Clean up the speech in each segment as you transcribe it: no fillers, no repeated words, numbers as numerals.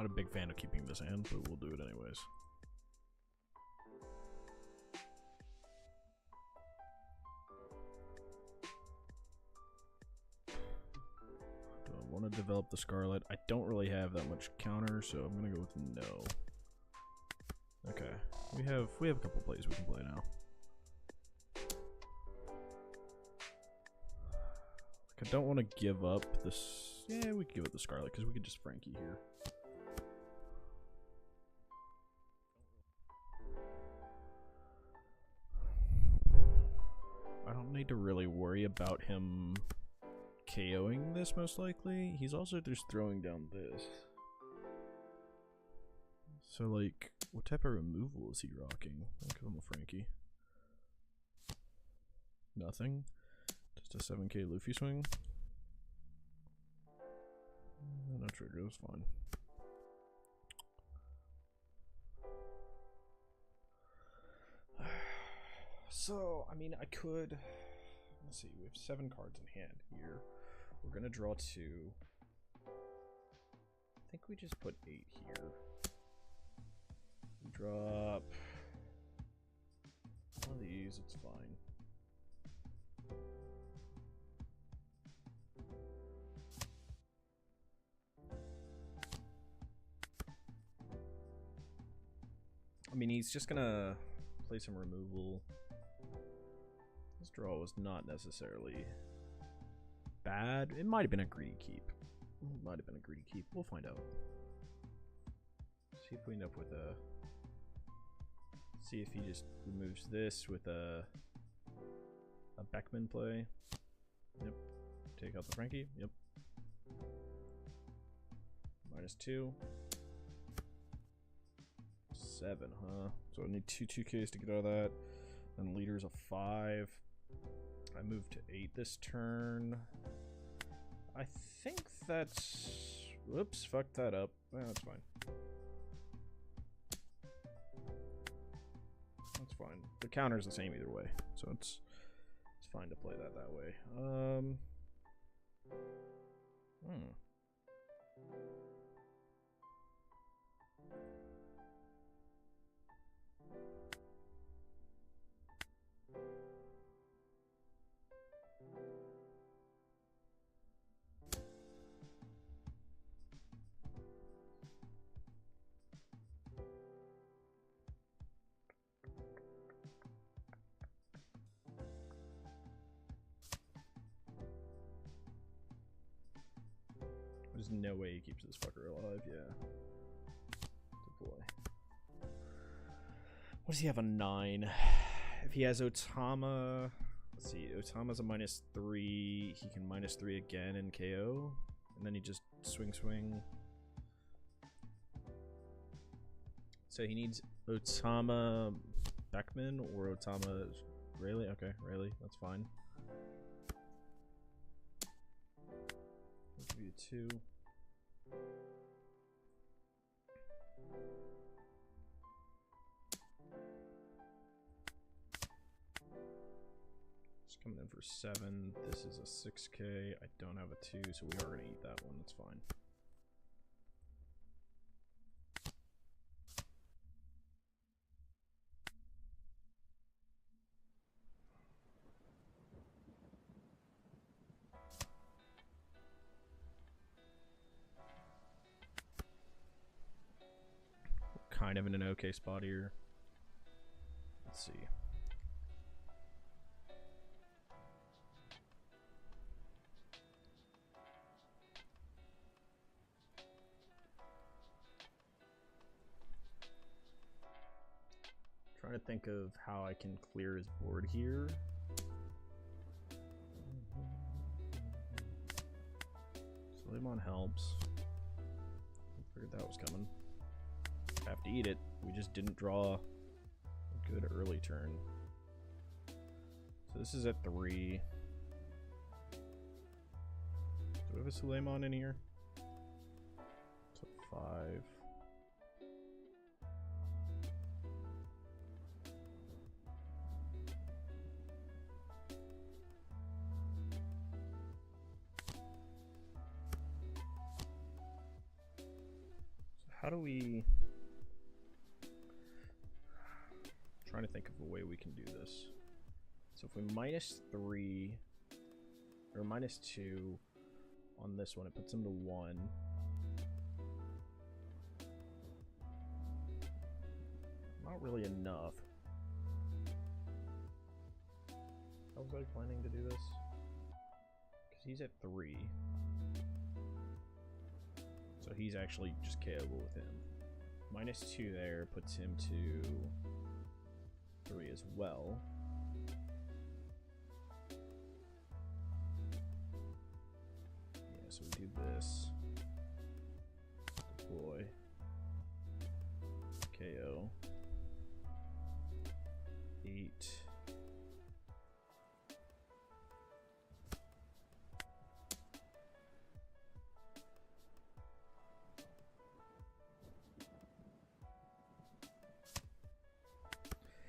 Not a big fan of keeping this hand, but we'll do it anyways. Do I want to develop the Scarlet? I don't really have that much counter, so I'm gonna go with no. Okay, we have a couple plays we can play now. Like, I don't want to give up this. Yeah, we can give it the Scarlet because we could just Frankie here. I don't need to really worry about him KOing this, most likely. He's also just throwing down this. So, like, what type of removal is he rocking? I'll give him a Frankie. Nothing. Just a 7k Luffy swing. No trigger, that's fine. So, I mean, I could... Let's see, we have 7 cards in hand here. We're gonna draw 2. I think we just put 8 here. We drop one of these, it's fine. I mean, he's just gonna play some removal. This draw was not necessarily bad. It might have been a greedy keep. It might have been a greedy keep. We'll find out. See if we end up with a... See if he just removes this with a Beckman play. Yep. Take out the Frankie. Yep. -2. 7, huh? So I need 2 2Ks to get out of that. And leader's a 5. I move to 8 this turn. I think that's... Whoops, fucked that up. Well, that's fine. That's fine. The counter's the same either way, so it's fine to play that way. There's no way he keeps this fucker alive, yeah. Deploy. What does he have, a 9? If he has Otama... Let's see, Otama's a -3. He can -3 again and KO. And then he just swing. So he needs Otama Beckman or Otama Rayleigh? Okay, Rayleigh, that's fine. I'll give you 2. It's coming in for 7. This is a 6k. I don't have a 2, so we are going to eat that one. That's fine. Kind of in an okay spot here. Let's see. Trying to think of how I can clear his board here. Suleiman helps. I figured that was coming. Have to eat it. We just didn't draw a good early turn. So this is at 3. Do we have a Suleiman in here? It's at 5. how do we... trying to think of a way we can do this. So if we -3 or -2 on this one, it puts him to 1. Not really enough. How was I planning to do this? Because he's at 3. So he's actually just KOable with him. -2 there puts him to 3 as well. Yeah, so we do this. Deploy. KO. 8.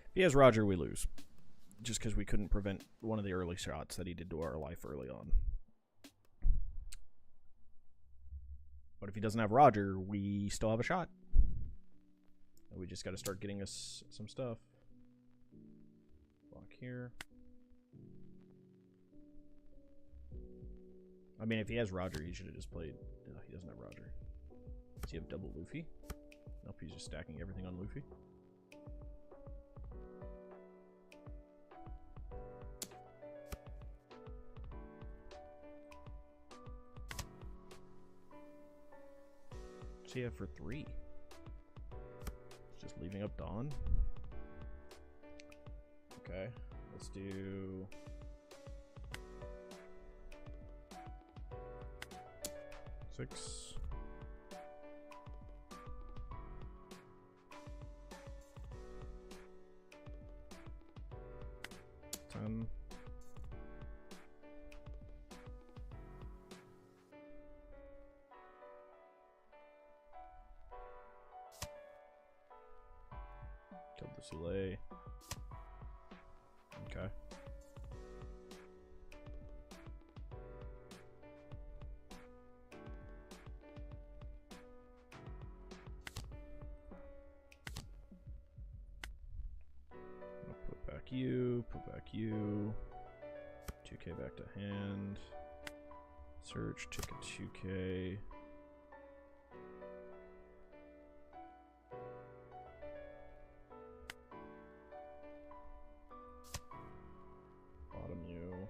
If he has Roger, we lose. Just because we couldn't prevent one of the early shots that he did to our life early on. But if he doesn't have Roger, we still have a shot. And we just got to start getting us some stuff. Block here. I mean, if he has Roger, he should have just played... No, he doesn't have Roger. Does he have double Luffy? Nope, he's just stacking everything on Luffy. What's he have for 3? It's just leaving up Dawn. Okay, let's do... 6. 10. Killed the Soleil. Okay. Put back you. 2k back to hand. Search, take a 2k. Bottom you.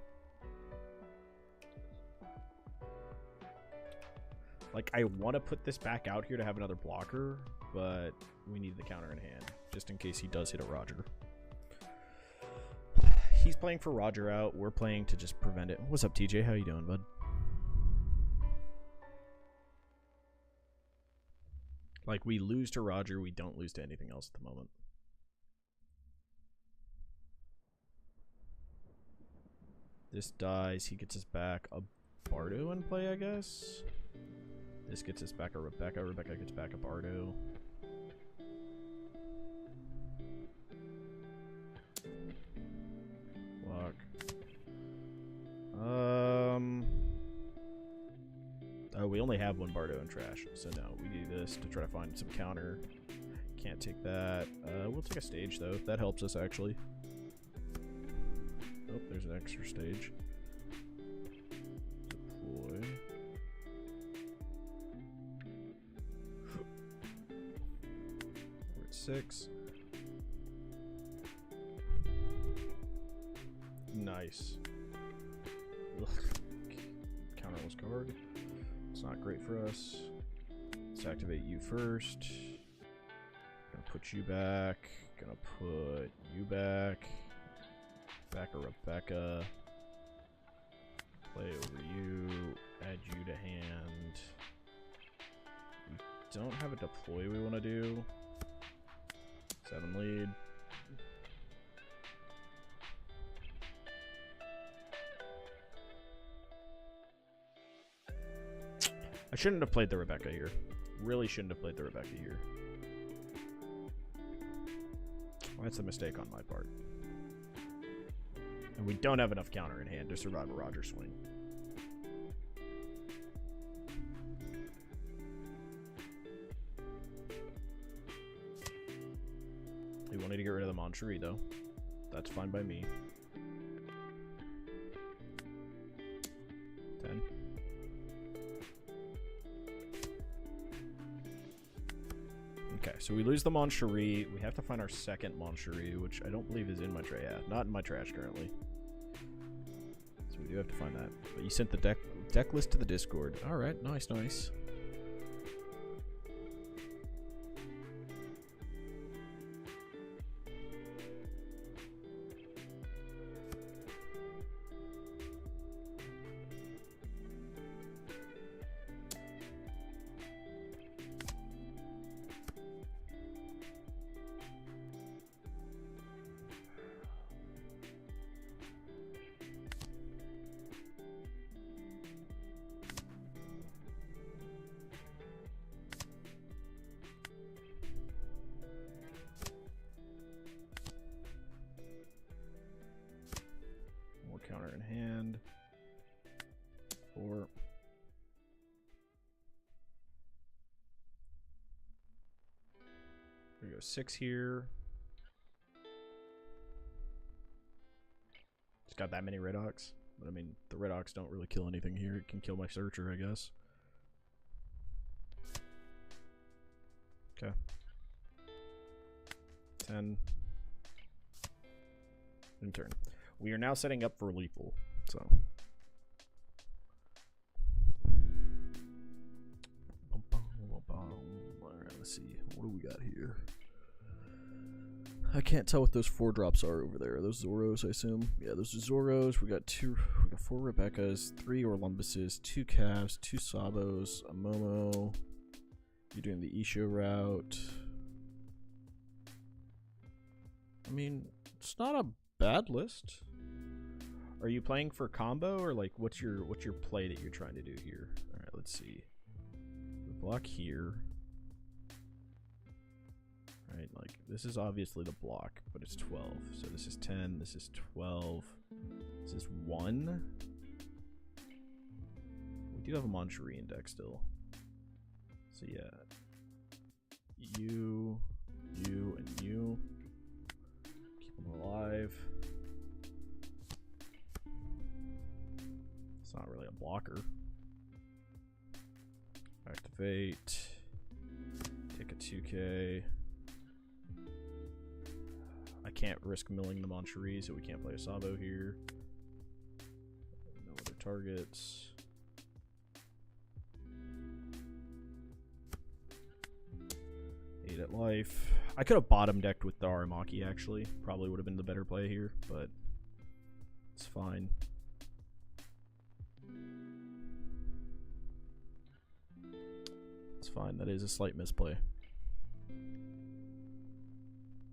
Like, I want to put this back out here to have another blocker, but we need the counter in hand, just in case he does hit a Roger. He's playing for Roger out. We're playing to just prevent it. What's up, TJ? How you doing, bud? Like, we lose to Roger. We don't lose to anything else at the moment. This dies. He gets us back a Bardo in play, I guess. This gets us back a Rebecca. Rebecca gets back a Bardo. Oh, we only have one Bardo in trash, so no, we do this to try to find some counter. Can't take that. We'll take a stage though. That helps us actually. Oh, there's an extra stage. Deploy. We're at 6. Nice. Ugh. Counterless card. It's not great for us. Let's activate you first. Gonna put you back. Gonna put you back. Back a Rebecca. Play over you. Add you to hand. We don't have a deploy we want to do. 7 lead. I shouldn't have played the Rebecca here. Really shouldn't have played the Rebecca here. Well, that's a mistake on my part. And we don't have enough counter in hand to survive a Roger swing. We wanted to get rid of the Moncherie, though. That's fine by me. 10. Okay, so we lose the Moncherie. We have to find our second Moncherie, which I don't believe is in my trash. Yeah, not in my trash currently. So we do have to find that. But you sent the deck list to the Discord. All right, nice, nice. Counter in hand. 4. We go 6 here. It's got that many Red Ox. But I mean, the Red Ox don't really kill anything here. It can kill my Searcher, I guess. Okay. 10. In turn. We are now setting up for lethal, so. Alright, let's see. What do we got here? I can't tell what those 4 drops are over there. Are those Zoros, I assume? Yeah, those are Zoros. We got 4 Rebecca's, 3 Orlumbuses, 2 Calves, 2 Sabos, a Momo. You're doing the Isho route. I mean, it's not a bad list. Are you playing for combo, or like what's your play that you're trying to do here? All right, let's see. We block here. All right, like this is obviously the block, but it's 12. So this is 10. This is 12. This is 1. We do have a Moncherie in deck still. So yeah, you, and you. Keep them alive. It's not really a blocker. Activate. Take a 2K. I can't risk milling the Moncherie, so we can't play a Sabo here. No other targets. At life. I could have bottom decked with the Aramaki, actually. Probably would have been the better play here, but it's fine. It's fine. That is a slight misplay.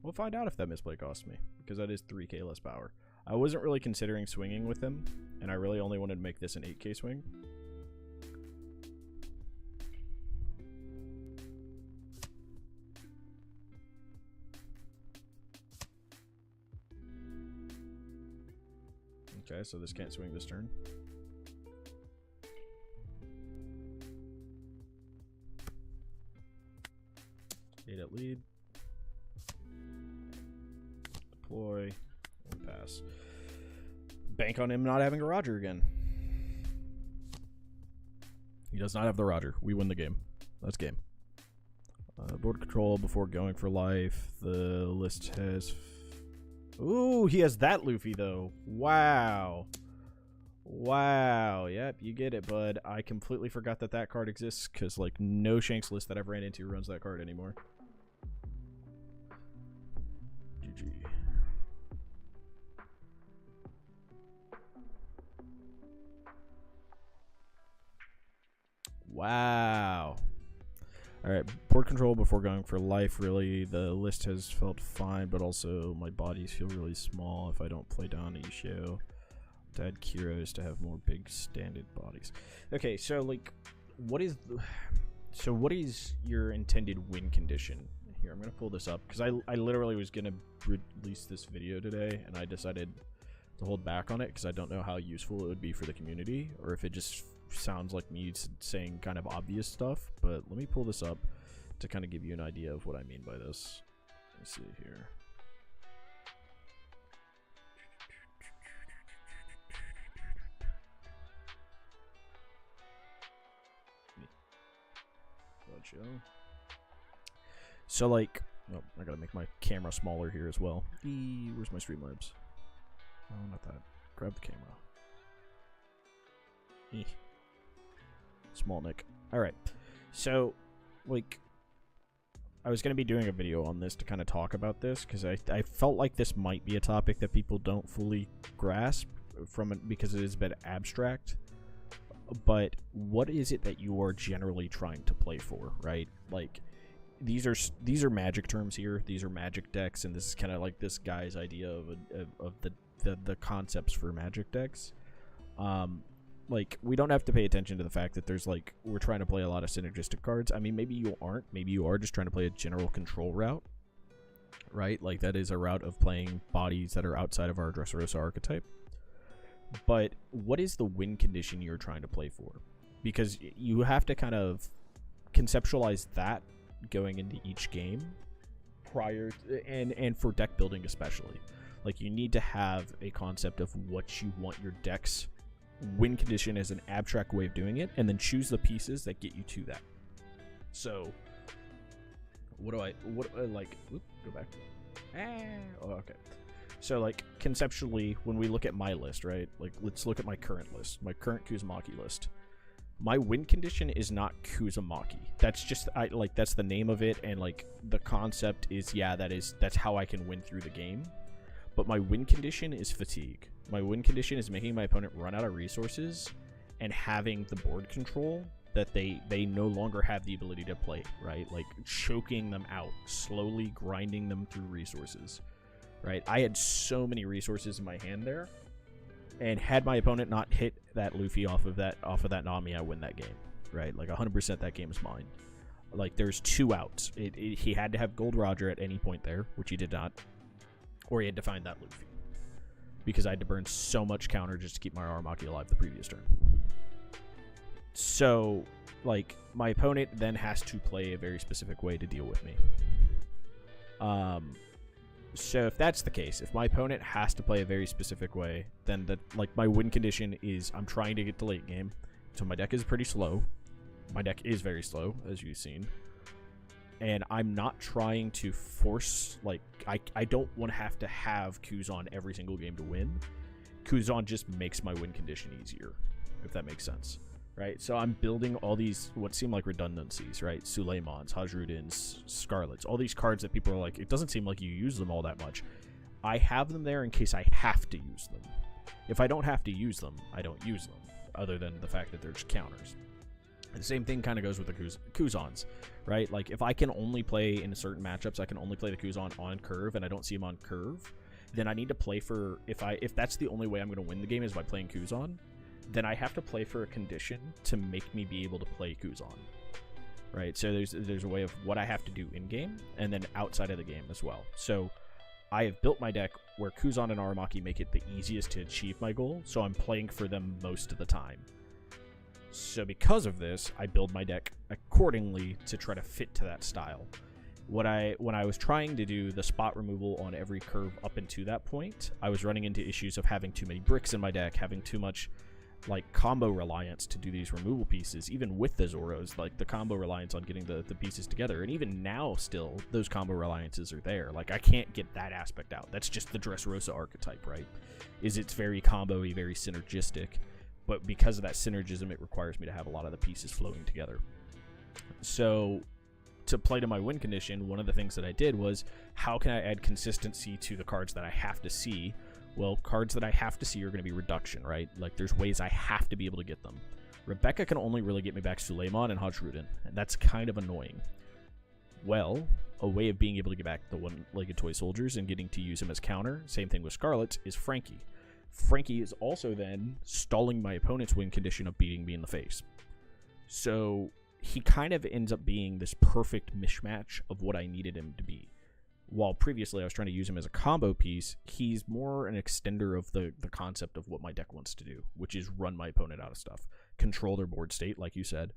We'll find out if that misplay cost me, because that is 3K less power. I wasn't really considering swinging with him, and I really only wanted to make this an 8K swing. Okay, so this can't swing this turn. Eight at lead. Deploy. And pass. Bank on him not having a Roger again. He does not have the Roger. We win the game. That's game. Board control before going for life. The list has... Ooh, he has that Luffy, though. Wow. Wow. Yep, you get it, bud. I completely forgot that that card exists, because, like, no Shanks list that I've ran into runs that card anymore. GG. Wow. Alright, board control before going for life, really. The list has felt fine, but also my bodies feel really small if I don't play down Isho. To add Kiros to have more big standard bodies. Okay, so, like, what is your intended win condition? Here, I'm going to pull this up, because I literally was going to release this video today, and I decided to hold back on it, because I don't know how useful it would be for the community, or if it just sounds like me saying kind of obvious stuff. But let me pull this up to kind of give you an idea of what I mean by this. Let's see here. Gotcha. So, like, oh, I gotta make my camera smaller here as well. Where's my Streamlabs? Oh, not that. Grab the camera. Small Nick. Alright. So, like, I was going to be doing a video on this to kind of talk about this, because I felt like this might be a topic that people don't fully grasp from it, because it is a bit abstract. But what is it that you are generally trying to play for, right? Like, these are magic terms here. These are magic decks, and this is kind of like this guy's idea of the concepts for magic decks. Like, we don't have to pay attention to the fact that there's, like, we're trying to play a lot of synergistic cards. I mean, maybe you aren't. Maybe you are just trying to play a general control route, right? Like, that is a route of playing bodies that are outside of our Dressrosa archetype. But what is the win condition you're trying to play for? Because you have to kind of conceptualize that going into each game prior to, and for deck building especially. Like, you need to have a concept of what you want your deck's win condition as an abstract way of doing it, and then choose the pieces that get you to that. So go back. Oh, okay. So, like, conceptually, when we look at my list, right, like, let's look at my current list, my current Kuzumaki list. My win condition is not Kuzumaki. That's just, that's the name of it, and, like, the concept is, yeah, that's how I can win through the game. But my win condition is fatigue. My win condition is making my opponent run out of resources and having the board control that they no longer have the ability to play, right? Like, choking them out, slowly grinding them through resources, right? I had so many resources in my hand there, and had my opponent not hit that Luffy off of that Nami, I win that game, right? Like, 100% that game is mine. Like, there's two outs. He had to have Gold Roger at any point there, which he did not, or he had to find that Luffy, because I had to burn so much counter just to keep my Aramaki alive the previous turn. So, like, my opponent then has to play a very specific way to deal with me. So if that's the case, if my opponent has to play a very specific way, then my win condition is I'm trying to get to late game. So my deck is pretty slow. My deck is very slow, as you've seen. And I'm not trying to force, like, I don't want to have Kuzan every single game to win. Kuzan just makes my win condition easier, if that makes sense, right? So I'm building all these, what seem like redundancies, right? Suleimans, Hajrudins, Scarlets, all these cards that people are like, it doesn't seem like you use them all that much. I have them there in case I have to use them. If I don't have to use them, I don't use them, other than the fact that they're just counters. The same thing kind of goes with the Kuzans, right? Like, if I can only play in certain matchups, I can only play the Kuzan on curve, and I don't see him on curve, then I need to play for, if that's the only way I'm going to win the game is by playing Kuzan, then I have to play for a condition to make me be able to play Kuzan, right? So there's a way of what I have to do in-game, and then outside of the game as well. So I have built my deck where Kuzan and Aramaki make it the easiest to achieve my goal, so I'm playing for them most of the time. So because of this, I build my deck accordingly to try to fit to that style. When I was trying to do the spot removal on every curve up into that point, I was running into issues of having too many bricks in my deck, having too much, like, combo reliance to do these removal pieces. Even with the Zoros, like, the combo reliance on getting the pieces together. And even now, still, those combo reliances are there. Like, I can't get that aspect out. That's just the Dressrosa archetype, right? It's very combo-y, very synergistic. But because of that synergism, it requires me to have a lot of the pieces flowing together. So, to play to my win condition, one of the things that I did was, how can I add consistency to the cards that I have to see? Well, cards that I have to see are going to be reduction, right? Like, there's ways I have to be able to get them. Rebecca can only really get me back Suleiman and Hajrudin, and that's kind of annoying. Well, a way of being able to get back the one-legged toy soldiers and getting to use him as counter, same thing with Scarlet, is Frankie. Frankie is also then stalling my opponent's win condition of beating me in the face. So he kind of ends up being this perfect mishmash of what I needed him to be. While previously I was trying to use him as a combo piece, he's more an extender of the concept of what my deck wants to do, which is run my opponent out of stuff, control their board state, like you said,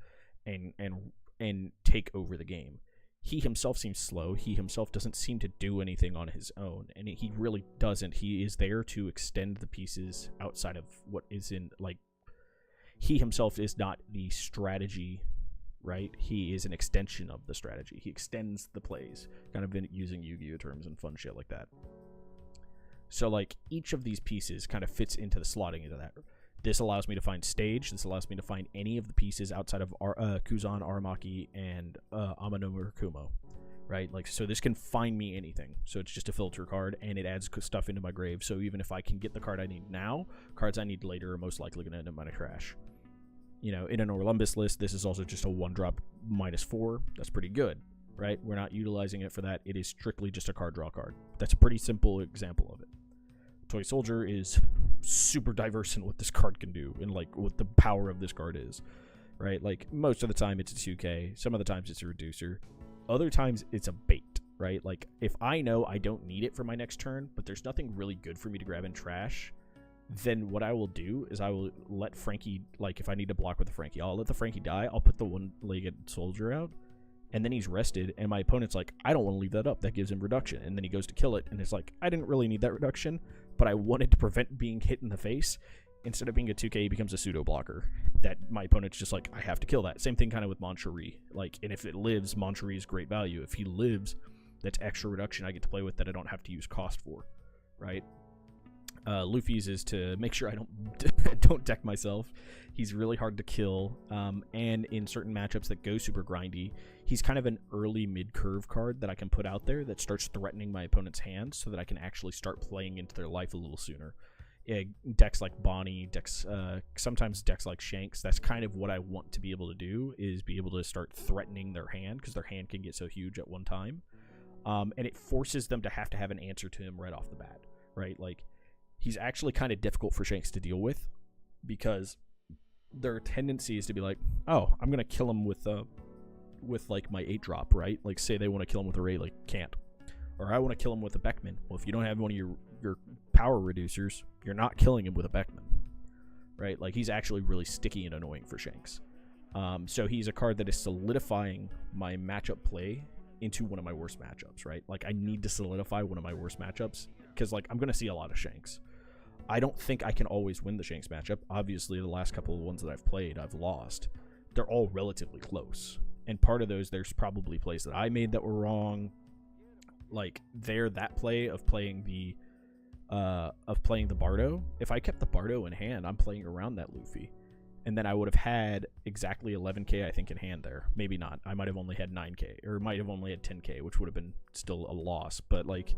and take over the game. He himself seems slow. He himself doesn't seem to do anything on his own, and he really doesn't. He is there to extend the pieces outside of what is in, like, he himself is not the strategy right? He is an extension of the strategy. He extends the plays, kind of been using Yu-Gi-Oh terms and fun shit like that. So like each of these pieces kind of fits into the slotting into that. This allows me to find stage. This allows me to find any of the pieces outside of Kuzan, Aramaki, and Amano Kumo, right? Like, so this can find me anything. So it's just a filter card, and it adds stuff into my grave. So even if I can get the card I need now, cards I need later are most likely going to end up in my trash. You know, in an Orlumbus list, this is also just a 1-drop -4. That's pretty good, right? We're not utilizing it for that. It is strictly just a card draw card. That's a pretty simple example of it. Toy Soldier is super diverse in what this card can do and like what the power of this card is, right? Like most of the time it's a 2K, some of the times it's a reducer, other times it's a bait, right? Like if I know I don't need it for my next turn, but there's nothing really good for me to grab in trash, then what I will do is I will let Frankie, like if I need to block with the Frankie, I'll let the Frankie die, I'll put the one-legged soldier out, and then he's rested, and my opponent's like, I don't want to leave that up, that gives him reduction, and then he goes to kill it, and it's like, I didn't really need that reduction, but I wanted to prevent being hit in the face. Instead of being a 2K, he becomes a pseudo blocker that my opponent's just like, I have to kill that. Same thing kind of with Moncherie. Like, and if it lives, Moncherie is great value. If he lives, that's extra reduction I get to play with that I don't have to use cost for, right? Luffy's is to make sure I don't deck myself. He's really hard to kill, and in certain matchups that go super grindy, he's kind of an early mid-curve card that I can put out there that starts threatening my opponent's hand so that I can actually start playing into their life a little sooner. Decks like Bonnie, sometimes decks like Shanks, that's kind of what I want to be able to do, is be able to start threatening their hand, because their hand can get so huge at one time. And it forces them to have an answer to him right off the bat, right? Like, he's actually kind of difficult for Shanks to deal with, because their tendency is to be like, oh, I'm going to kill him with like my 8-drop, right? Like, say they want to kill him with a Ray, like, can't. Or I want to kill him with a Beckman. Well, if you don't have one of your power reducers, you're not killing him with a Beckman, right? Like, he's actually really sticky and annoying for Shanks. So he's a card that is solidifying my matchup play into one of my worst matchups, right? Like, I need to solidify one of my worst matchups, because, like, I'm going to see a lot of Shanks. I don't think I can always win the Shanks matchup. Obviously, the last couple of ones that I've played, I've lost. They're all relatively close. And part of those, there's probably plays that I made that were wrong. Like, that play of playing the Bardo. If I kept the Bardo in hand, I'm playing around that Luffy. And then I would have had exactly 11k, I think, in hand there. Maybe not. I might have only had 9k, or might have only had 10k, which would have been still a loss. But, like,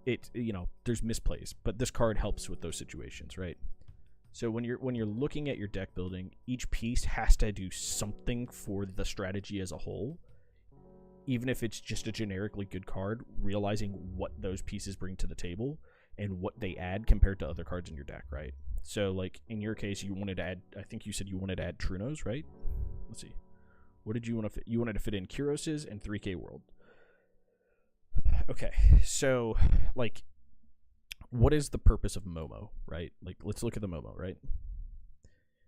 it, you know, there's misplays. But this card helps with those situations, right? So when you're looking at your deck building, each piece has to do something for the strategy as a whole. Even if it's just a generically good card, realizing what those pieces bring to the table and what they add compared to other cards in your deck, right? So, like, in your case, you wanted to add, I think you said you wanted to add Trunos, right? Let's see. What did you want to fit? You wanted to fit in Kuroses and 3K World. Okay, so, like, what is the purpose of Momo, right? Like, let's look at the Momo, right?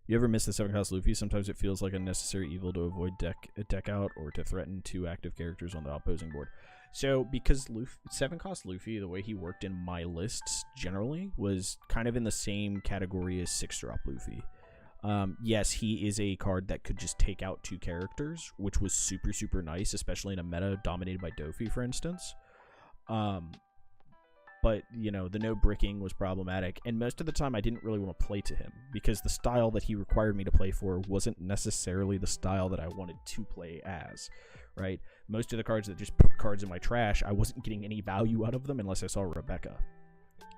You ever miss the 7-cost Luffy? Sometimes it feels like a necessary evil to avoid deck out or to threaten 2 active characters on the opposing board. So, because 7-cost Luffy, the way he worked in my lists generally, was kind of in the same category as 6-drop Luffy. Yes, he is a card that could just take out 2 characters, which was super, super nice, especially in a meta dominated by Dofi, for instance. But, you know, the no bricking was problematic, and most of the time I didn't really want to play to him, because the style that he required me to play for wasn't necessarily the style that I wanted to play as, right? Most of the cards that just put cards in my trash, I wasn't getting any value out of them unless I saw Rebecca.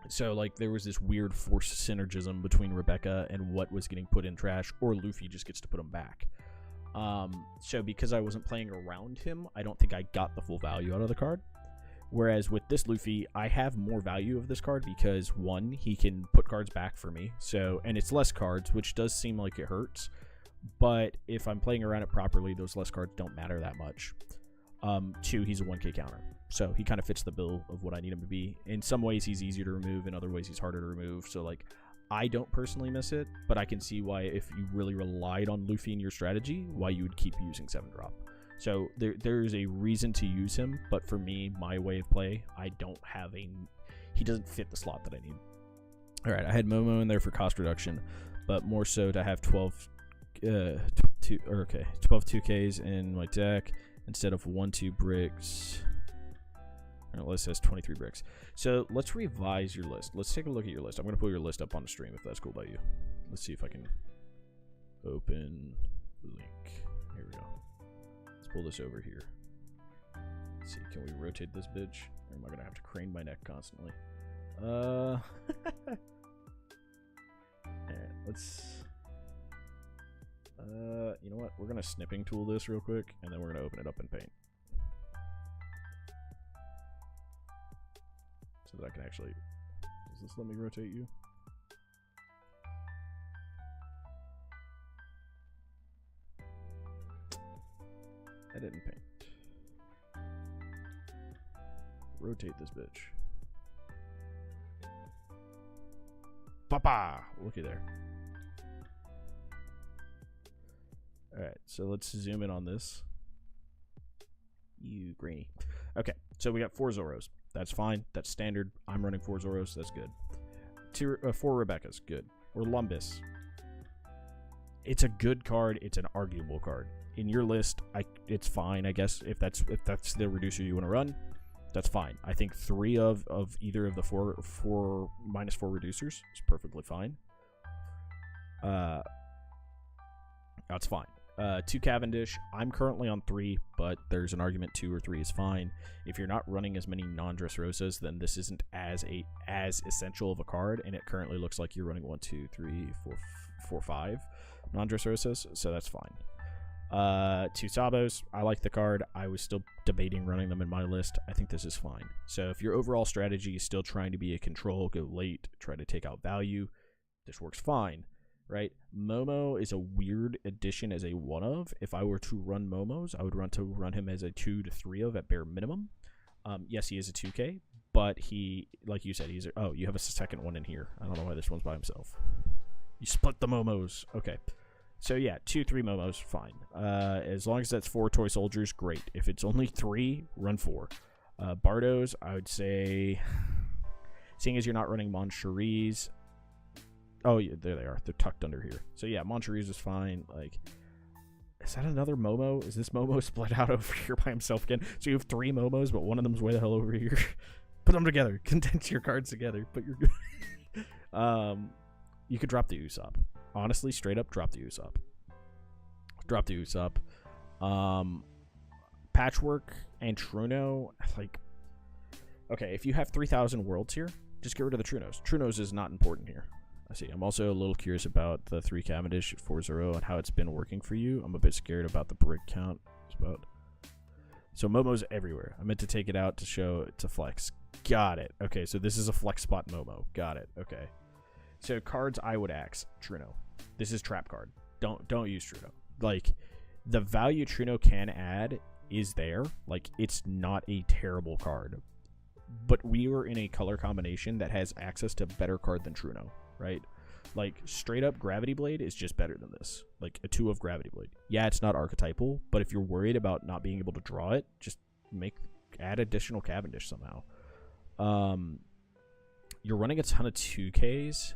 So, like, there was this weird forced synergism between Rebecca and what was getting put in trash, or Luffy just gets to put them back. So because I wasn't playing around him, I don't think I got the full value out of the card. Whereas with this Luffy, I have more value of this card because, one, he can put cards back for me, so, and it's less cards, which does seem like it hurts, but if I'm playing around it properly, those less cards don't matter that much. 2, he's a 1k counter, so he kind of fits the bill of what I need him to be. In some ways, he's easier to remove, in other ways, he's harder to remove, so, like, I don't personally miss it, but I can see why, if you really relied on Luffy in your strategy, why you would keep using 7-drop. So there's a reason to use him, but for me, my way of play, I don't have he doesn't fit the slot that I need. All right, I had Momo in there for cost reduction, but more so to have 12 12 2Ks in my deck instead of 1-2 bricks. Our list has 23 bricks. So let's revise your list. Let's take a look at your list. I'm going to pull your list up on the stream if that's cool by you. Let's see if I can open the link. Here we go. Let's pull this over here. Let's see, can we rotate this bitch? Or am I going to have to crane my neck constantly? Alright, let's... you know what? We're going to snipping tool this real quick, and then we're going to open it up in Paint. So that I can actually... Does this let me rotate you? Edit and Paint. Rotate this bitch. Papa! Looky there. Alright, so let's zoom in on this. You grainy. Okay, so we got 4 Zoros. That's fine. That's standard. I'm running 4 Zoros. That's good. 4 Rebecca's. Good. Or Lumbus. It's a good card. It's an arguable card. In your list, it's fine, I guess. If that's the reducer you want to run, that's fine. I think 3 of either of the 4 -4 reducers is perfectly fine. That's fine. 2 Cavendish. I'm currently on 3, but there's an argument 2 or 3 is fine. If you're not running as many non-Dressrosas, then this isn't as essential of a card, and it currently looks like you're running 1, 2, 3, 4, 5 non-Dressrosas, so that's fine. 2 Sabos. I like the card. I was still debating running them in my list. I think this is fine. So if your overall strategy is still trying to be a control, go late, try to take out value, this works fine. Right? Momo is a weird addition as a 1 of. If I were to run Momos, I would run him as a 2 to 3 of at bare minimum. Yes, he is a 2K, but he, like you said, oh, you have a second one in here. I don't know why this one's by himself. You split the Momos. Okay. So yeah, 2, 3 Momos, fine. As long as that's 4 Toy Soldiers, great. If it's only 3, run 4. Bardos, I would say, seeing as you're not running Moncheries. Oh, yeah, there they are. They're tucked under here. So yeah, Moncheries is fine. Like, is that another Momo? Is this Momo split out over here by himself again? So you have 3 Momos, but one of them's way the hell over here. Put them together. Condense your cards together. But you're good. You could drop the Usopp. Honestly, straight up, drop the Usopp. Drop the Usopp. Patchwork and Truno, like, okay, if you have 3,000 worlds here, just get rid of the Trunos. Trunos is not important here. I see. I'm also a little curious about the 3 Cavendish 4-0 and how it's been working for you. I'm a bit scared about the brick count. So Momo's everywhere. I meant to take it out to show to flex. Got it. Okay, so this is a flex spot Momo. Got it. Okay. So cards I would axe Truno. This is trap card. Don't use Truno. Like, the value Truno can add is there. Like, it's not a terrible card. But we were in a color combination that has access to better card than Truno, right? Like, straight up Gravity Blade is just better than this. Like, a 2 of Gravity Blade. Yeah, it's not archetypal, but if you're worried about not being able to draw it, just add additional Cavendish somehow. You're running a ton of 2Ks.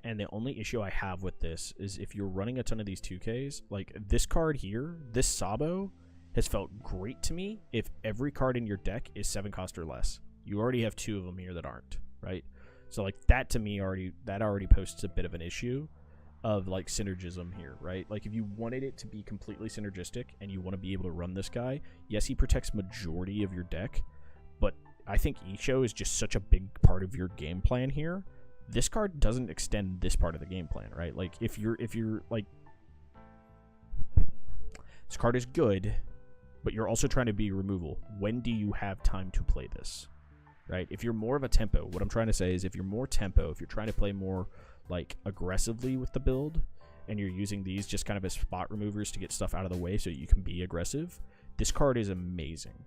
And the only issue I have with this is if you're running a ton of these 2Ks, like this card here, this Sabo has felt great to me if every card in your deck is 7 cost or less. You already have 2 of them here that aren't, right? So like that to me already posts a bit of an issue of like synergism here, right? Like if you wanted it to be completely synergistic and you want to be able to run this guy, yes, he protects majority of your deck, but I think Isho is just such a big part of your game plan here. This card doesn't extend this part of the game plan, right? Like if you're like, this card is good, but you're also trying to be removal. When do you have time to play this, right? If you're more of a tempo, what I'm trying to say is if you're more tempo, if you're trying to play more like aggressively with the build, and you're using these just kind of as spot removers to get stuff out of the way so you can be aggressive, this card is amazing.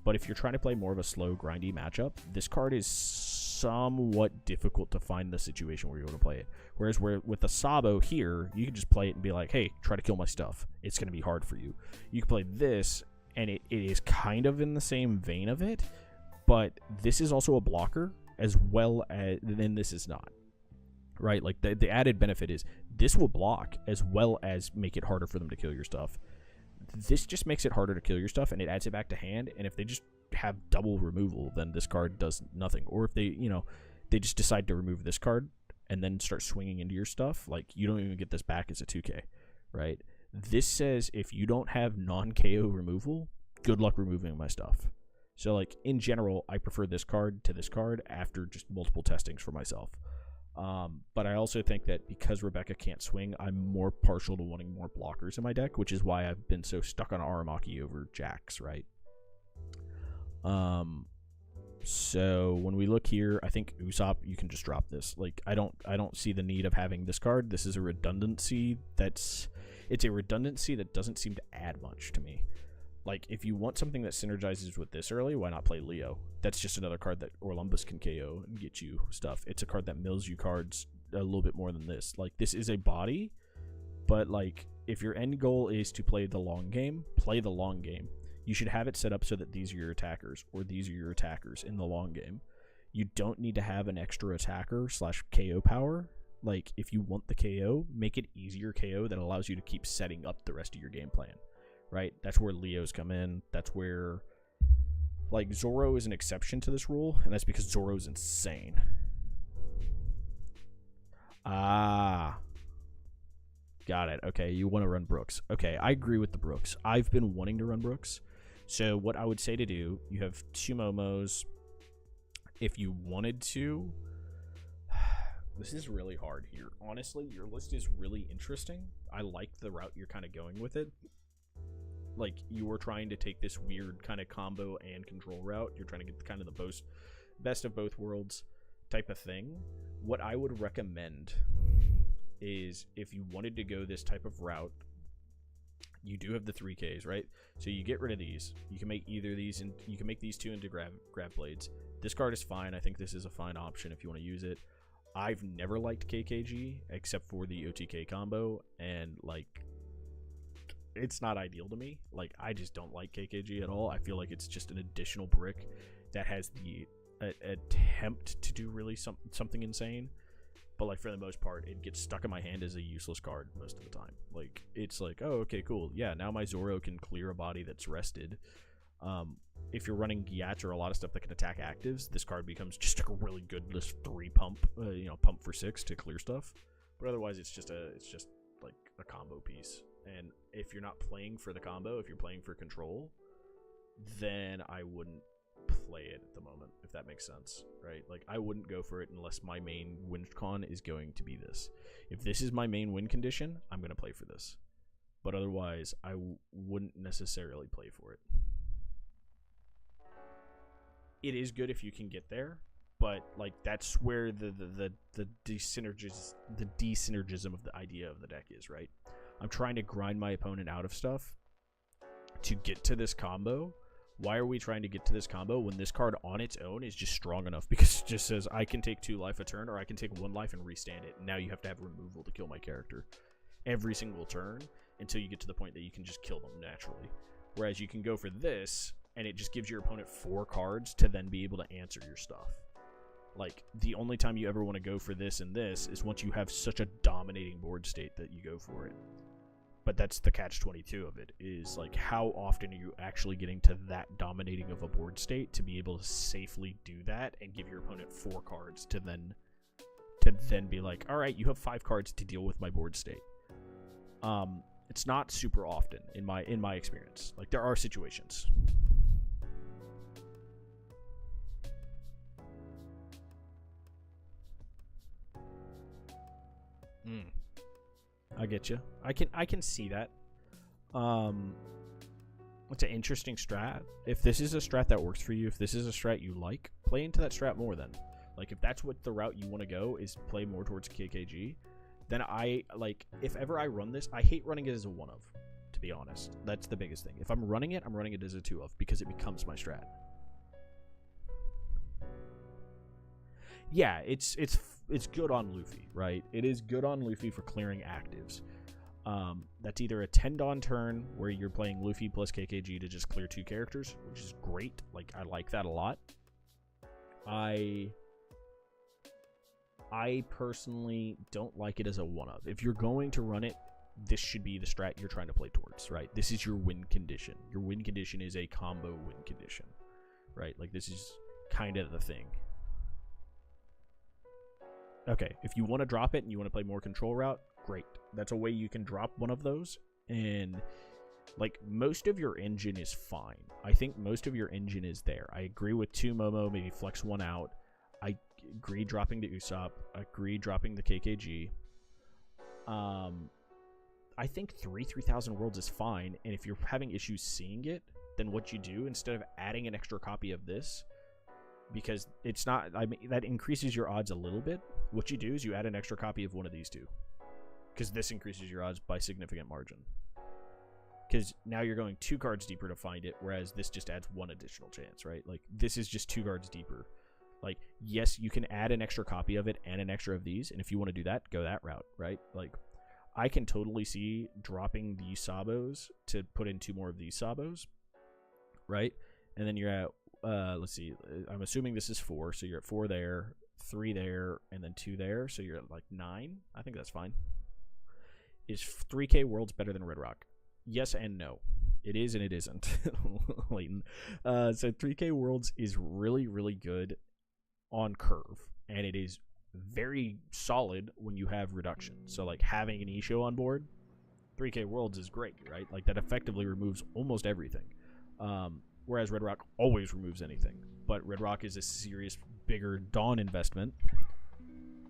But if you're trying to play more of a slow, grindy matchup, this card is somewhat difficult to find the situation where you're going to play it. Whereas with the Sabo here, you can just play it and be like, hey, try to kill my stuff. It's going to be hard for you. You can play this, and it is kind of in the same vein of it, but this is also a blocker as well as, then this is not. right? Like the added benefit is this will block as well as make it harder for them to kill your stuff. This just makes it harder to kill your stuff, and it adds it back to hand. And if they just have double removal, then this card does nothing. Or if they, they just decide to remove this card and then start swinging into your stuff, like you don't even get this back as a 2K, right? This says if you don't have non-KO removal, good luck removing my stuff. So like in general, I prefer this card to this card after just multiple testings for myself. But I also think that because Rebecca can't swing, I'm more partial to wanting more blockers in my deck, which is why I've been so stuck on Aramaki over Jax, right? So when we look here, I think Usopp, you can just drop this. Like I don't see the need of having this card. This is a redundancy it's a redundancy that doesn't seem to add much to me. Like, if you want something that synergizes with this early, why not play Leo? That's just another card that Orlumbus can KO and get you stuff. It's a card that mills you cards a little bit more than this. Like, this is a body, but, like, if your end goal is to play the long game, play the long game. You should have it set up so that these are your attackers, or these are your attackers in the long game. You don't need to have an extra attacker / KO power. Like, if you want the KO, make it easier KO that allows you to keep setting up the rest of your game plan. Right? That's where Leos come in. That's where, like, Zoro is an exception to this rule, and that's because Zoro's insane. Ah. Got it. Okay, you want to run Brooks. Okay, I agree with the Brooks. I've been wanting to run Brooks. So what I would say to do, you have 2 Momos. If you wanted to... This is really hard here. Honestly, your list is really interesting. I like the route you're kind of going with it. Like, you were trying to take this weird kind of combo and control route. You're trying to get kind of the best of both worlds type of thing. What I would recommend is if you wanted to go this type of route, you do have the 3Ks, right? So you get rid of these. You can make either these, and you can make these 2 into grab blades. This card is fine. I think this is a fine option if you want to use it. I've never liked KKG except for the OTK combo, and like, it's not ideal to me. Like, I just don't like KKG at all. I feel like it's just an additional brick that has the attempt to do really something insane, but like for the most part, it gets stuck in my hand as a useless card most of the time. Like, it's like, oh, okay, cool. Yeah, now my Zoro can clear a body that's rested. If you're running Gyatts or a lot of stuff that can attack actives, this card becomes just a really good list 3 pump, pump for 6 to clear stuff. But otherwise, it's just like a combo piece. And if you're not playing for the combo, if you're playing for control, then I wouldn't play it at the moment, if that makes sense, right? Like, I wouldn't go for it unless my main win con is going to be this. If this is my main win condition, I'm going to play for this. But otherwise, I wouldn't necessarily play for it. It is good if you can get there, but like, that's where the desynergism of the idea of the deck is, right? I'm trying to grind my opponent out of stuff to get to this combo. Why are we trying to get to this combo when this card on its own is just strong enough? Because it just says I can take 2 life a turn, or I can take 1 life and restand it. Now you have to have removal to kill my character every single turn until you get to the point that you can just kill them naturally. Whereas you can go for this, and it just gives your opponent 4 cards to then be able to answer your stuff. Like, the only time you ever want to go for this and this is once you have such a dominating board state that you go for it. But that's the catch-22 of it, is like, how often are you actually getting to that dominating of a board state to be able to safely do that and give your opponent 4 cards to then be like, all right, you have 5 cards to deal with my board state. It's not super often in my experience. Like, there are situations. I get you. I can see that. It's an interesting strat. If this is a strat that works for you, if this is a strat you like, play into that strat more then. Like, if that's what the route you want to go is play more towards KKG, then if ever I run this, I hate running it as a 1-of, to be honest. That's the biggest thing. If I'm running it as a 2-of because it becomes my strat. Yeah, it's good on Luffy, right? It is good on Luffy for clearing actives. That's either a 10-Dawn turn where you're playing Luffy plus KKG to just clear 2 characters, which is great. Like, I like that a lot. I personally don't like it as a one-of. If you're going to run it, this should be the strat you're trying to play towards, right? This is your win condition. Your win condition is a combo win condition, right? Like, this is kind of the thing. Okay, if you want to drop it and you want to play more control route, great. That's a way you can drop one of those. And, like, most of your engine is fine. I think most of your engine is there. I agree with 2 Momo, maybe flex 1 out. I agree dropping the Usopp. I agree dropping the KKG. I think 3000 Worlds is fine, and if you're having issues seeing it, then what you do, instead of adding an extra copy of this, because it's not, I mean, that increases your odds a little bit, what you do is you add an extra copy of one of these two, because this increases your odds by significant margin. Because now you're going 2 cards deeper to find it, whereas this just adds 1 additional chance, right? Like, this is just 2 cards deeper. Like, yes, you can add an extra copy of it and an extra of these, and if you want to do that, go that route, right? Like, I can totally see dropping these Sabos to put in 2 more of these Sabos, right? And then you're at, let's see, I'm assuming this is 4, so you're at 4 there, 3 there, and then 2 there, so you're at like 9. I think that's fine. Is 3K Worlds better than Red Rock? Yes and no. It is and it isn't. Leighton. So 3K Worlds is really, really good on curve, and it is very solid when you have reduction. So, like, having an Isho on board, 3K Worlds is great, right? Like, that effectively removes almost everything. Whereas Red Rock always removes anything. But Red Rock is a serious, bigger Dawn investment,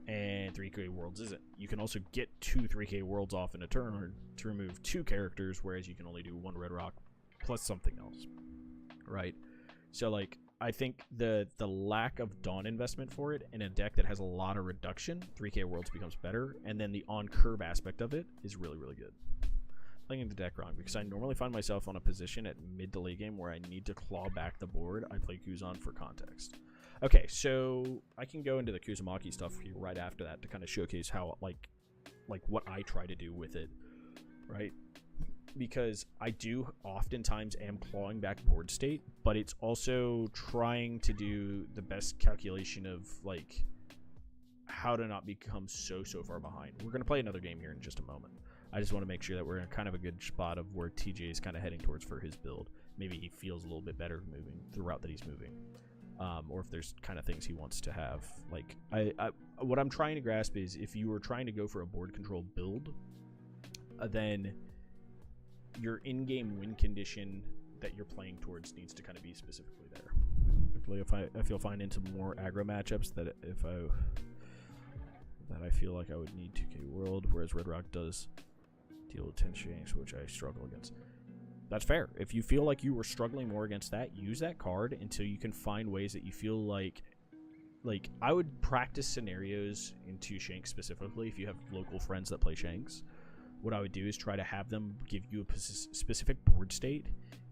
and 3K Worlds isn't. You can also get 2 3K Worlds off in a turn to remove 2 characters, whereas you can only do 1 Red Rock plus something else, right? So, like, I think the lack of Dawn investment for it in a deck that has a lot of reduction, 3K Worlds becomes better, and then the on-curve aspect of it is really, really good. Playing the deck wrong, because I normally find myself on a position at mid to late game where I need to claw back the board. I play Kuzan for context. Okay, so I can go into the Kuzumaki stuff here right after that to kind of showcase how, like what I try to do with it, right? Because I do oftentimes am clawing back board state, but it's also trying to do the best calculation of, like, how to not become so far behind. We're going to play another game here in just a moment. I just want to make sure that we're in kind of a good spot of where TJ is kind of heading towards for his build. Maybe he feels a little bit better moving the route that he's moving. Or if there's kind of things he wants to have. Like, what I'm trying to grasp is, if you were trying to go for a board control build, then your in-game win condition that you're playing towards needs to kind of be specifically there. Particularly if I feel fine into more aggro matchups that I feel like I would need 2K World, whereas Red Rock does deal with 10 Shanks, which I struggle against. That's fair. If you feel like you were struggling more against that, use that card until you can find ways that you feel like I would practice scenarios in 2 Shanks specifically if you have local friends that play Shanks. What I would do is try to have them give you a specific board state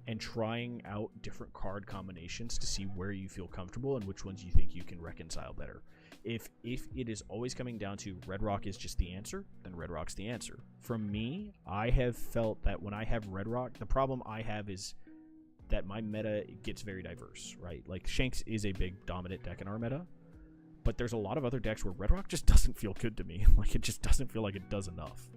and trying out different card combinations to see where you feel comfortable and which ones you think you can reconcile better. If it is always coming down to Red Rock is just the answer, then Red Rock's the answer. For me, I have felt that when I have Red Rock, the problem I have is that my meta gets very diverse, right? Like, Shanks is a big dominant deck in our meta, but there's a lot of other decks where Red Rock just doesn't feel good to me. Like, it just doesn't feel like it does enough.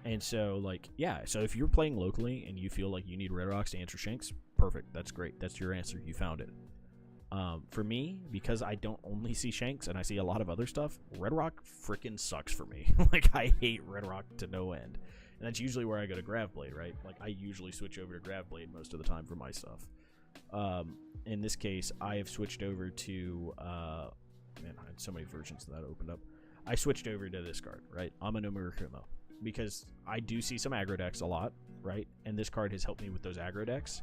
And so, like, yeah, so if you're playing locally and you feel like you need Red Rocks to answer Shanks, perfect. That's great. That's your answer. You found it. For me, because I don't only see Shanks and I see a lot of other stuff, Red Rock freaking sucks for me. Like, I hate Red Rock to no end. And that's usually where I go to Gravblade, right? Like, I usually switch over to Gravblade most of the time for my stuff. In this case, I have switched over to, man, I had so many versions of that opened up. I switched over to this card, right? Amano Murakumo. Because I do see some aggro decks a lot, right? And this card has helped me with those aggro decks.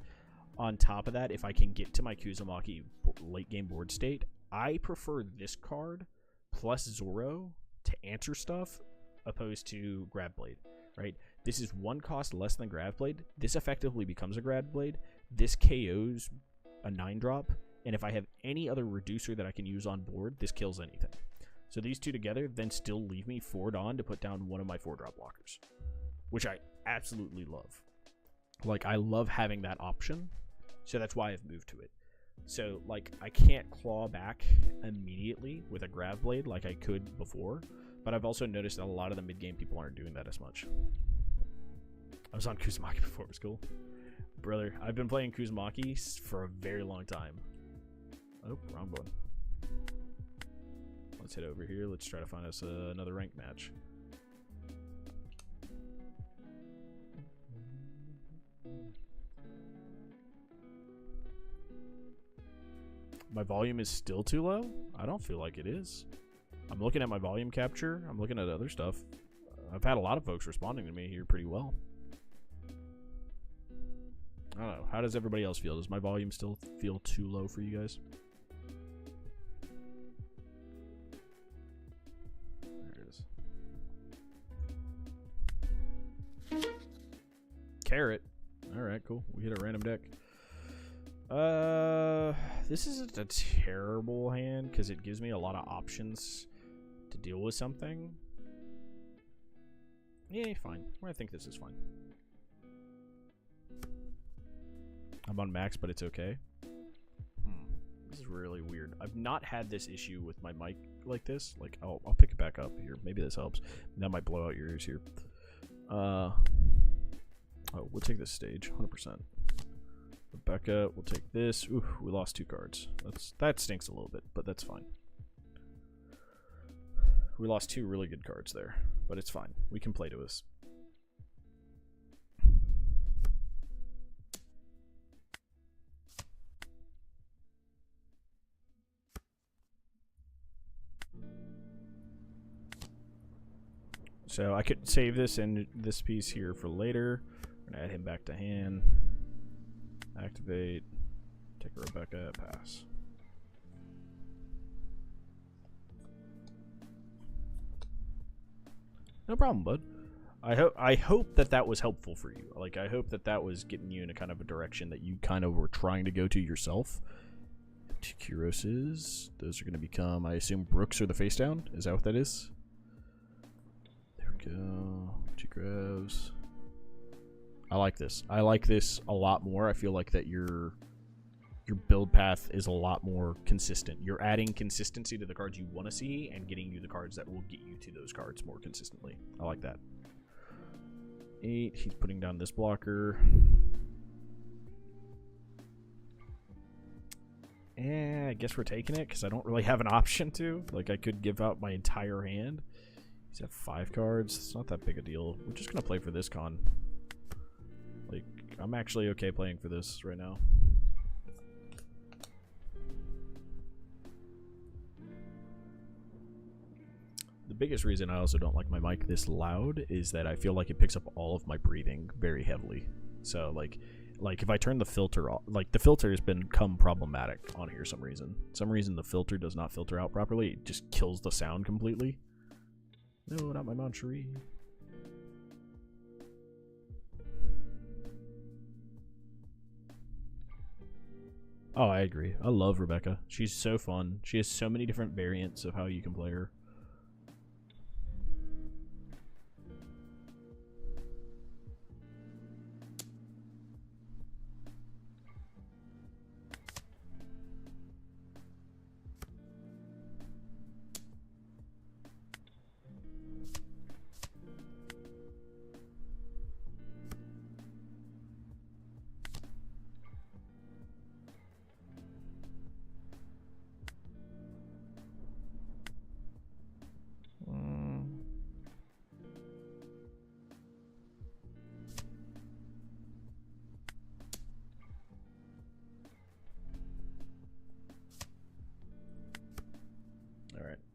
On top of that, if I can get to my Kuzumaki late game board state, I prefer this card plus Zoro to answer stuff opposed to Gravblade, right? This is 1 cost less than Gravblade. This effectively becomes a Gravblade. This KOs a 9-drop. And if I have any other reducer that I can use on board, this kills anything. So these two together then still leave me 4 Dawn to put down one of my 4-drop blockers, which I absolutely love. Like, I love having that option, so that's why I've moved to it. So, like, I can't claw back immediately with a grab blade like I could before. But I've also noticed that a lot of the mid-game people aren't doing that as much. I was on Kuzumaki before, it was cool. Brother, I've been playing Kuzumaki for a very long time. Oh, wrong button. Let's head over here. Let's try to find us another ranked match. My volume is still too low? I don't feel like it is. I'm looking at my volume capture. I'm looking at other stuff. I've had a lot of folks responding to me here pretty well. I don't know. How does everybody else feel? Does my volume still feel too low for you guys? There it is. Carrot. Alright, cool. We hit a random deck. This isn't a terrible hand because it gives me a lot of options to deal with something. Yeah, fine. I think this is fine. I'm on max, but it's okay. This is really weird. I've not had this issue with my mic like this. Like, I'll pick it back up here. Maybe this helps. That might blow out your ears here. Oh, we'll take this stage, 100%. Rebecca, we'll take this. Ooh, we lost 2 cards. That stinks a little bit, but that's fine. We lost 2 really good cards there, but it's fine. We can play to us. So I could save this and this piece here for later. I'm gonna add him back to hand. Activate. Take a Rebecca. Pass. No problem, bud. I hope that was helpful for you. Like, I hope that was getting you in a kind of a direction that you kind of were trying to go to yourself. 2 Kuroses. Those are going to become, I assume, Brooks or the face down. Is that what that is? There we go. 2 grabs. I like this. I like this a lot more. I feel like that your build path is a lot more consistent. You're adding consistency to the cards you want to see and getting you the cards that will get you to those cards more consistently. I like that. 8. He's putting down this blocker. I guess we're taking it because I don't really have an option to. Like, I could give out my entire hand. He's at 5 cards. It's not that big a deal. We're just going to play for this con. Like, I'm actually okay playing for this right now. The biggest reason I also don't like my mic this loud is that I feel like it picks up all of my breathing very heavily. So, like if I turn the filter off, like, the filter has become problematic on here some reason. Some reason the filter does not filter out properly. It just kills the sound completely. No, not my Moncherie. Oh, I agree. I love Rebecca. She's so fun. She has so many different variants of how you can play her.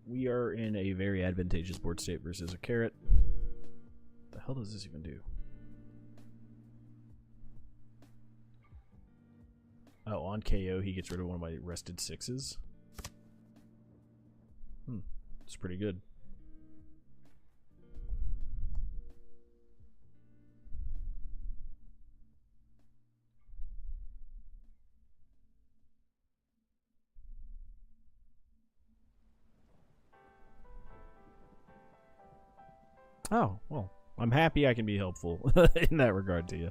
We are in a very advantageous board state versus a carrot. What the hell does this even do? Oh, on KO, he gets rid of one of my rested 6s. It's pretty good. Oh, well, I'm happy I can be helpful in that regard to you.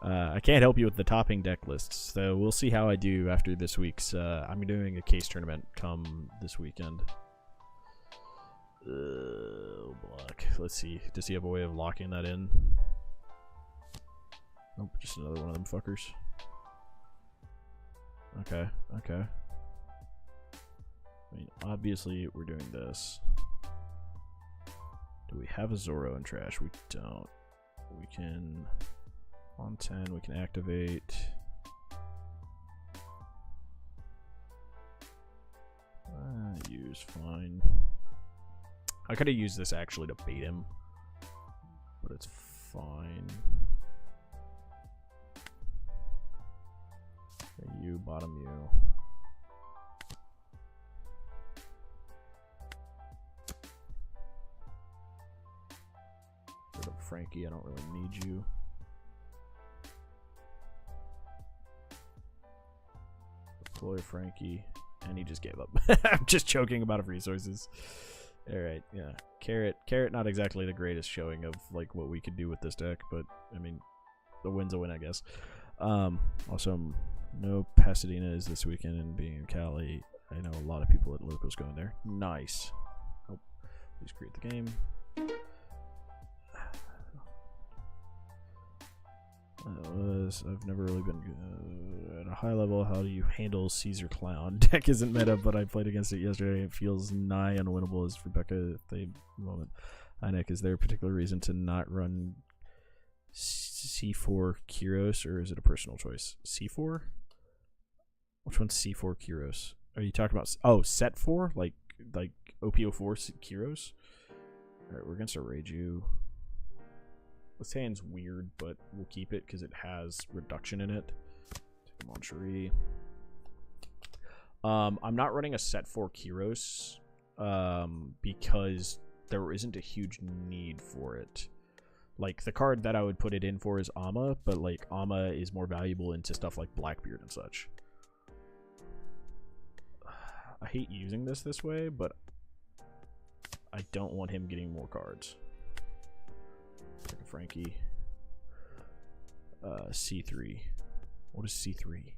I can't help you with the topping deck lists, so we'll see how I do after this week's. I'm doing a case tournament come this weekend. Block. Let's see. Does he have a way of locking that in? Nope, just another one of them fuckers. Okay, okay. I mean, obviously we're doing this. Do we have a Zoro in trash? We don't. We can... On 10, we can activate. Use fine. I could have used this actually to bait him, but it's fine. Okay, you, bottom you. Rid of Frankie, I don't really need you. Deploy Frankie, and he just gave up. I'm just choking him out of resources. Alright, yeah. Carrot, not exactly the greatest showing of like what we could do with this deck, but I mean, the win's a win, I guess. Also, no Pasadena's this weekend, and being in Cali, I know a lot of people at locals going there. Nice. Oh, please create the game. I've never really been at a high level. How do you handle Caesar Clown? Deck isn't meta, but I played against it yesterday. It feels nigh unwinnable as Rebecca at the moment. Nick, is there a particular reason to not run C4 Kyros, or is it a personal choice? C4? Which one's C4 Kyros? Are you talking about? Oh, set 4, like OPO4 Kyros. All right, we're against a Reiju. This hand's weird, but we'll keep it because it has reduction in it. Take a Moncherie. I'm not running a set 4 Kyros because there isn't a huge need for it. Like, the card that I would put it in for is Amma, but like Amma is more valuable into stuff like Blackbeard and such. I hate using this way, but I don't want him getting more cards. Take a Frankie. C3. What is C3?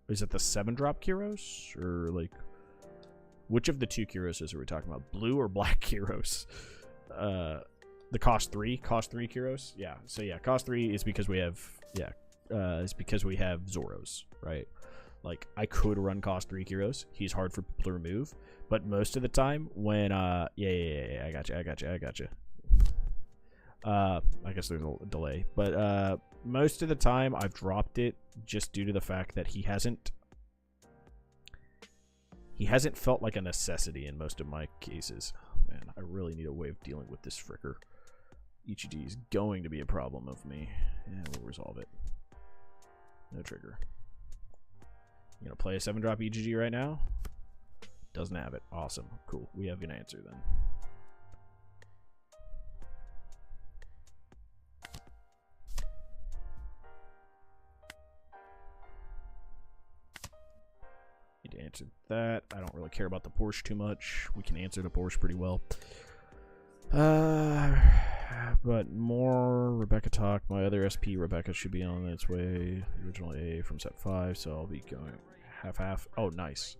Is it the 7-drop Kyros? Or like, which of the two Kyroses are we talking about? Blue or black Kyros? The cost 3 Kyros? Yeah. So yeah, cost 3 is because we have, yeah, it's because we have Zoros, right? Like, I could run cost 3 Kyros. He's hard for people to remove. But most of the time when, yeah, I got you. I guess there's a delay. But most of the time I've dropped it just due to the fact that he hasn't felt like a necessity in most of my cases. Oh, man, I really need a way of dealing with this fricker. EGD is going to be a problem of me. Yeah, we'll resolve it. No trigger. You gonna play a 7-drop EGG right now? Doesn't have it. Awesome. Cool. We have an answer then. Need to answer that. I don't really care about the Porsche too much. We can answer the Porsche pretty well. But more Rebecca talk. My other SP Rebecca should be on its way. The original A from set 5, so I'll be going half. Oh, nice.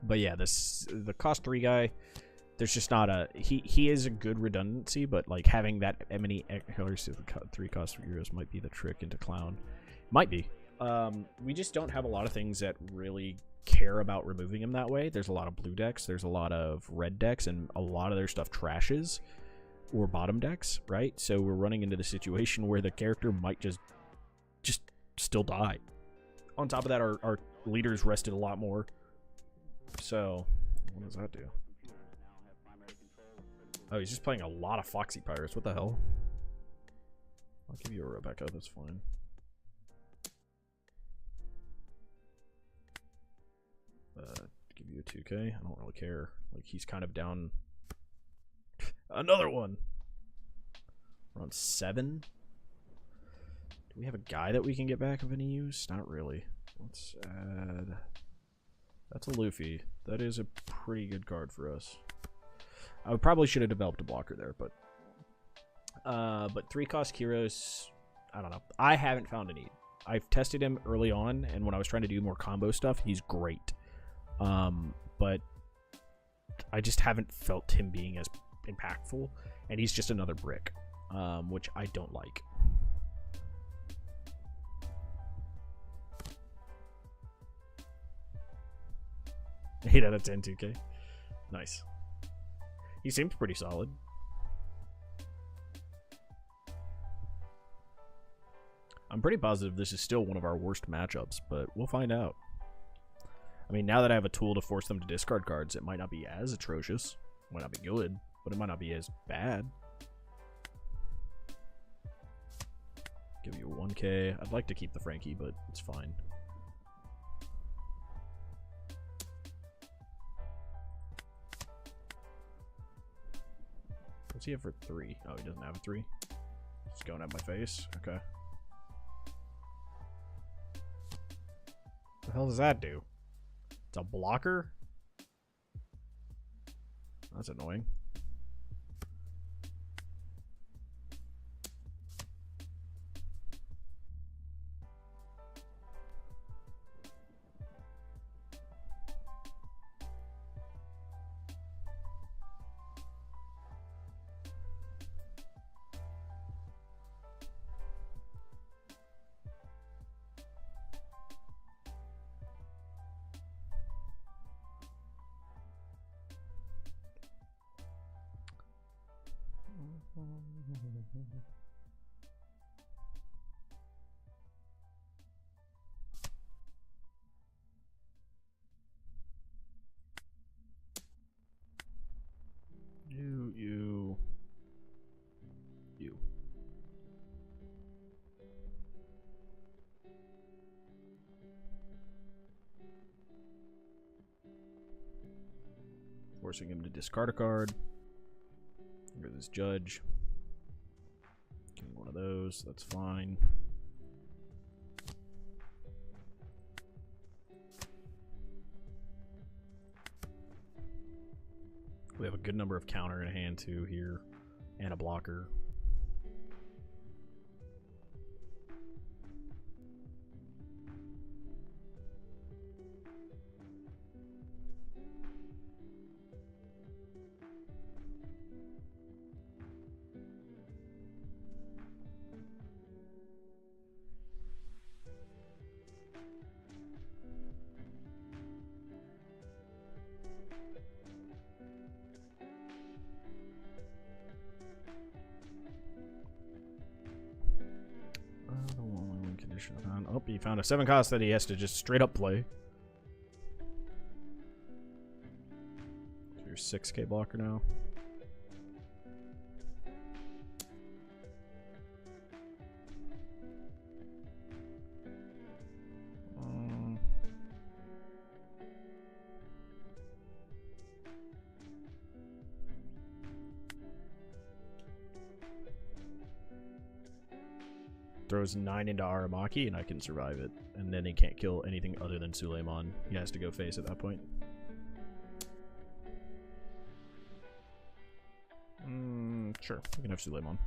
But yeah, the cost 3 guy, there's just not a he is a good redundancy, but like having that many colors to the 3 cost 3 euros might be the trick into clown. Might be. We just don't have a lot of things that really care about removing him that way. There's a lot of blue decks, there's a lot of red decks, and a lot of their stuff trashes or bottom decks, right? So we're running into the situation where the character might just still die. On top of that, our leaders rested a lot more. So what does that do? Oh, he's just playing a lot of Foxy Pirates. What the hell? I'll give you a Rebecca, that's fine. Give you a 2K. I don't really care. Like, he's kind of down. Another one. We're on 7. Do we have a guy that we can get back of any use? Not really. Let's add That's a Luffy. That is a pretty good card for us. I probably should have developed a blocker there, but 3-cost Kyros, I don't know. I haven't found a need. I've tested him early on, and when I was trying to do more combo stuff, he's great. But I just haven't felt him being as impactful, and he's just another brick, which I don't like. Eight out of 10 2K. Nice. He seems pretty solid. I'm pretty positive this is still one of our worst matchups, but we'll find out. I mean, now that I have a tool to force them to discard cards, it might not be as atrocious. It might not be good, but it might not be as bad. Give you a 1K. I'd like to keep the Frankie, but it's fine. What's he have for 3? Oh, he doesn't have a 3. Just going at my face. Okay. What the hell does that do? It's a blocker? That's annoying. You. Forcing him to discard a card. Here's this judge. Give me one of those. That's fine. We have a good number of counter in hand too here, and a blocker. Oh, he found a 7-cost that he has to just straight up play. So you're 6K blocker now. Throws 9 into Aramaki and I can survive it. And then he can't kill anything other than Suleiman. He has to go face at that point. Sure, we can have Suleiman.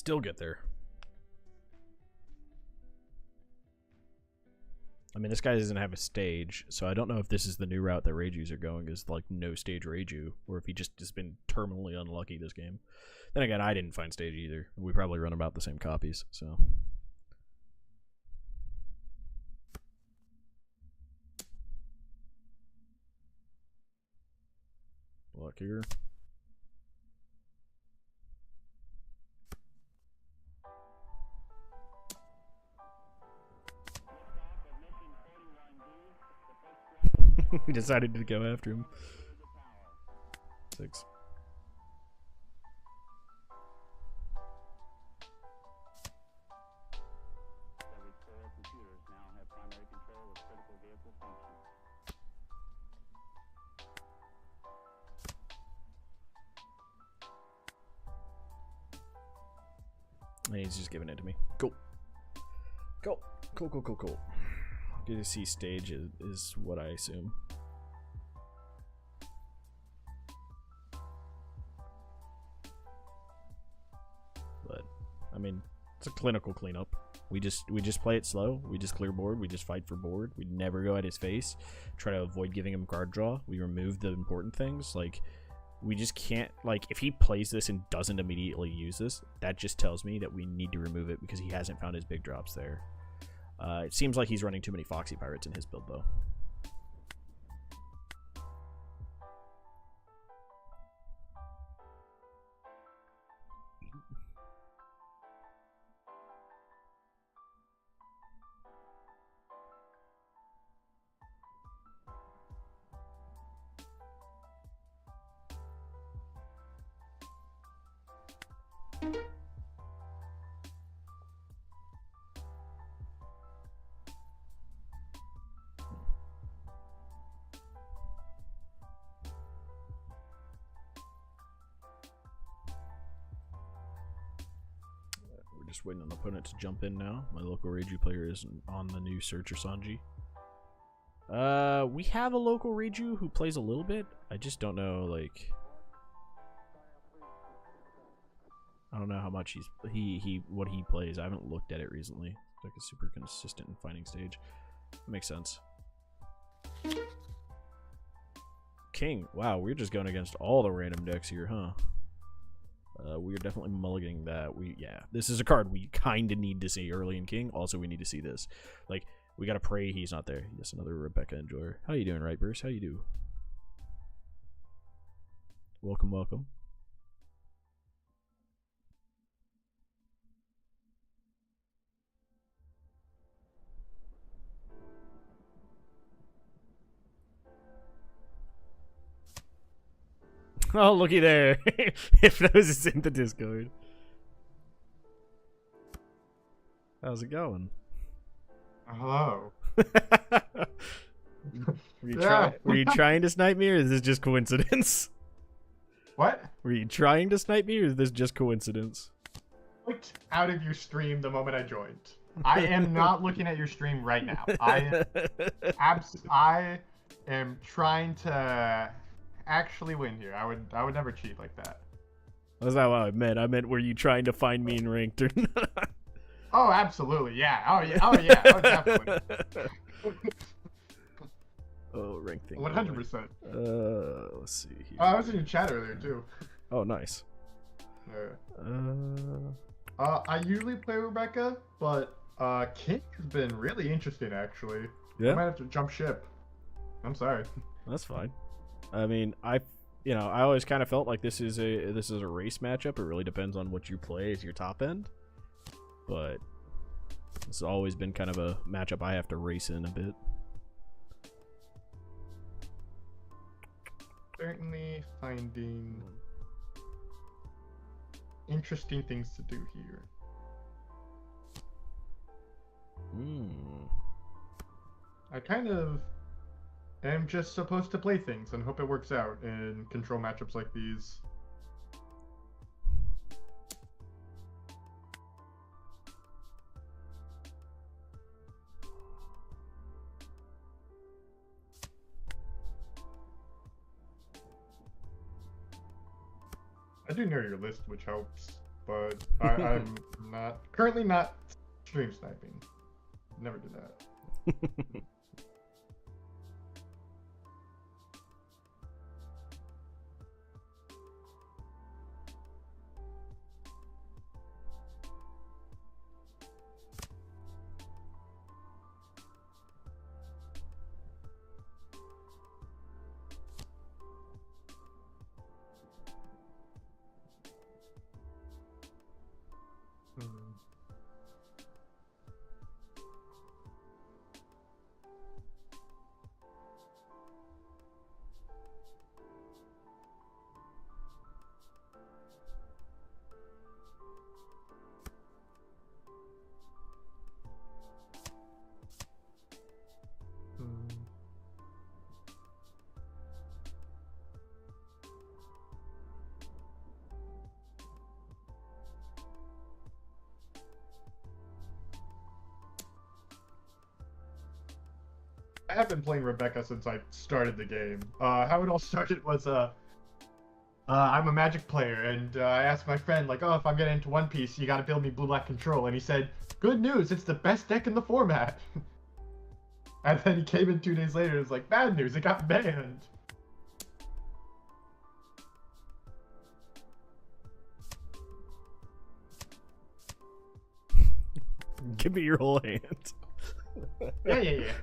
Still get there. I mean, this guy doesn't have a stage, so I don't know if this is the new route that Reijus are going, is like no stage Reiju, or if he just has been terminally unlucky this game. Then again, I didn't find stage either. We probably run about the same copies, so. Luck here. We decided to go after him. 6. And he's just giving it to me. Cool. Cool. Cool, cool, cool, cool. Get to see stage is what I assume. But I mean, it's a clinical cleanup. We just play it slow. We just clear board. We just fight for board. We never go at his face. Try to avoid giving him card draw. We remove the important things. Like, we just can't, like, if he plays this and doesn't immediately use this, that just tells me that we need to remove it because he hasn't found his big drops there. It seems like he's running too many Foxy Pirates in his build, though. Just waiting on the opponent to jump in now. My local Reiju player is on the new Searcher Sanji. We have a local Reiju who plays a little bit. I just don't know, like, I don't know how much what he plays. I haven't looked at it recently. It's like a super consistent in finding stage. Makes sense. King. Wow, we're just going against all the random decks here, huh? We're definitely mulliganing that. Yeah, this is a card we kind of need to see early in King. Also, we need to see this. Like, we gotta pray he's not there. Yes, another Rebecca enjoyer. How you doing, right, Bruce? How you do? Welcome, welcome. Oh, looky there. Hypnos is in the Discord. How's it going? Hello. Were you trying to snipe me, or is this just coincidence? What? Were you trying to snipe me, or is this just coincidence? Clicked out of your stream the moment I joined. I am not looking at your stream right now. I am trying to actually win here. I would never cheat like that. That's not what I meant. I meant, were you trying to find me in ranked or not? Oh, absolutely. Yeah. Oh, yeah. Oh, yeah. Oh, definitely. Oh, ranked thing. 100%. Let's see here. Oh, I was in your chat earlier too. Oh, nice. I usually play Rebecca, but King has been really interesting actually. Yeah. I might have to jump ship. I'm sorry. That's fine. I mean, I always kind of felt like this is a race matchup. It really depends on what you play as your top end, but this has always been kind of a matchup I have to race in a bit. Certainly finding interesting things to do here. I kind of am just supposed to play things and hope it works out in control matchups like these. I do know your list, which helps, but I'm currently not stream sniping. Never do that. I have been playing Rebecca since I started the game. How it all started was I'm a Magic player, and I asked my friend, like, oh, if I'm getting into One Piece, you gotta build me Blue-Black Control, and he said, good news, it's the best deck in the format. And then he came in 2 days later and was like, bad news, it got banned. Give me your whole hand. Yeah.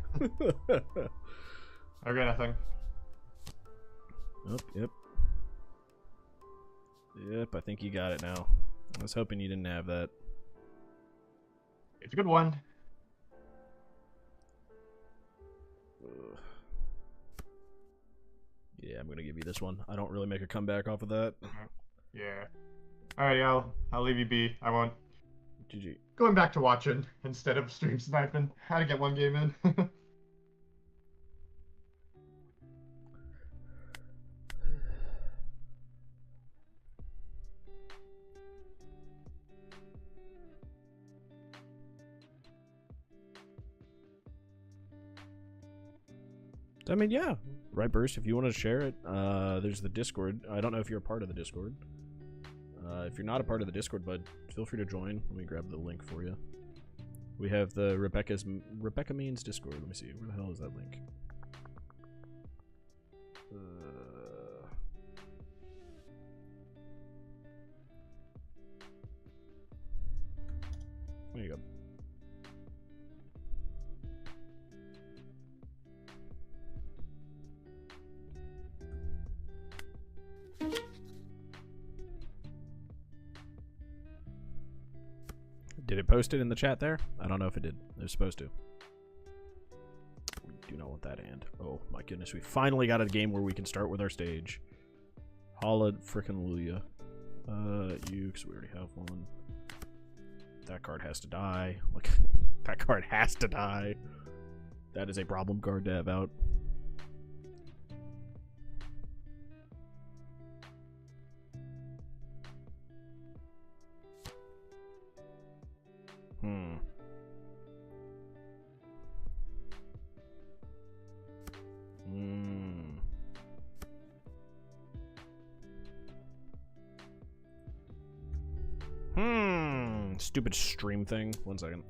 Okay, nothing. Oh, yep. Yep, I think you got it now. I was hoping you didn't have that. It's a good one. Ugh. Yeah, I'm gonna give you this one. I don't really make a comeback off of that. Yeah. Alright, I'll leave you be. I won't. GG. Going back to watching instead of stream sniping. How to get one game in. I mean, yeah. Right, Burst, if you want to share it, there's the Discord. I don't know if you're a part of the Discord. If you're not a part of the Discord, bud, feel free to join. Let me grab the link for you. We have the Rebecca Means Discord. Let me see. Where the hell is that link? There you go. Did it post it in the chat there? I don't know if it did. It was supposed to. We do not want that hand. Oh my goodness, we finally got a game where we can start with our stage. Holla frickin' Lulia. You, because we already have one. That card has to die. Like, that card has to die. That is a problem card to have out. Stupid stream thing. 1 second.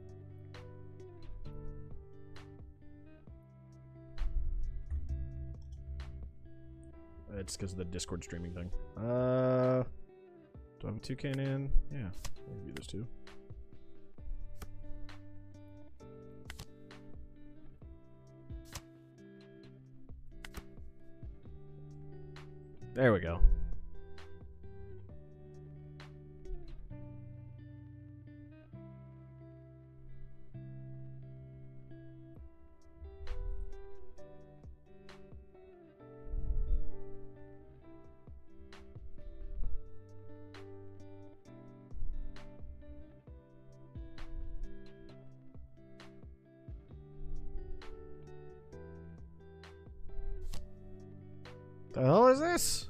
It's because of the Discord streaming thing. Do I have a 2K in? Yeah, I'll do this too. There we go. The hell is this?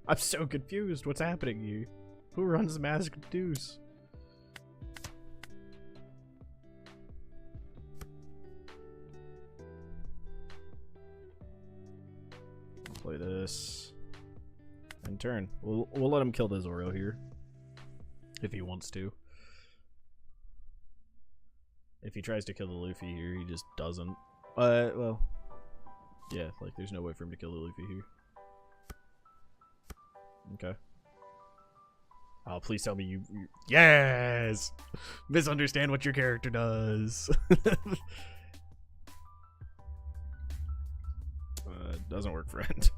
I'm so confused. What's happening here? Who runs Masked Deuce? this. And turn. We'll let him kill the Zoro here. If he wants to. If he tries to kill the Luffy here, he just doesn't. Well... Yeah, like, there's no way for him to kill the Luffy here. Okay. Oh, please tell me you yes! Misunderstand what your character does. Doesn't work, friend.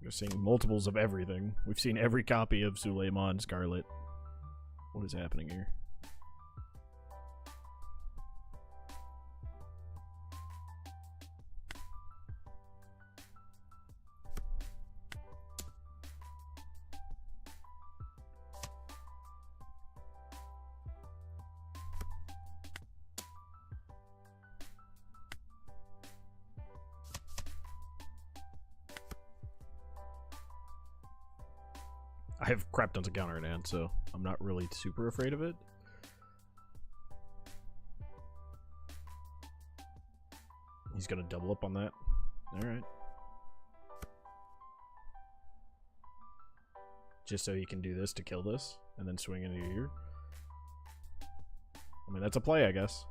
We're seeing multiples of everything. We've seen every copy of Suleiman Scarlet. What is happening here? I have crap tons of counter in hand, so I'm not really super afraid of it. He's gonna double up on that. Alright. Just so he can do this to kill this, and then swing into your ear. I mean, that's a play, I guess.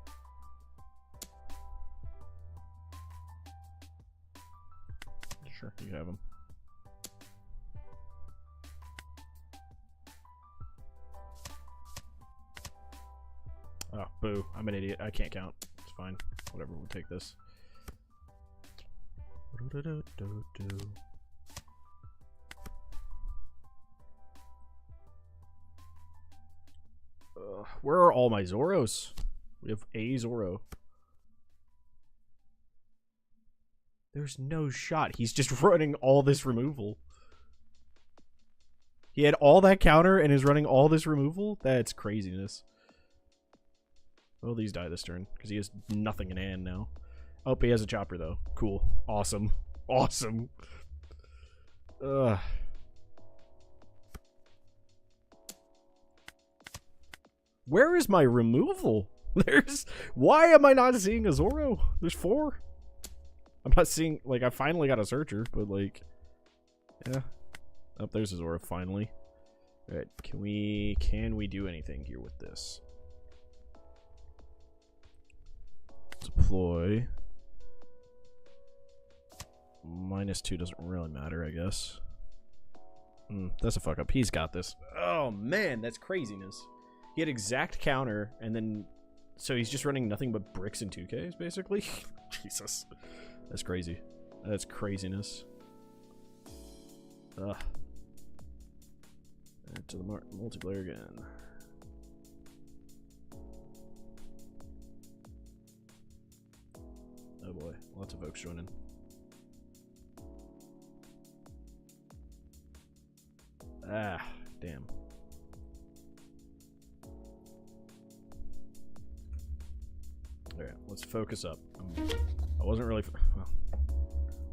Sure, you have him. Oh, boo. I'm an idiot. I can't count. It's fine. Whatever, we'll take this. Where are all my Zoros? We have a Zoro. There's no shot. He's just running all this removal. He had all that counter and is running all this removal? That's craziness. Well, these die this turn, because he has nothing in hand now. Oh, he has a chopper, though. Cool. Awesome. Awesome. Ugh. Where is my removal? Why am I not seeing a Zoro? There's 4. I'm not seeing, like, I finally got a Searcher, but, like, yeah. Oh, there's a Zoro, finally. Alright, can we do anything here with this? Deploy. -2 doesn't really matter, I guess. That's a fuck up. He's got this. Oh, man, that's craziness. He had exact counter, and then... So he's just running nothing but bricks and 2Ks, basically? Jesus. That's crazy. That's craziness. Ugh. Add to the multiplayer again. Oh boy, lots of folks joining. Ah, damn. Alright, let's focus up. I wasn't really... Well,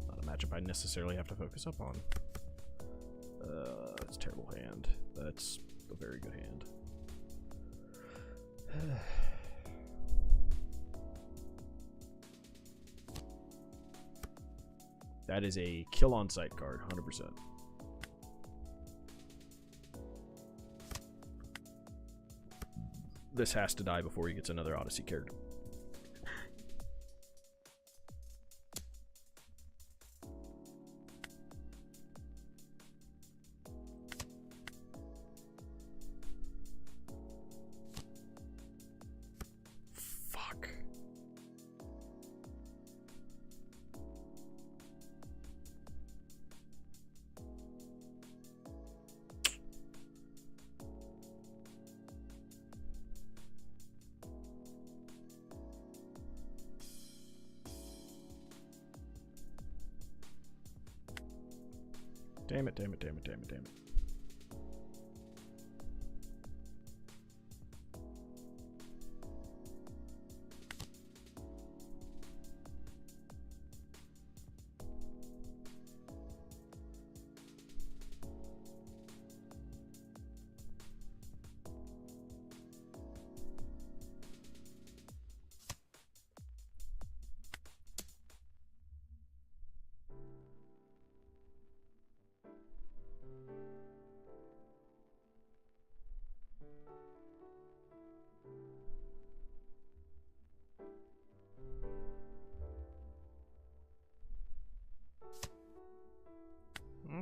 not a matchup I necessarily have to focus up on. That's a terrible hand. That's a very good hand. That is a kill on sight card, 100%. This has to die before he gets another Odyssey card. Fuck. Damn it, damn it, damn it, damn it, damn it.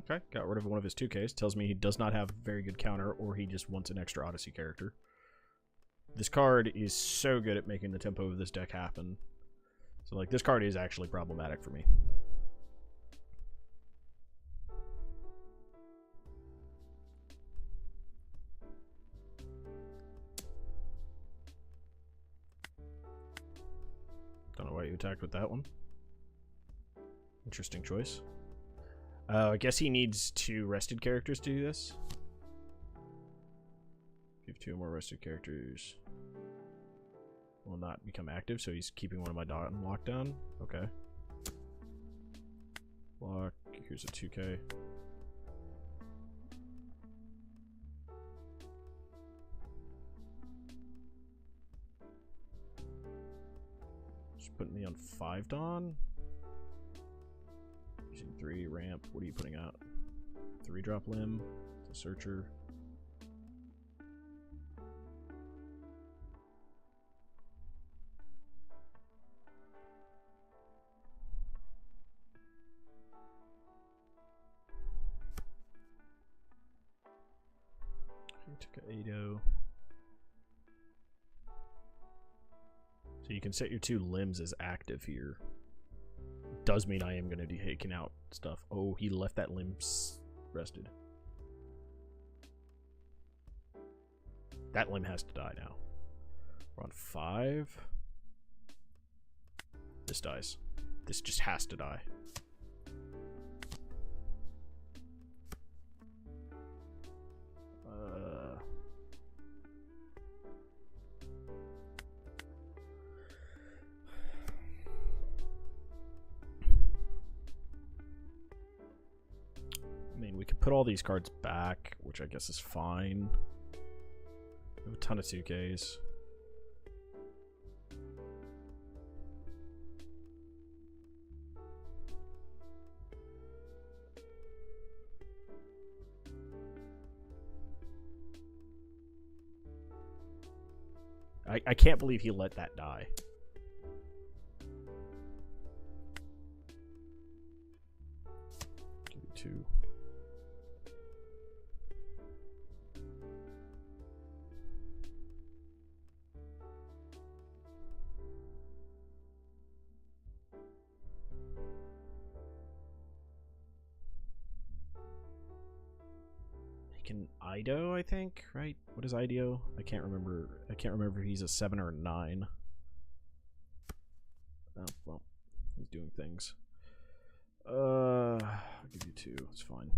Okay, got rid of one of his 2Ks. Tells me he does not have very good counter, or he just wants an extra Odyssey character. This card is so good at making the tempo of this deck happen. So, like, this card is actually problematic for me. Don't know why you attacked with that one. Interesting choice. I guess he needs 2 rested characters to do this. Give 2 more rested characters. Will not become active, so he's keeping one of my dot and lockdown. Okay. Lock. Here's a 2K. Just putting me on 5 Dawn. Using 3 ramp. What are you putting out? 3 drop limb. It's a searcher. He took an 8-0. So you can set your 2 limbs as active here. Does mean I am going to be taking out stuff. Oh, he left that limb rested. That limb has to die now. We're on 5. This dies. This just has to die. I mean, we could put all these cards back, which I guess is fine. We have a ton of 2Ks. I can't believe he let that die. Give me 2. Can Ido, I think, right? What is Ido? I can't remember. I can't remember if he's a 7 or a 9. Oh, well, he's doing things. I'll give you 2. It's fine.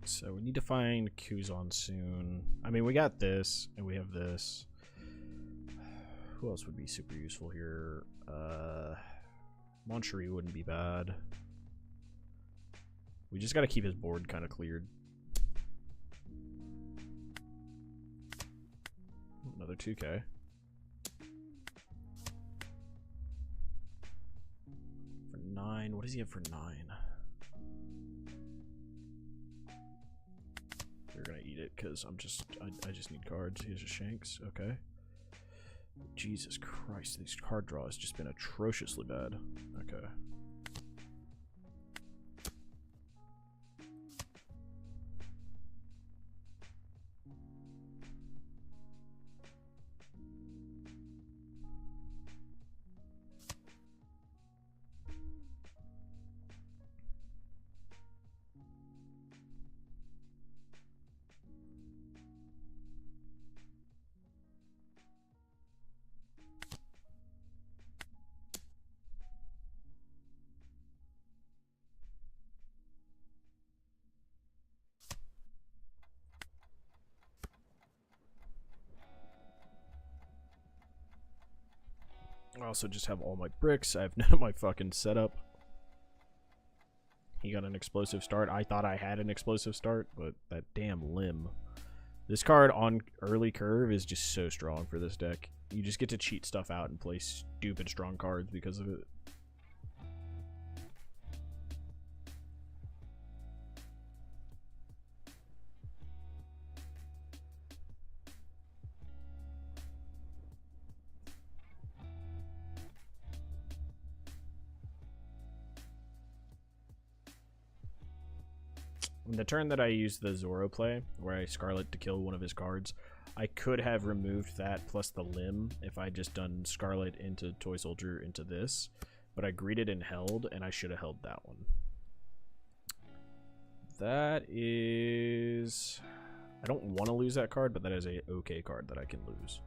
So we need to find Kuzan soon. I mean, we got this, and we have this. Who else would be super useful here? Moncherie wouldn't be bad. We just got to keep his board kind of cleared. Another 2K. For 9. What does he have for 9? You're gonna eat it because I just need cards. He has a Shanks. Okay. Jesus Christ, this card draw has just been atrociously bad. Okay. I also just have all my bricks. I have none of my fucking setup. He got an explosive start. I thought I had an explosive start, but that damn limb. This card on early curve is just so strong for this deck. You just get to cheat stuff out and play stupid strong cards because of it. The turn that I used the Zoro play, where I Scarlet to kill one of his cards, I could have removed that plus the limb if I just done Scarlet into Toy Soldier into this, but I greeted and held, and I should have held that one. That is... I don't want to lose that card, but that is a okay card that I can lose.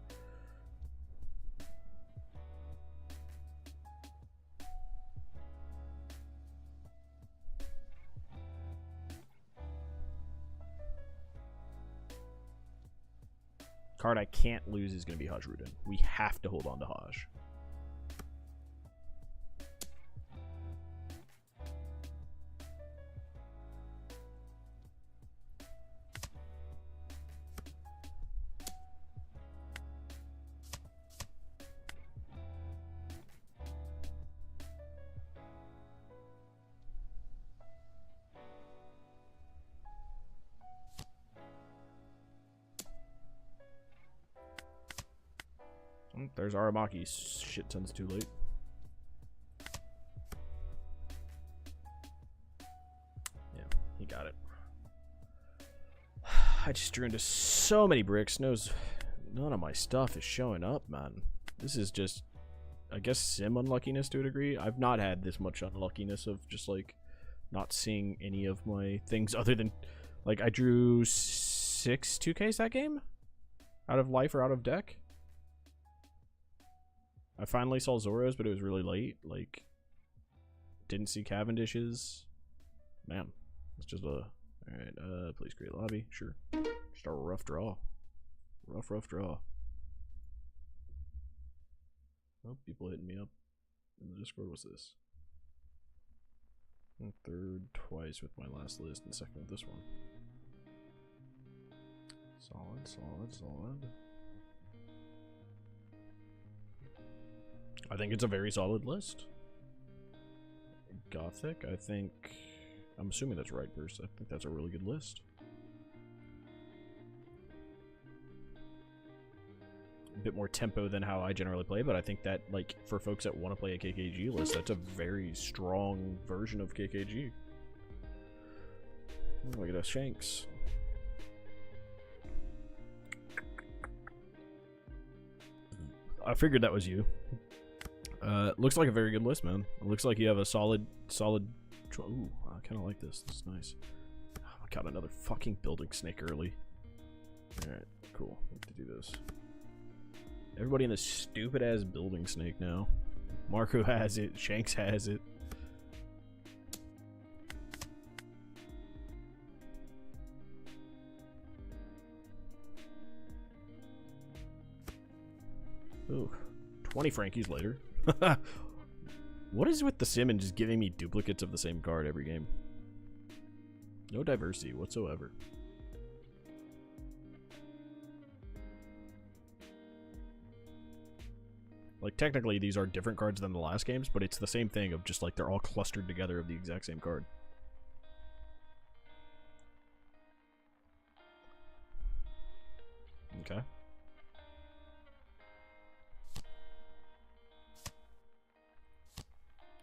Card I can't lose is going to be Hajruden. We have to hold on to Haj. There's Aramaki. Shit tons too late. Yeah, he got it. I just drew into so many bricks. None of my stuff is showing up, man. This is just, I guess, sim unluckiness to a degree. I've not had this much unluckiness of just, like, not seeing any of my things other than, like, I drew 6 2Ks that game? Out of life or out of deck? I finally saw Zoros, but it was really late. Like, didn't see Cavendish's. Man, it's just a... Alright, please create lobby. Sure. Just a rough draw. Rough draw. Oh, people hitting me up in the Discord. What's this? Third twice with my last list and second with this one. Solid. I think it's a very solid list. Gothic, I think... I'm assuming that's right, Bruce. I think that's a really good list. A bit more tempo than how I generally play, but I think that, like, for folks that want to play a KKG list, that's a very strong version of KKG. Look at us, Shanks. I figured that was you. Looks like a very good list, man. It looks like you have a solid. Ooh, I kind of like this. This is nice. Oh, I got another fucking building snake early. All right, cool. I have to do this. Everybody in this stupid ass building snake now. Marco has it. Shanks has it. Ooh, 20 Frankies later. What is with the sim and just giving me duplicates of the same card every game? No diversity whatsoever. Like, technically, these are different cards than the last games, but it's the same thing of just, like, they're all clustered together of the exact same card. Okay.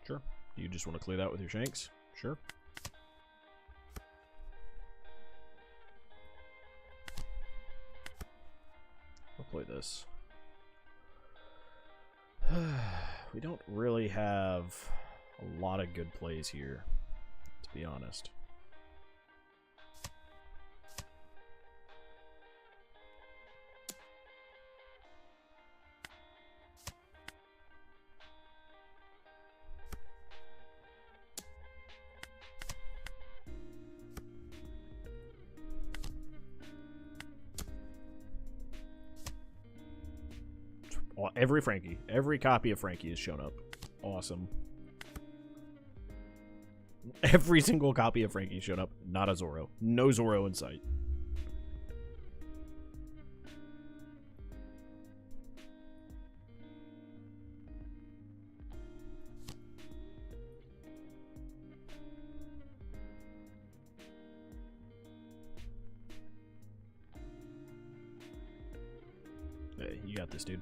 Sure. You just want to clear that with your Shanks? Sure. I'll play this. We don't really have a lot of good plays here, to be honest. Every Frankie, every copy of Frankie has shown up. Awesome. Every single copy of Frankie showed up. Not a Zorro. No Zorro in sight. Hey, you got this, dude.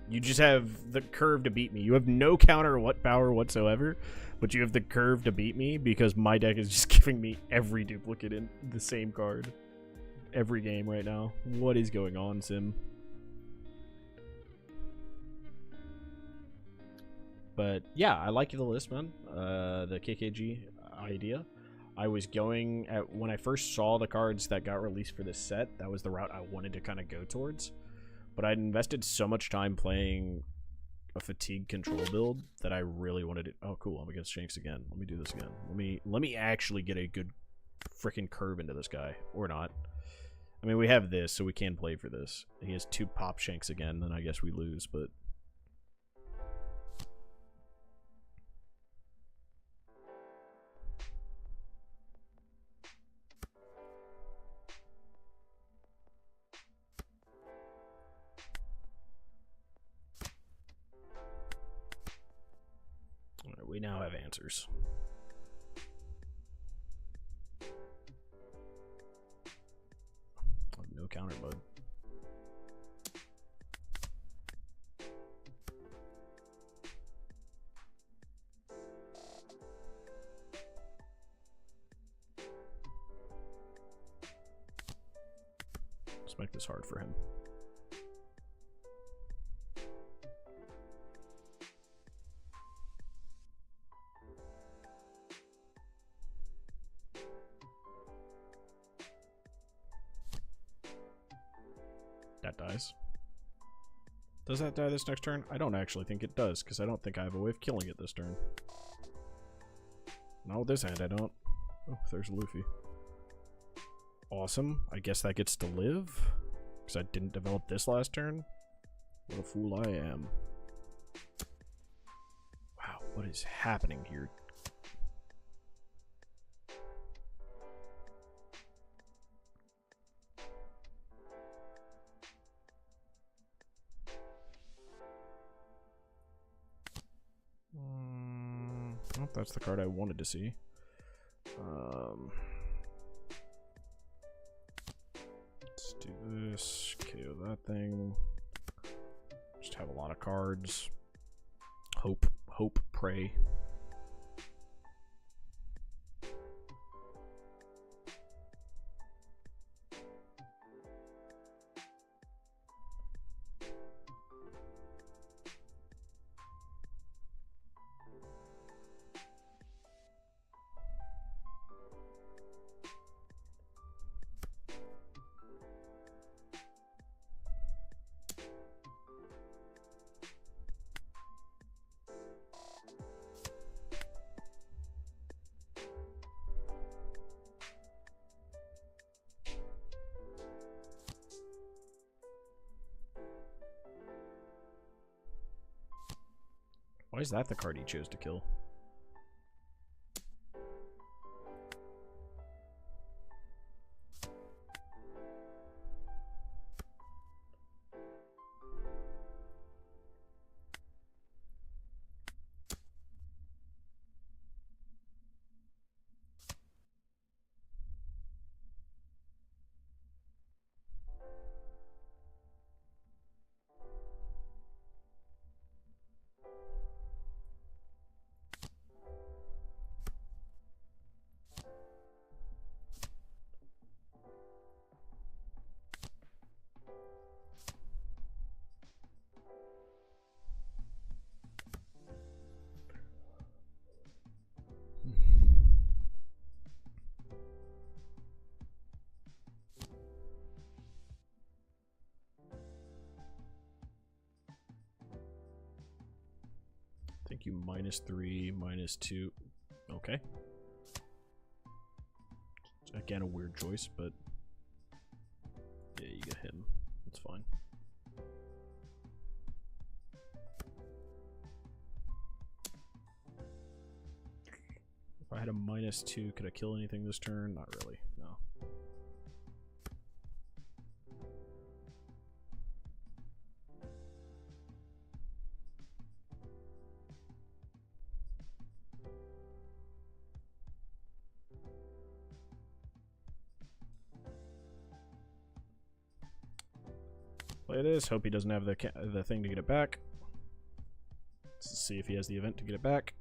You just have the curve to beat me. You have no counter power whatsoever, but you have the curve to beat me because my deck is just giving me every duplicate in the same card every game right now. What is going on, Sim? But yeah, I like the list, man. The KKG idea. I was going at when I first saw the cards that got released for this set. That was the route I wanted to kind of go towards. But I'd invested so much time playing a fatigue control build that I really wanted to. Oh, cool! I'm against Shanks again. Let me do this again. Let me actually get a good freaking curve into this guy, or not. I mean, we have this, so we can play for this. He has 2 pop Shanks again, then I guess we lose. But we now have answers. No counter mode. Let's make this hard for him. That dies. Does that die this next turn? I don't actually think it does, because I don't think I have a way of killing it this turn. Not with this hand, I don't. Oh, there's Luffy. Awesome. I guess that gets to live, because I didn't develop this last turn. What a fool I am. Wow, what is happening here? Well, that's the card I wanted to see. Let's do this. KO that thing. Just have a lot of cards. Hope, pray. Why is that the card he chose to kill? Make you -3, -2. Okay. Again, a weird choice, but yeah, you get him. That's fine. If I had a -2, could I kill anything this turn? Not really, no. Play this. Hope he doesn't have the thing to get it back. Let's see if he has the event to get it back.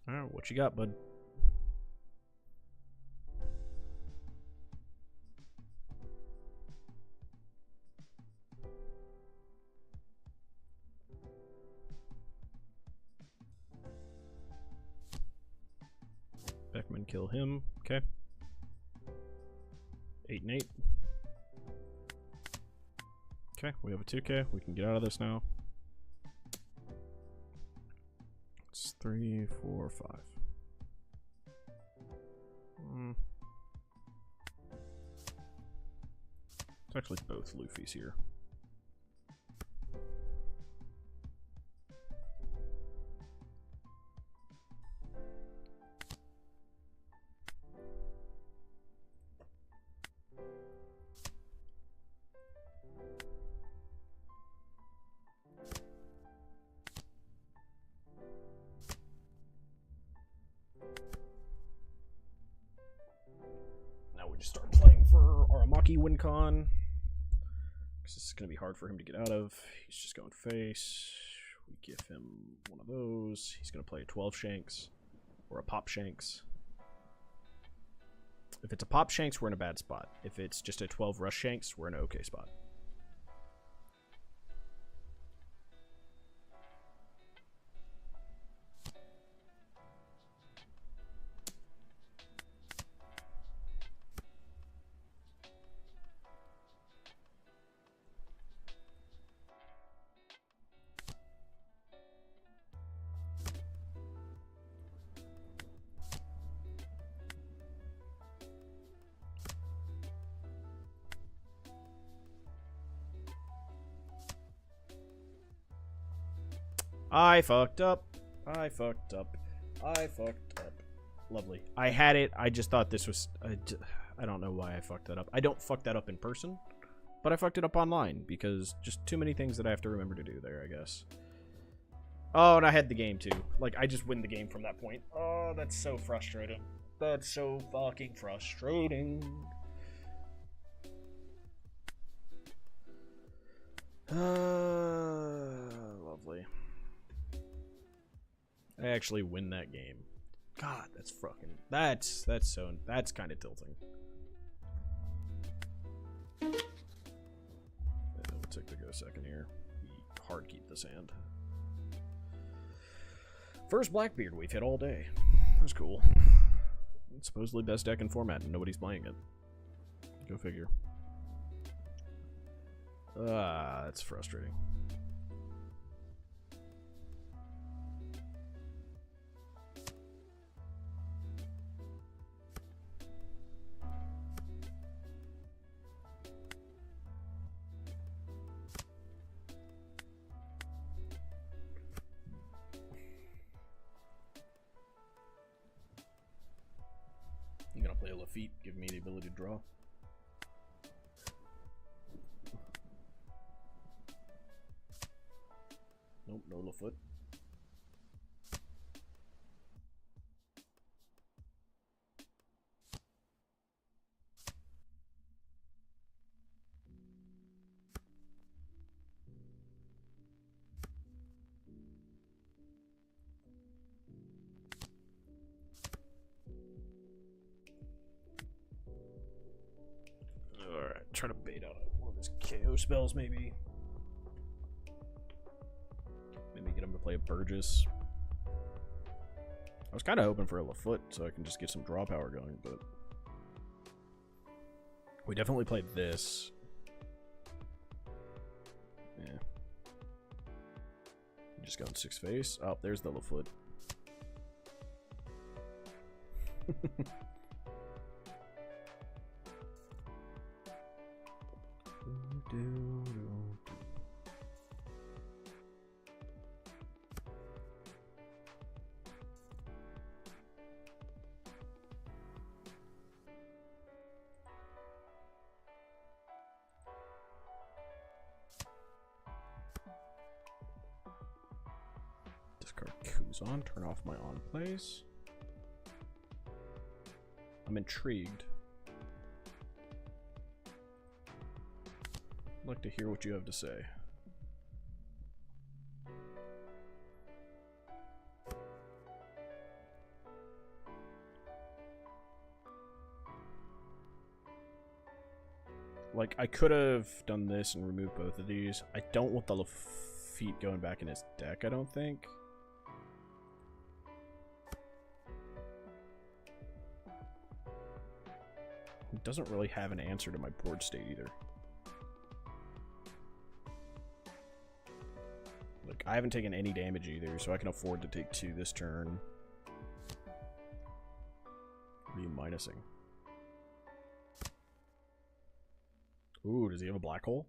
Alright, what you got, bud? Beckman kill him. Okay. 8 and 8. Okay, we have a 2K. We can get out of this now. It's 3, 4, 5. It's actually both Luffy's here. Now we just start playing for Aramaki WinCon. Because this is going to be hard for him to get out of. He's just going face. We give him one of those. He's going to play a 12 Shanks or a Pop Shanks. If it's a Pop Shanks, we're in a bad spot. If it's just a 12 Rush Shanks, we're in an okay spot. I fucked up. I fucked up. I fucked up. Lovely. I had it. I just thought this was... I don't know why I fucked that up. I don't fuck that up in person, but I fucked it up online because just too many things that I have to remember to do there, I guess. Oh, and I had the game too. Like, I just win the game from that point. Oh, that's so frustrating. That's so fucking frustrating. Lovely. I actually win that game. God, that's fucking... That's kind of tilting. Yeah, we'll take the go second here. We hard keep this hand. First Blackbeard we've hit all day. That's cool. It's supposedly best deck in format and nobody's playing it. Go figure. That's frustrating. You gonna play a Lafitte, give me the ability to draw. Nope, no Lafoot. Alright, try to bait out one of his KO spells maybe. play a Burgess. I was kind of hoping for a Lafoot so I can just get some draw power going, but we definitely played this. Yeah. Just going 6 face. Oh, there's the Lafoot. Discard Kuzan, turn off my on plays. I'm intrigued. I'd like to hear what you have to say. Like, I could have done this and removed both of these. I don't want the Lafitte going back in his deck, I don't think. He doesn't really have an answer to my board state either. Like, I haven't taken any damage either, so I can afford to take 2 this turn. What are you minusing? Ooh, does he have a black hole?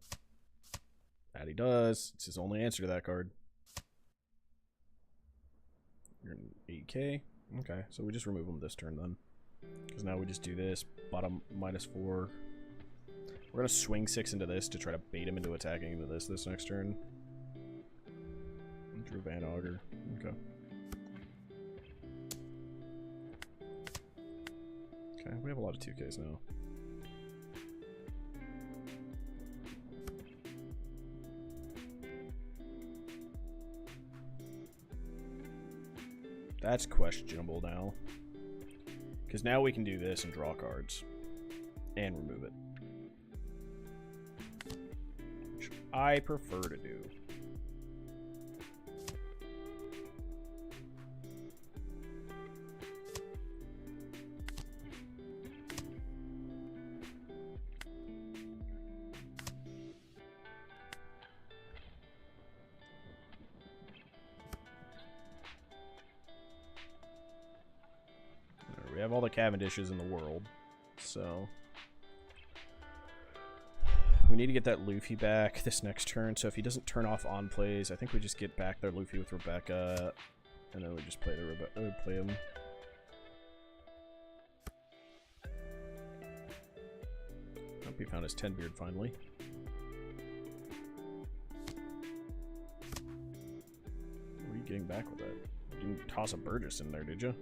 That he does. It's his only answer to that card. You're an 8k? Okay, so we just remove him this turn then. Because now we just do this. Bottom -4. We're going to swing 6 into this to try to bait him into attacking into this next turn. Drew Van Auger. Okay. Okay, we have a lot of 2Ks now. That's questionable now. Because now we can do this and draw cards. And remove it. Which I prefer to do. We have all the Cavendishes in the world, so we need to get that Luffy back this next turn. So if he doesn't turn off on plays, I think we just get back their Luffy with Rebecca, and then we just play the play him. Hope he found his 10 beard finally. What are you getting back with that? You didn't toss a Burgess in there, did you?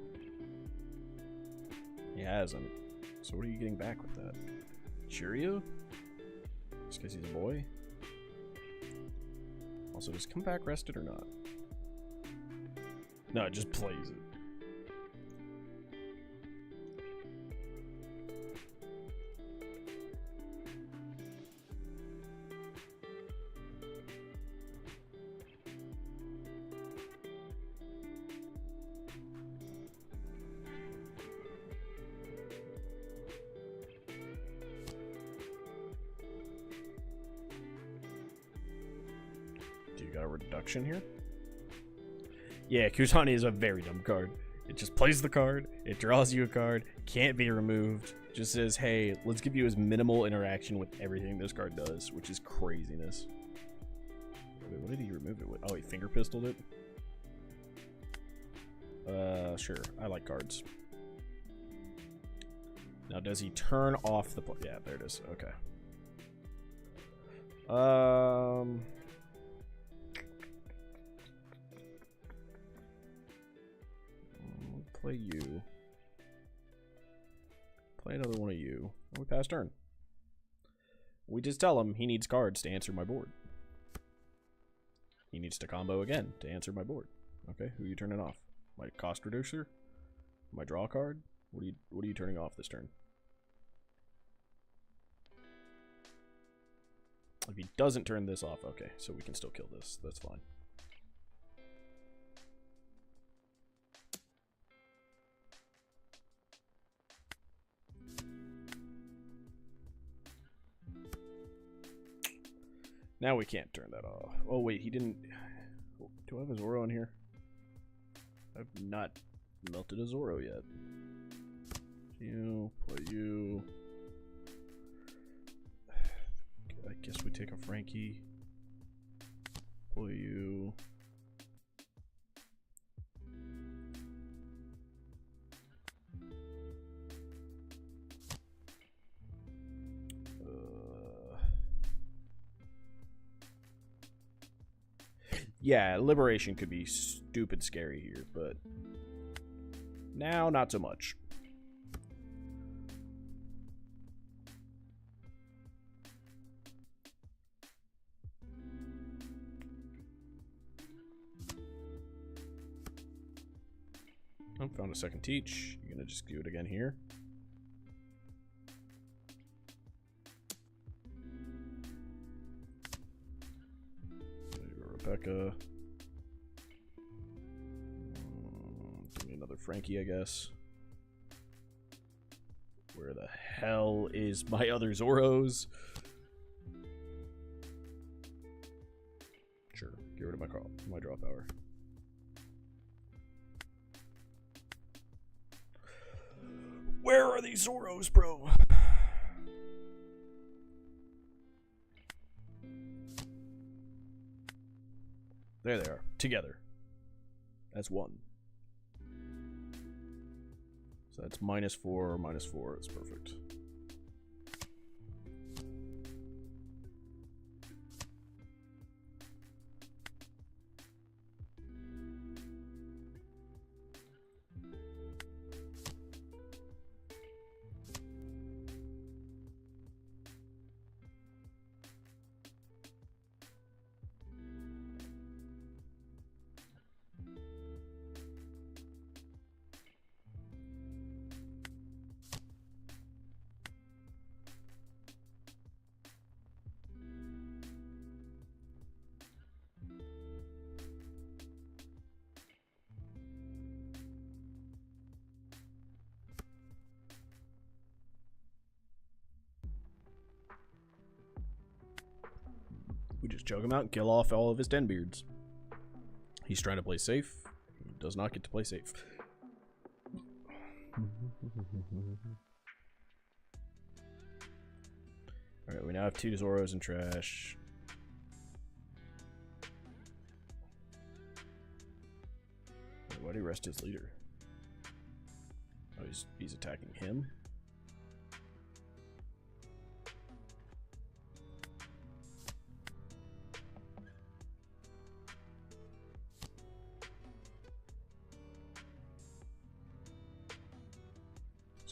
He hasn't. So what are you getting back with that? Cheerio? Just because he's a boy? Also, does come back rested or not? No, it just plays it. Got a reduction here. Yeah, Kuzani is a very dumb card. It just plays the card, it draws you a card, can't be removed, just says, hey, let's give you as minimal interaction with everything this card does, which is craziness. Wait, what did he remove it with? Oh, he finger pistoled it? Sure, I like cards. Now, does he turn off the... Yeah, there it is, okay. Play you. Play another one of you. And we pass turn. We just tell him he needs cards to answer my board. He needs to combo again to answer my board. Okay, who are you turning off? My cost reducer? My draw card? What are you turning off this turn? If he doesn't turn this off, okay, so we can still kill this. That's fine. Now we can't turn that off. Oh, wait, he didn't... Do I have a Zoro in here? I've not melted a Zoro yet. You, play you. I guess we take a Frankie. Play you. Yeah, Liberation could be stupid scary here, but now not so much. I found a second teach. You're gonna just do it again here. Rebecca. Give me another Frankie, I guess. Where the hell is my other Zoros? Sure, get rid of my draw power. Where are these Zoros, bro? There they are, together. That's one. So that's -4, -4. That's perfect. We just choke him out and kill off all of his 10 beards. He's trying to play safe. He does not get to play safe. Alright, we now have 2 Zoros in trash. Wait, why did he rest his leader? Oh, he's attacking him?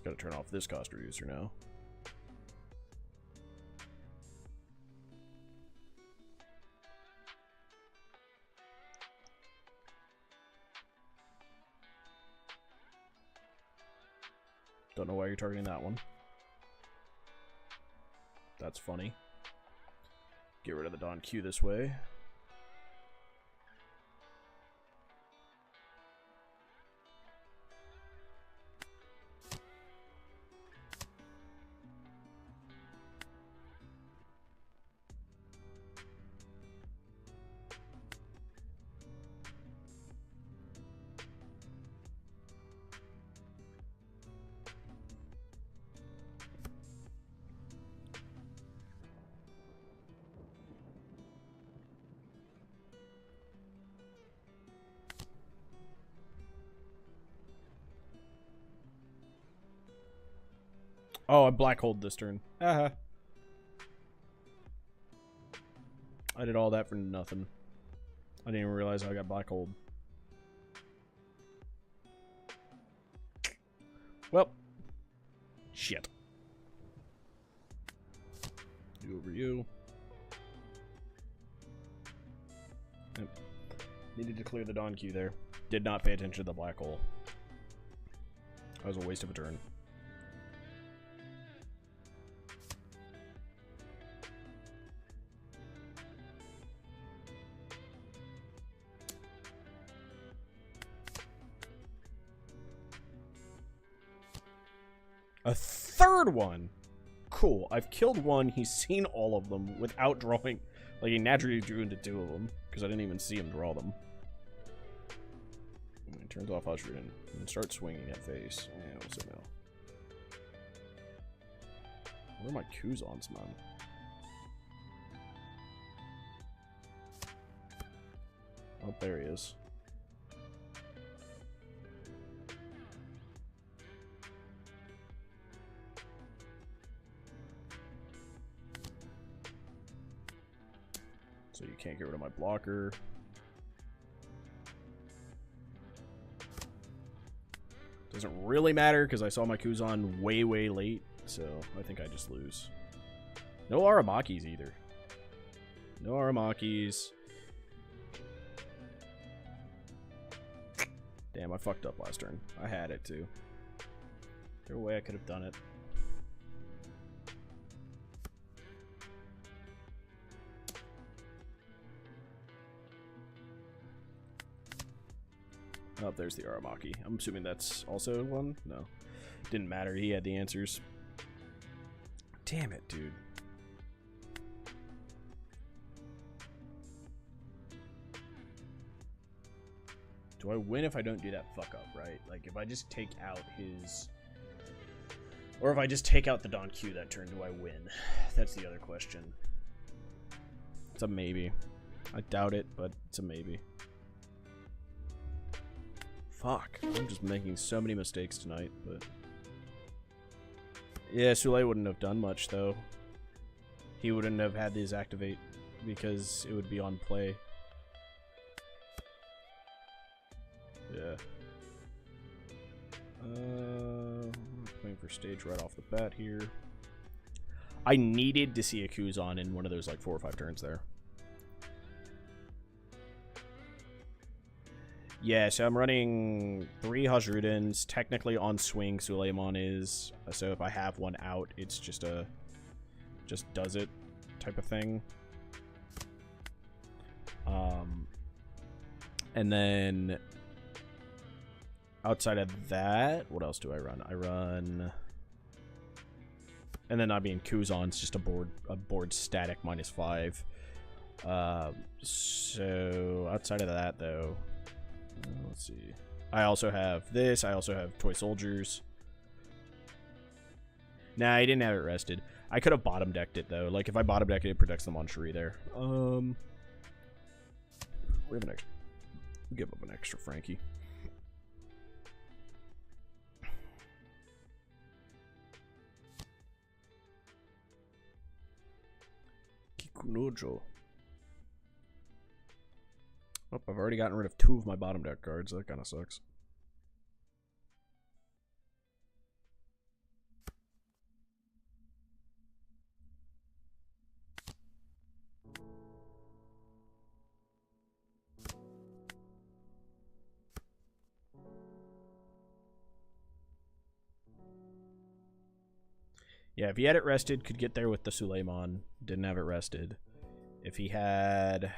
Got to turn off this cost reducer now. Don't know why you're targeting that one. That's funny. Get rid of the Don Q this way. Oh, I black holed this turn. Haha. I did all that for nothing. I didn't even realize I got black holed. Well. Shit. You over you. Yep. Needed to clear the Don Q there. Did not pay attention to the black hole. That was a waste of a turn. A third one? Cool. I've killed one. He's seen all of them without drawing Like, he naturally drew into 2 of them, because I didn't even see him draw them. And he turns off Hushridden and starts swinging at face. Yeah, we'll say no. Where are my Kuzans, man? Oh, there he is. So you can't get rid of my blocker. Doesn't really matter because I saw my Kuzan way, way late. So I think I just lose. No Aramakis either. No Aramakis. Damn, I fucked up last turn. I had it too. Is there a way I could have done it? Oh, there's the Aramaki. I'm assuming that's also one? No. Didn't matter. He had the answers. Damn it, dude. Do I win if I don't do that fuck up, right? Like, if I just take out his... Or if I just take out the Don Q that turn, do I win? That's the other question. It's a maybe. I doubt it, but it's a maybe. Fuck. I'm just making so many mistakes tonight, but... Yeah, Sule wouldn't have done much, though. He wouldn't have had these activate, because it would be on play. Yeah. Playing for stage right off the bat here. I needed to see a Kuzan in one of those, like, 4 or 5 turns there. Yeah, so I'm running 3 Hajrudins. Technically on swing, Suleiman is. So if I have one out, it's just a... just does it type of thing. And then... outside of that, what else do I run? I run... And then not being Kuzan's just a board static -5. So outside of that, though... let's see. I also have this. I also have Toy Soldiers. Nah, I didn't have it rested. I could have bottom decked it though. Like if I bottom deck it, it protects them on Shuri there. We have an extra. We give up an extra Frankie. Kikunojo. Oh, I've already gotten rid of 2 of my bottom deck cards. That kind of sucks. Yeah, if he had it rested, could get there with the Suleiman. Didn't have it rested. If he had...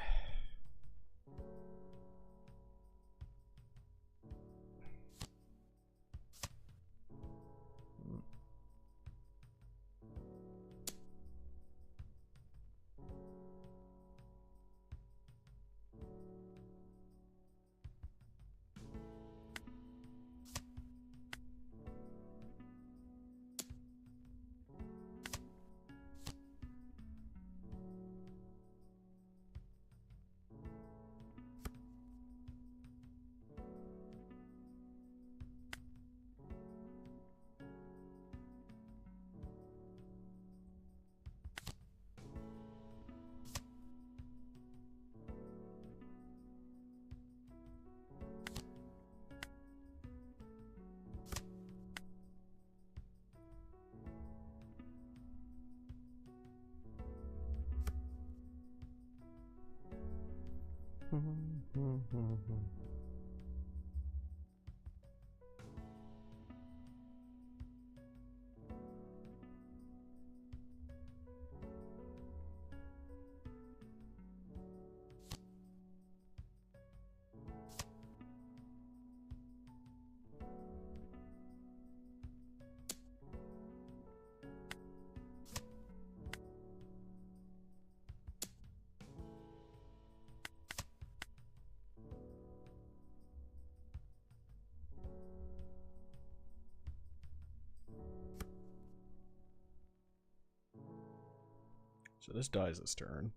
So this dies this turn.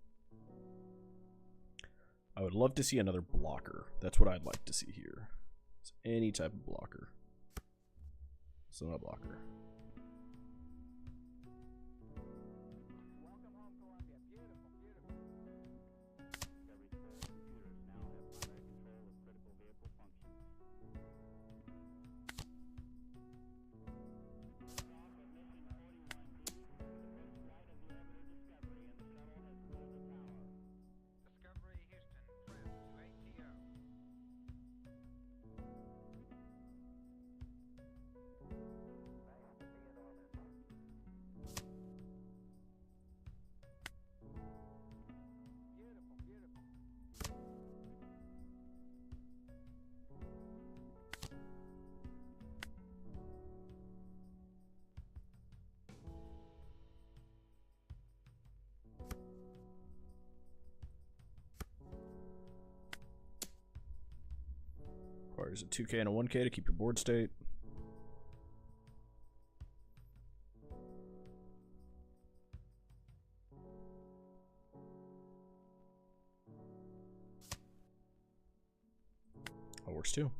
I would love to see another blocker. That's what I'd like to see here. It's any type of blocker. So not a blocker. Requires a 2K and a 1K to keep your board state. That works too.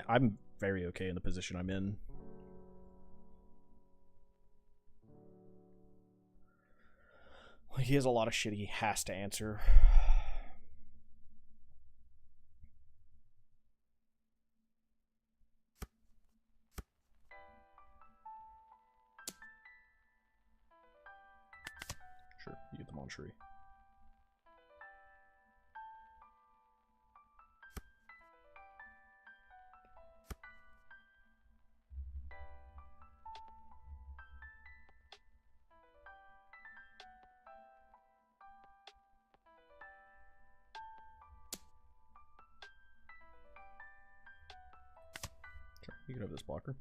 I'm very okay in the position I'm in. Like, he has a lot of shit he has to answer. Sure, you get the Moncherie. Sure, you can have this blocker.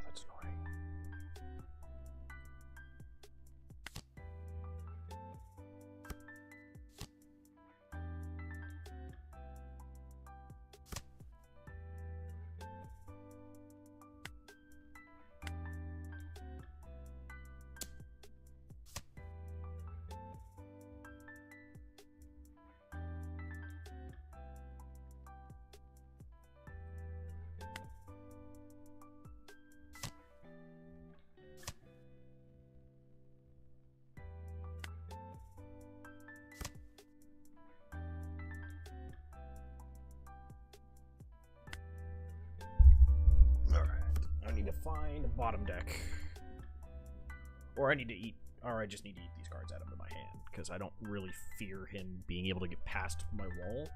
That's annoying. I need to find a bottom deck. Or I need to eat, or I just need to eat these cards out of my hand, because I don't really fear him being able to get past my wall.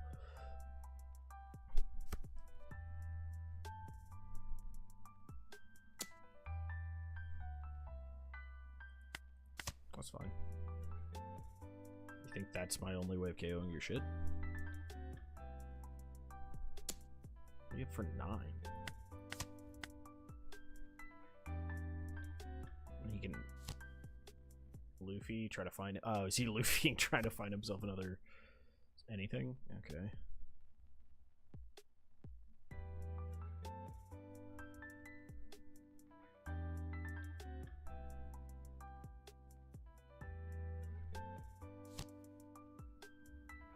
That's fine. You think that's my only way of KOing your shit? We have for 9. He can Luffy try to find. Oh, is he Luffy trying to find himself another anything? Okay.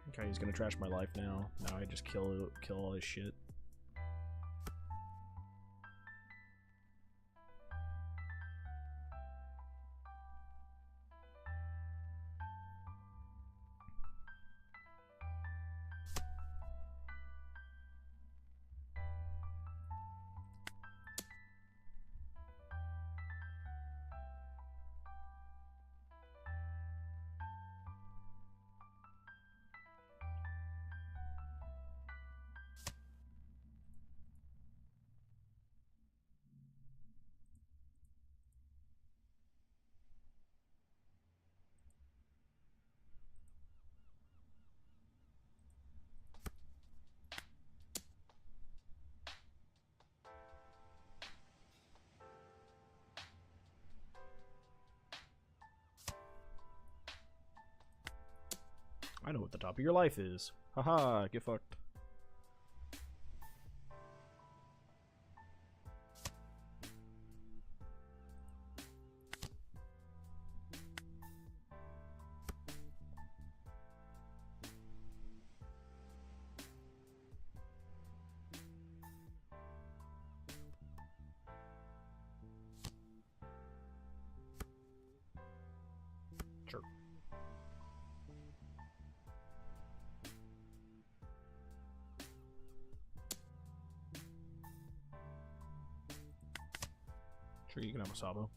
Okay, he's gonna trash my life now. Now I just kill all his shit. I know what the top of your life is. Haha, get fucked. Sure. Sure, you can have a Sabo.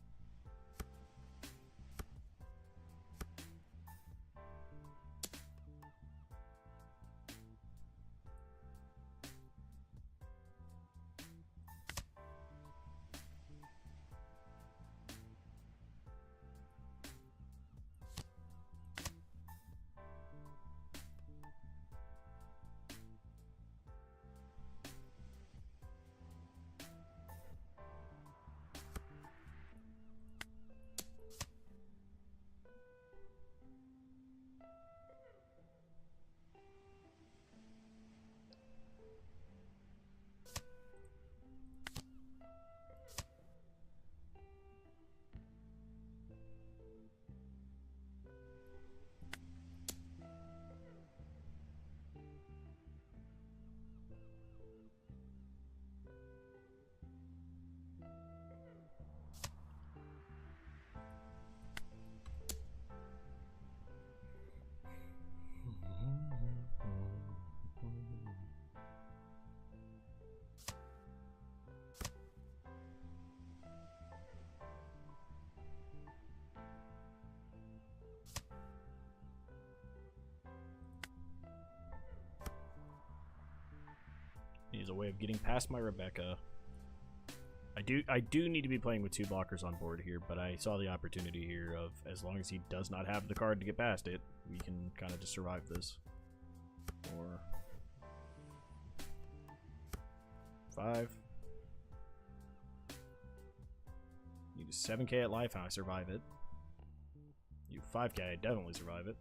Needs a way of getting past my Rebecca. I do need to be playing with 2 blockers on board here, but I saw the opportunity here of, as long as he does not have the card to get past it, we can kind of just survive this. 4, 5. You do 7k at life, and I survive it. You 5k, I definitely survive it.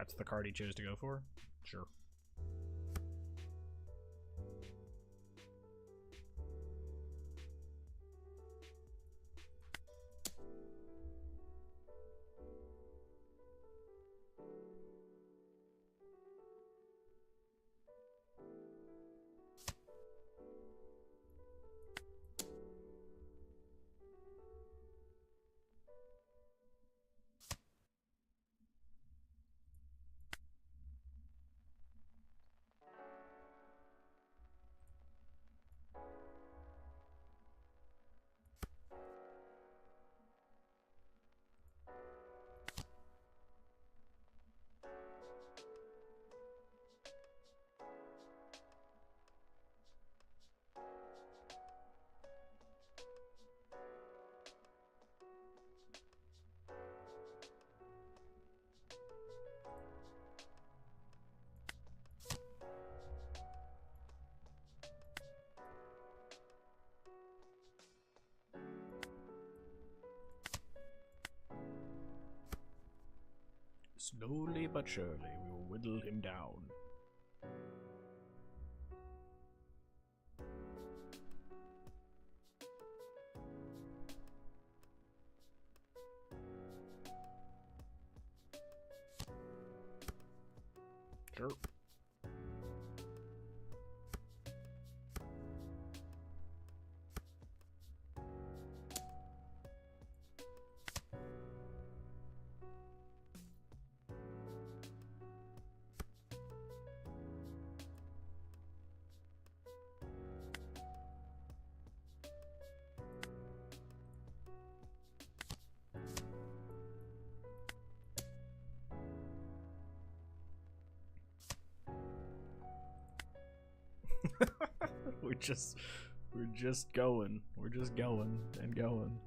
That's the card he chose to go for? Sure. Slowly but surely, we will whittle him down. Sure. We're just going. We're just going and going.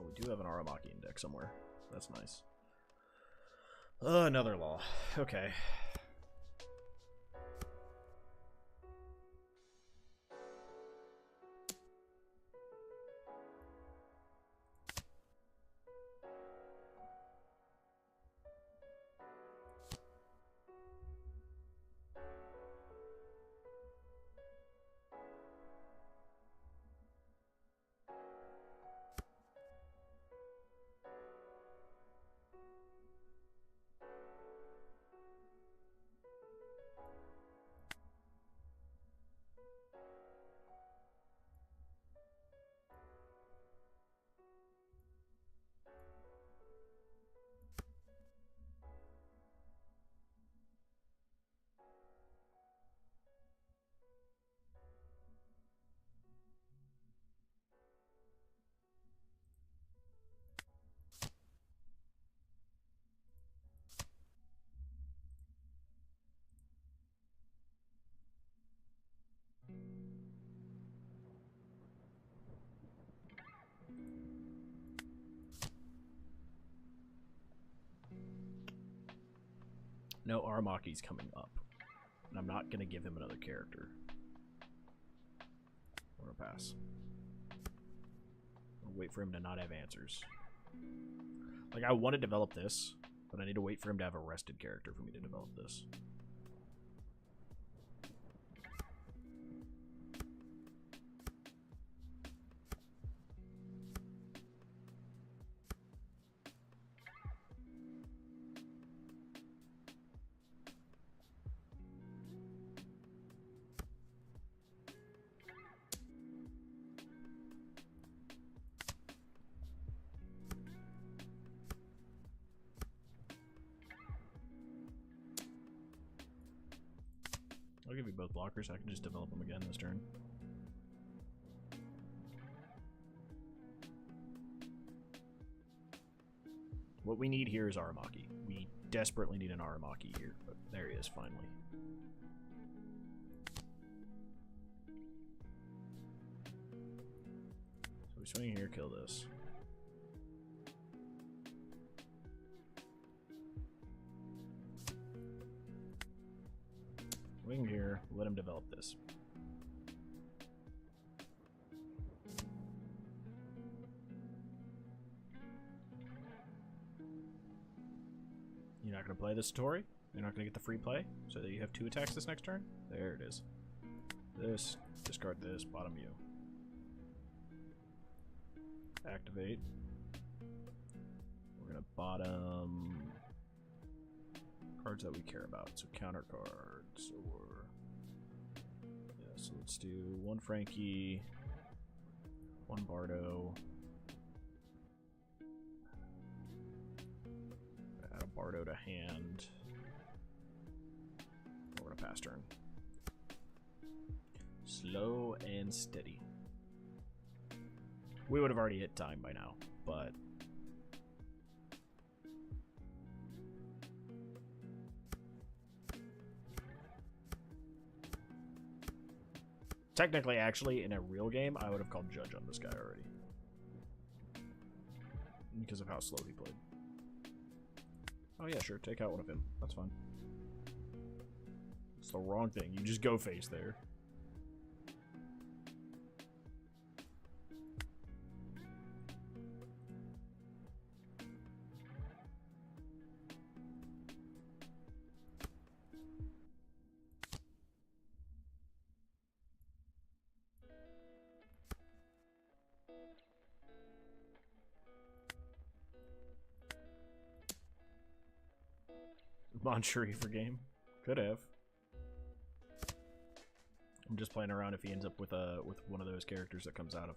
We do have an Aramaki index somewhere. That's nice. Another law. Okay. No, Aramaki's coming up. And I'm not going to give him another character. I'm going to pass. I'll wait for him to not have answers. Like, I want to develop this, but I need to wait for him to have a rested character for me to develop this. I'll give you both blockers. I can just develop them again this turn. What we need here is Aramaki. We desperately need an Aramaki here, but there he is finally. So we swing here, kill this. Swing here, let him develop this. You're not going to play this Satori? You're not going to get the free play? So that you have 2 attacks this next turn? There it is. This, discard this, bottom you. Activate. We're going to bottom cards that we care about. So counter cards, or... Yeah, so let's do 1 Frankie, 1 Bardo. Add a Bardo to hand. We're gonna pass turn. Slow and steady. We would have already hit time by now, but technically, actually, in a real game, I would have called Judge on this guy already. Because of how slow he played. Oh yeah, sure, take out one of him. That's fine. It's the wrong thing. You just go face there. Moncherie for game. Could have. I'm just playing around if he ends up with one of those characters that comes out of.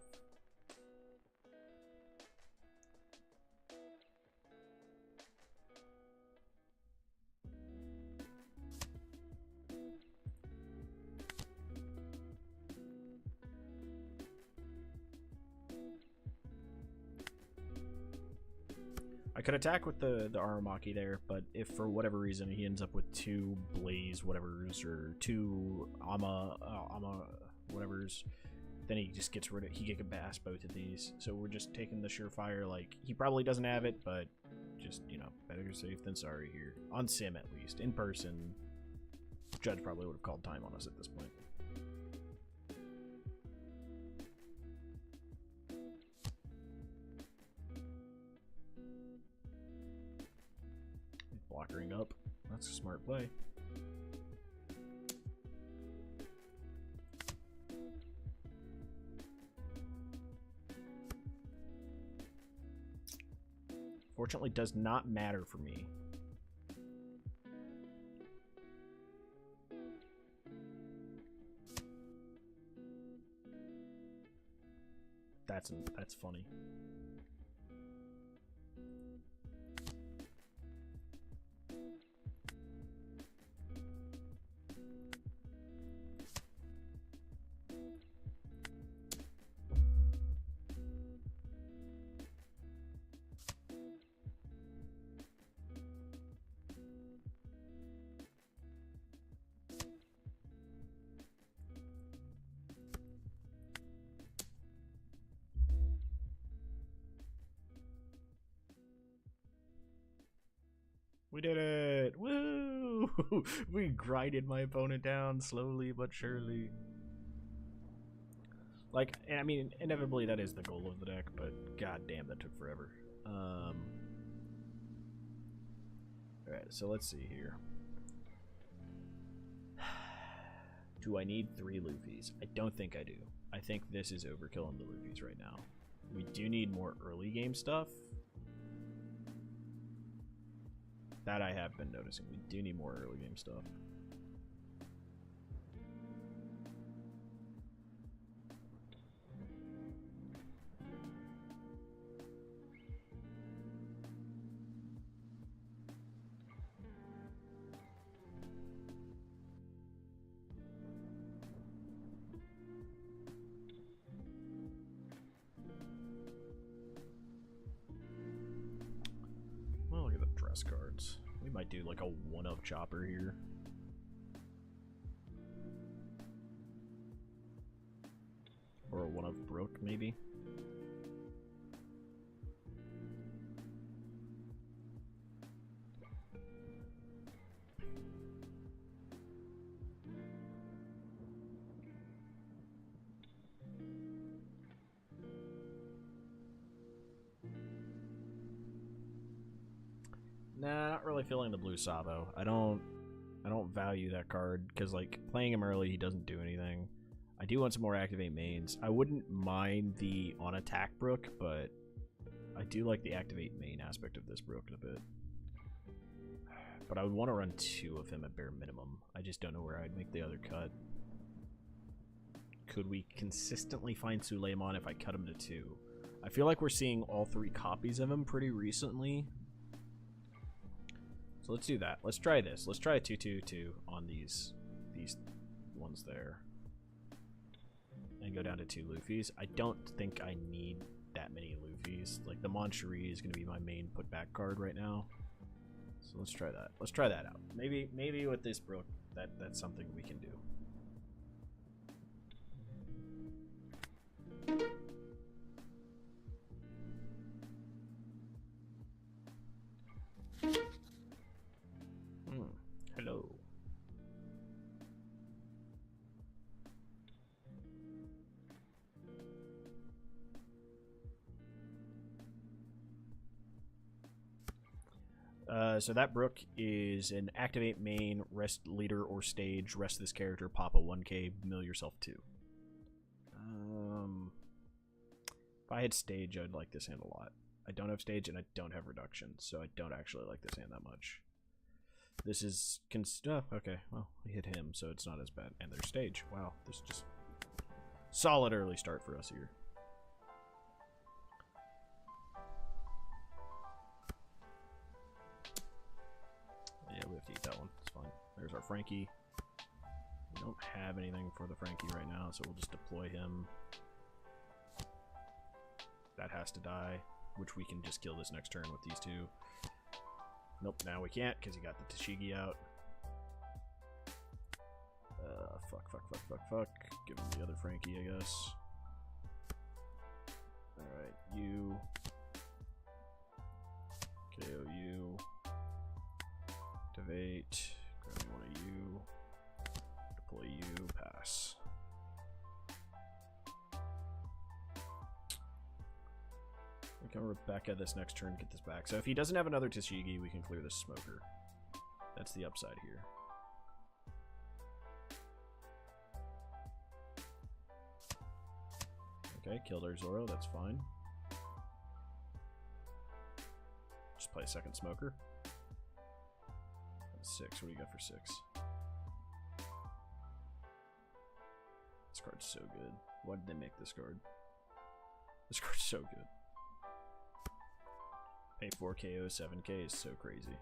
I could attack with the Aramaki there, but if for whatever reason he ends up with 2 Blaze whatevers or 2 Ama whatevers, then he just gets rid of. He can bash both of these. So we're just taking the surefire. Like, he probably doesn't have it, but just, you know, better safe than sorry here. On sim, at least. In person, Judge probably would have called time on us at this point. Blockering up. That's a smart play. Fortunately, does not matter for me. That's funny. We did it! Woo! We grinded my opponent down slowly but surely. Like, I mean, inevitably that is the goal of the deck, but god damn, that took forever. Alright, so let's see here. Do I need 3 Luffys? I don't think I do. I think this is overkill on the Luffys right now. We do need more early game stuff. That I have been noticing. We do need more early game stuff. best cards. We might do like a 1-up chopper here. Or a 1-up Brook, maybe. Nah, not really feeling the blue Sabo. I don't value that card because like playing him early, he doesn't do anything. I do want some more activate mains. I wouldn't mind the on attack Brook, but I do like the activate main aspect of this Brook a bit. But I would want to run 2 of him at bare minimum. I just don't know where I'd make the other cut. Could we consistently find Suleiman if I cut him to 2? I feel like we're seeing all 3 copies of him pretty recently. So let's do that. Let's try this. Let's try a 2-2-2 on these ones there. And go down to 2 Luffys. I don't think I need that many Luffys. Like the Mon Cherie is going to be my main putback card right now. So let's try that. Let's try that out. Maybe with this Brook, that's something we can do. Hello. So that Brook is an activate main, rest leader or stage, rest this character, pop a 1k, mill yourself 2. If I had stage, I'd like this hand a lot. I don't have stage and I don't have reduction, so I don't actually like this hand that much. This is okay, well, we hit him, so it's not as bad. And there's stage. Wow, this is just solid early start for us here. Yeah, we have to eat that one. It's fine. There's our Frankie. We don't have anything for the Frankie right now, so we'll just deploy him. That has to die, which we can just kill this next turn with these 2. Nope, now we can't because he got the Tashigi out. Fuck. Give him the other Frankie, I guess. Alright, you. KO you. Activate. Grab one of you. Deploy you. Pass. We can Rebecca this next turn, get this back. So if he doesn't have another Tashigi, we can clear this Smoker. That's the upside here. Okay, killed our Zoro, that's fine. Just play a second Smoker. That's 6, what do you got for 6? This card's so good. Why did they make this card? This card's so good. Pay 4 KO, 7k is so crazy.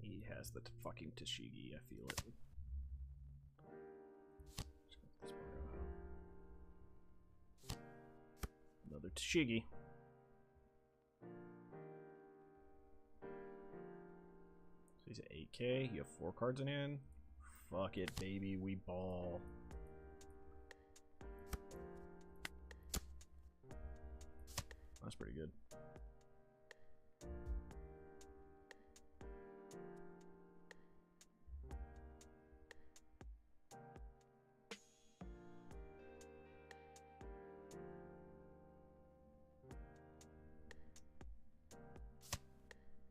He has the fucking Tashigi, I feel it. This part out. Another Tashigi. So he's at 8k. You have 4 cards in hand. Fuck it, baby. We ball. That's pretty good.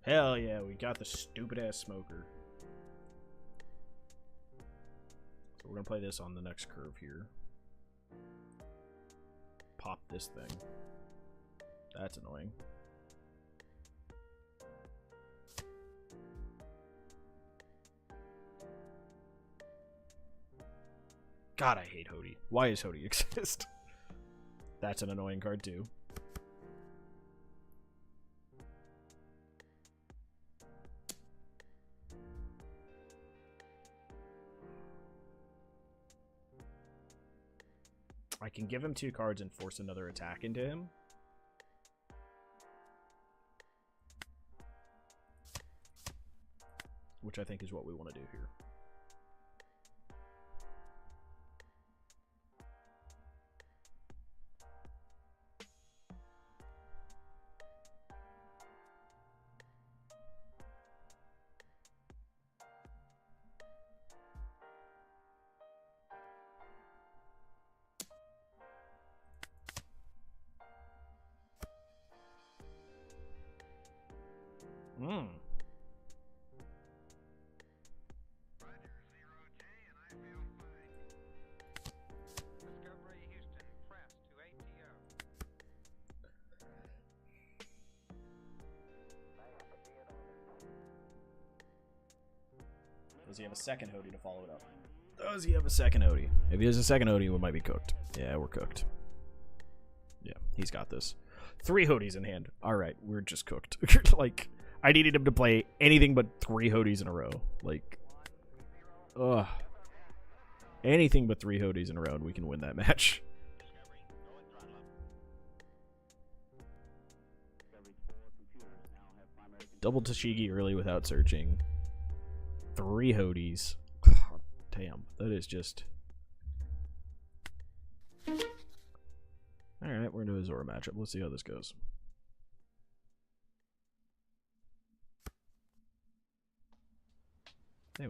Hell yeah, we got the stupid ass Smoker. So we're gonna play this on the next curve here. Pop this thing. That's annoying. God, I hate Hody. Why does Hody exist? That's an annoying card, too. I can give him 2 cards and force another attack into him. Which I think is what we want to do here. Hmm. Does he have a second Hody to follow it up? Does he have a second Hody? If he has a second Hody, we might be cooked. Yeah, we're cooked. Yeah, he's got this. 3 Hodys in hand. Alright, we're just cooked. Like, I needed him to play anything but 3 Hodys in a row. Like, ugh. Anything but 3 Hodys in a row and we can win that match. Double Tashigi early without searching. 3 Hodys. God damn, that is just... Alright, we're into a Zora matchup. Let's see how this goes. Yeah,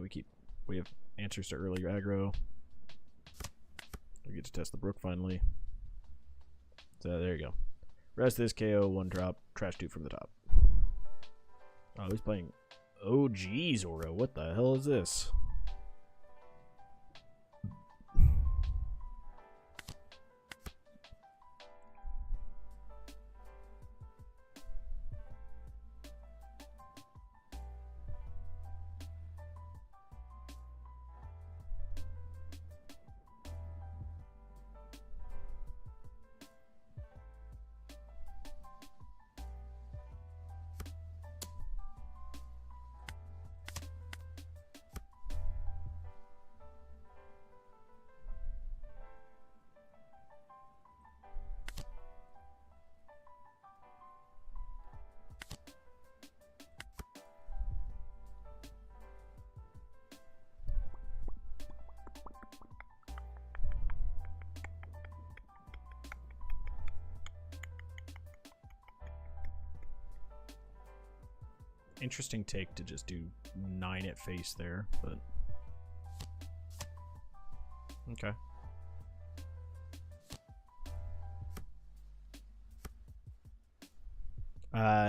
we have answers to early aggro. We get to test the Brook finally. So there you go. Rest of this KO, 1 drop, trash 2 from the top. Oh, he's playing OG Zora. What the hell is this? Interesting take to just do 9 at face there, but okay.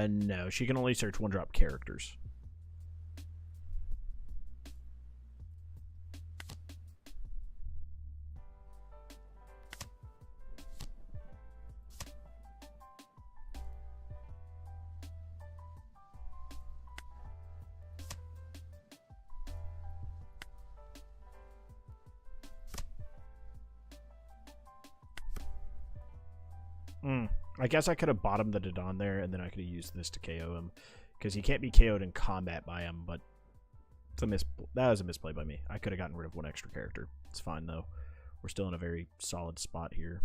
No, she can only search 1-drop characters. I guess I could have bottomed the Dodon there, and then I could have used this to KO him, because he can't be KO'd in combat by him, but it's that was a misplay by me. I could have gotten rid of 1 extra character. It's fine, though. We're still in a very solid spot here.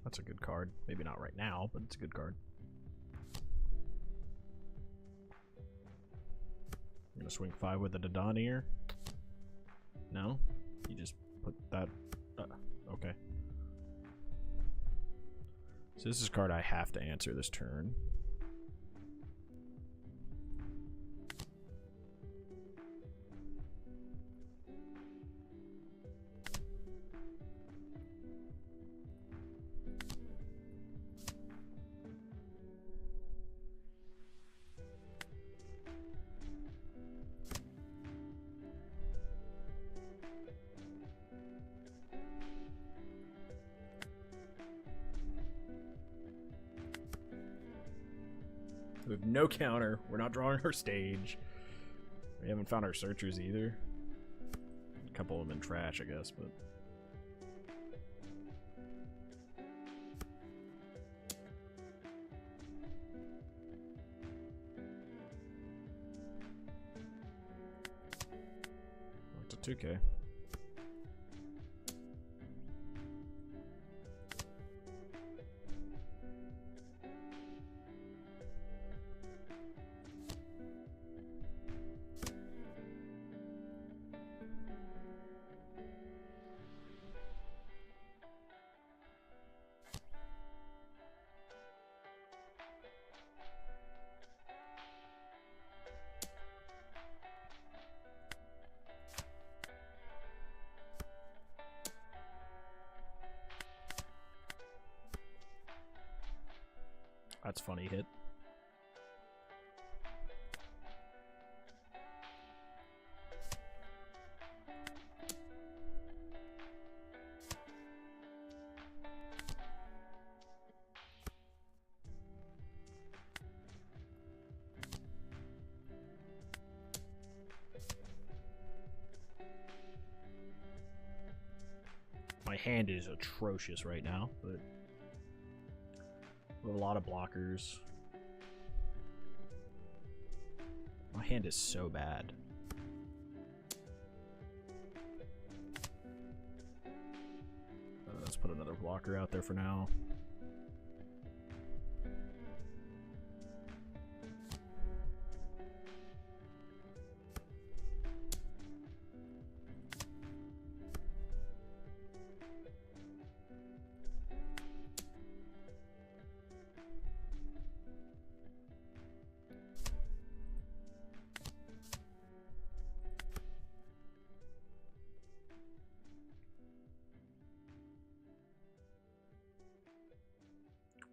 That's a good card. Maybe not right now, but it's a good card. I'm gonna swing 5 with a Dodon here. No? You just put that... okay. So this is a card I have to answer this turn. We have no counter. We're not drawing our stage. We haven't found our searchers either. A couple of them in trash, I guess, but... It's a 2K. That's funny hit. My hand is atrocious right now, but we have a lot of blockers. My hand is so bad. Let's put another blocker out there for now.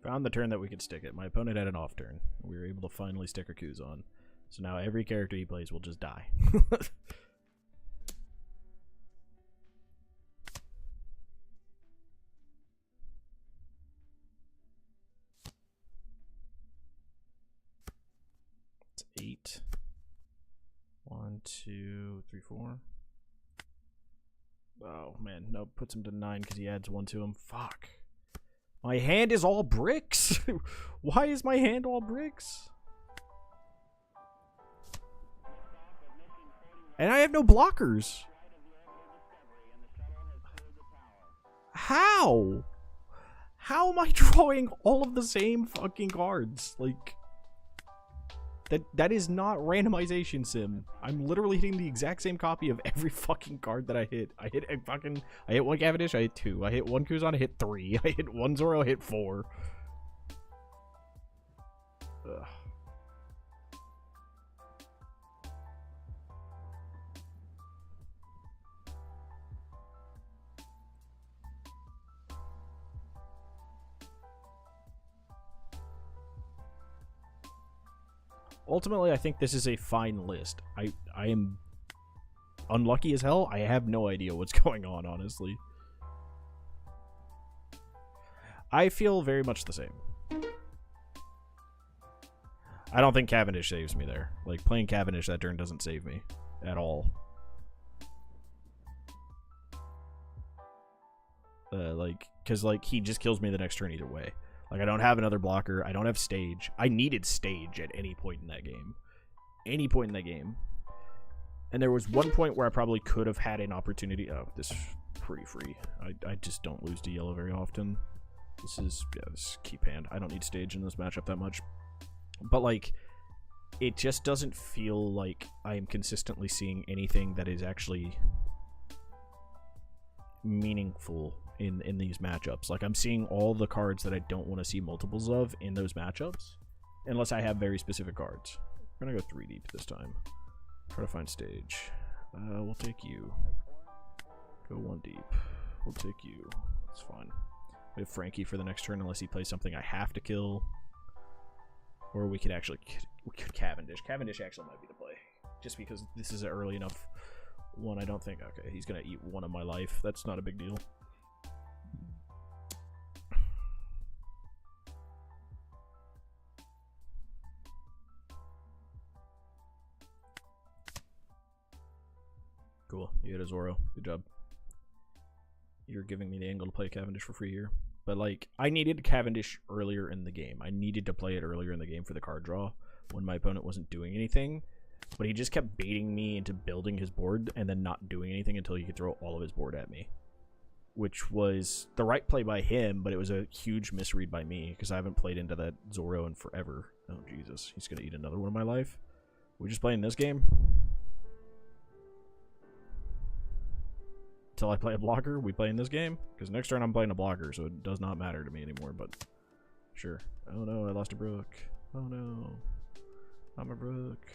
Found the turn that we could stick it. My opponent had an off turn. We were able to finally stick our coups on. So now every character he plays will just die. It's 8. 1, 2, 3, 4. Oh man, no, puts him to 9 because he adds 1 to him. Fuck. My hand is all bricks? Why is my hand all bricks? And I have no blockers. How? How am I drawing all of the same fucking cards? Like, that is not randomization sim. I'm literally hitting the exact same copy of every fucking card that I hit. I hit one Cavendish, I hit 2. I hit 1 Kuzan, I hit 3. I hit 1 Zoro, I hit 4. Ugh. Ultimately, I think this is a fine list. I am unlucky as hell. I have no idea what's going on, honestly. I feel very much the same. I don't think Cavendish saves me there. Like, playing Cavendish that turn doesn't save me at all. Because, he just kills me the next turn either way. Like, I don't have another blocker. I don't have stage. I needed stage at any point in that game. Any point in that game. And there was one point where I probably could have had an opportunity. Oh, this is pretty free. I just don't lose to yellow very often. This is keep hand. I don't need stage in this matchup that much. But, it just doesn't feel like I am consistently seeing anything that is actually meaningful in these matchups. Like, I'm seeing all the cards that I don't want to see multiples of in those matchups, unless I have very specific cards. We're gonna go 3 deep this time. Try to find stage. We'll take you. Go 1 deep. We'll take you. It's fine. We have Frankie for the next turn unless he plays something I have to kill. Or we could Cavendish. Cavendish actually might be the play. Just because this is an early enough one, I don't think... Okay, he's gonna eat 1 of my life. That's not a big deal. Cool. You hit a Zoro. Good job. You're giving me the angle to play Cavendish for free here. But, like, I needed Cavendish earlier in the game. I needed to play it earlier in the game for the card draw when my opponent wasn't doing anything. But he just kept baiting me into building his board and then not doing anything until he could throw all of his board at me. Which was the right play by him, but it was a huge misread by me because I haven't played into that Zoro in forever. Oh, Jesus. He's going to eat another one of my life. We just playing this game? Until I play a blocker, we play in this game? Because next turn I'm playing a blocker, so it does not matter to me anymore, but sure. Oh no, I lost a Brook. Oh no. I'm a Brook.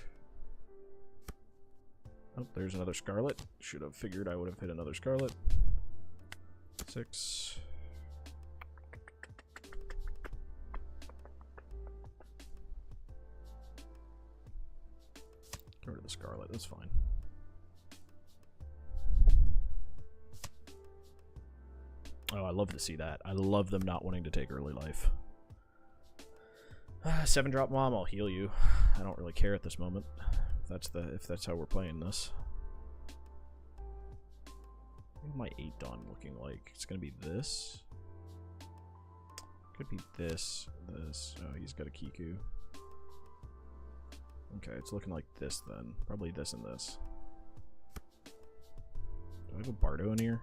Oh, there's another Scarlet. Should have figured I would have hit another Scarlet. 6. Get rid of the Scarlet, that's fine. Oh, I love to see that. I love them not wanting to take early life. 7-drop mom, I'll heal you. I don't really care at this moment. If that's how we're playing this. What my 8 Dawn looking like? It's gonna be this. Could be this. This. Oh, he's got a Kiku. Okay, it's looking like this then. Probably this and this. Do I have a Bardo in here?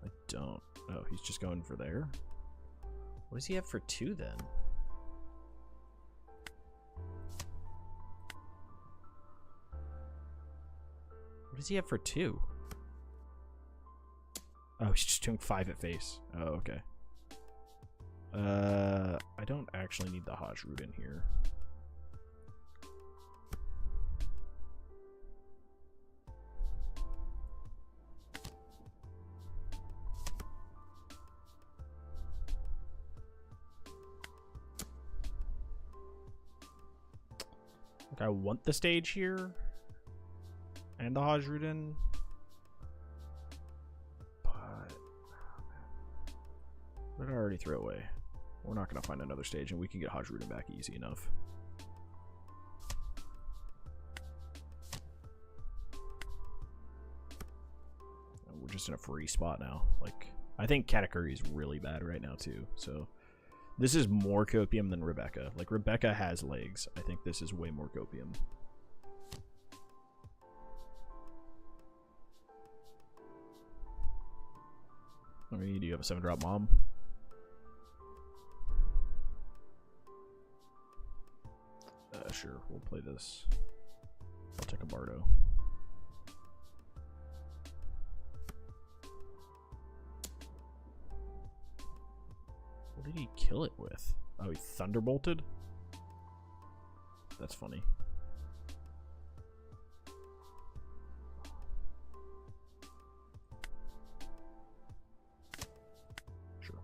I don't. Oh, he's just going for there? What does he have for 2 then? What does he have for 2? Oh, he's just doing 5 at face. Oh, okay. I don't actually need the Hajj root in here. Like, I want the stage here. And the Hajj root in. But what did I already throw away? We're not going to find another stage, and we can get Hajj root in back easy enough. We're just in a free spot now. Like, I think Katakuri is really bad right now, too. So this is more copium than Rebecca. Like, Rebecca has legs. I think this is way more copium. I mean, do you have a 7-drop mom? Sure, we'll play this. I'll take a Bardo. What did he kill it with? Oh, he thunderbolted? That's funny. Sure.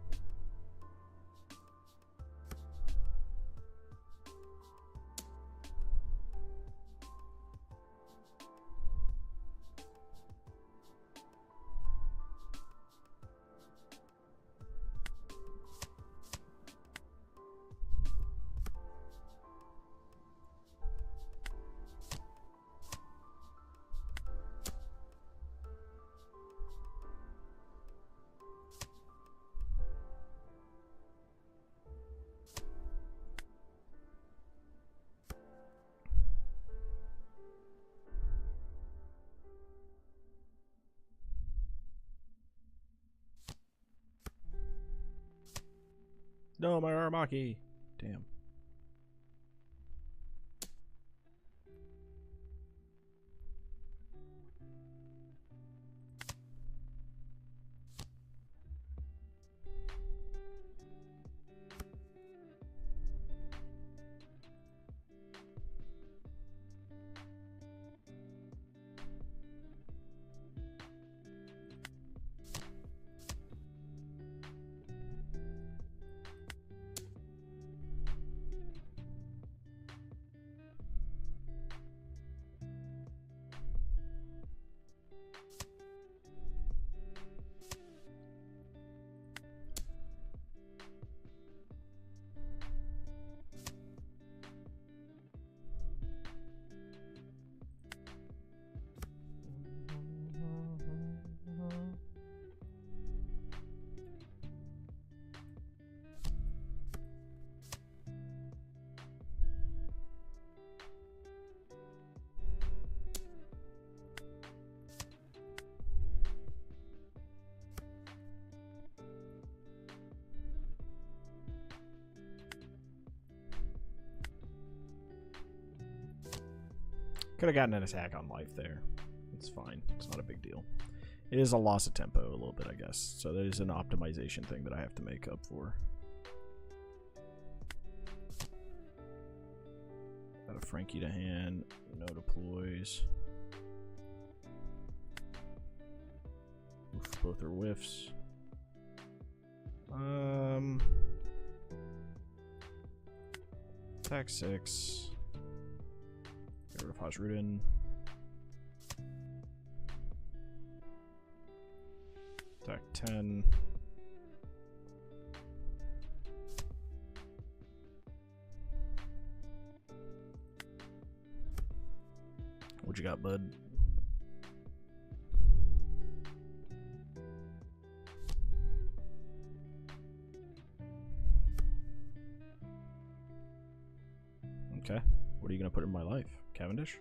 No, my Aramaki. Damn. Could have gotten an attack on life there. It's fine. It's not a big deal. It is a loss of tempo a little bit, I guess. So that is an optimization thing that I have to make up for. Got a Frankie to hand. No deploys. Oof, both are whiffs. Attack 6. Get rid of Hasrudin. Attack 10. What you got, bud? Okay. What are you going to put in my life? Cavendish?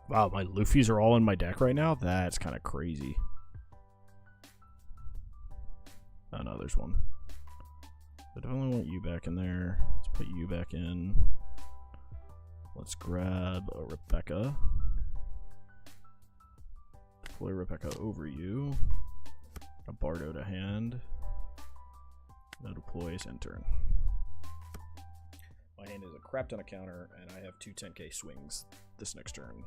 Wow, my Luffy's are all in my deck right now? That's kind of crazy. Oh, no, there's one. I definitely want you back in there. Let's put you back in. Let's grab a Rebecca. Deploy Rebecca over you. A Bardo to hand. No deploys, end turn. My hand is a crap ton of counter, and I have two 10k swings this next turn.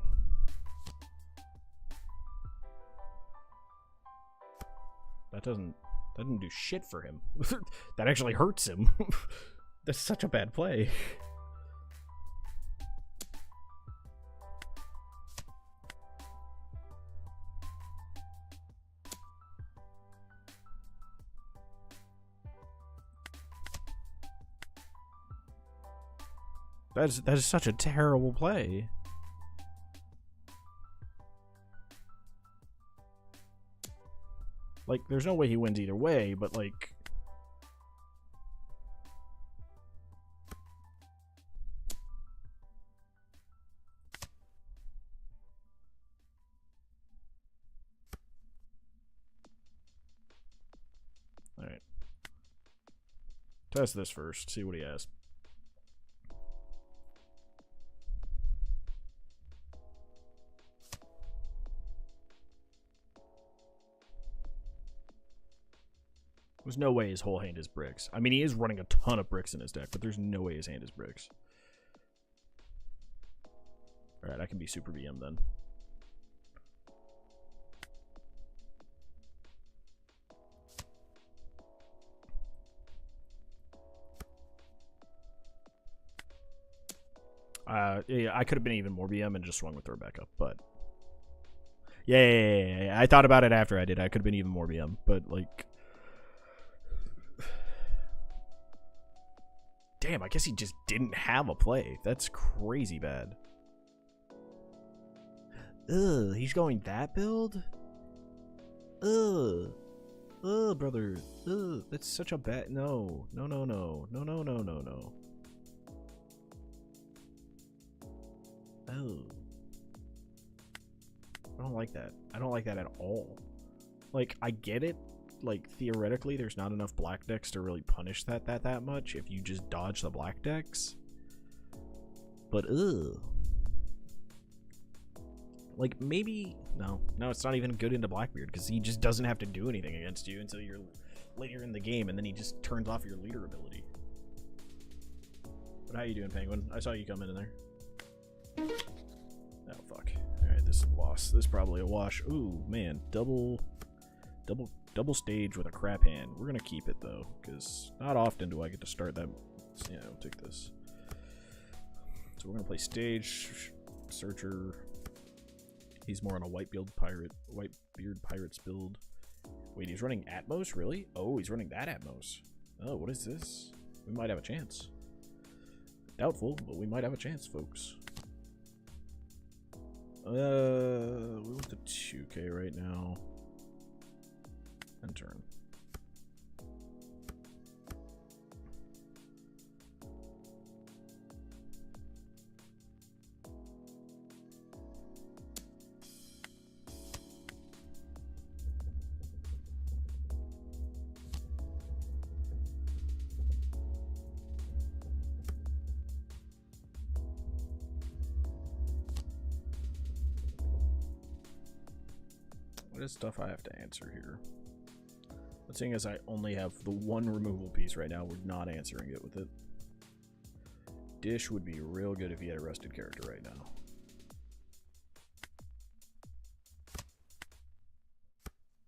That doesn't do shit for him. That actually hurts him. That's such a bad play. That is such a terrible play. Like, there's no way he wins either way, but like... Alright. Test this first, see what he has. There's no way his whole hand is bricks. I mean, he is running a ton of bricks in his deck, but there's no way his hand is bricks. Alright, I can be Super BM then. Yeah, I could have been even more BM and just swung with Rebecca, but... Yeah, I thought about it after I did. I could have been even more BM, but, like... Damn, I guess he just didn't have a play. That's crazy bad. Ugh, he's going that build? Ugh. Ugh, brother. Ugh. That's such a bad... No. No, no, no. No, no, no, no, no. Oh. I don't like that. I don't like that at all. Like, I get it. Like, theoretically, there's not enough black decks to really punish that much if you just dodge the black decks. But, ugh. Like, maybe... No, it's not even good into Blackbeard, because he just doesn't have to do anything against you until you're later in the game, and then he just turns off your leader ability. But how you doing, Penguin? I saw you come in there. Oh, fuck. Alright, this is a loss. This is probably a wash. Ooh, man. Double stage with a crap hand. We're gonna keep it, though, because not often do I get to start that. You know, take this. So we're gonna play stage, searcher. He's more on a Whitebeard Pirates build. Wait, he's running Atmos? Really? Oh, he's running that Atmos. Oh, what is this? We might have a chance. Doubtful, but we might have a chance, folks. We went to 2K right now. And turn. What is stuff I have to answer here? The thing is, I only have the one removal piece right now. We're not answering it with it. Dish would be real good if he had a rested character right now.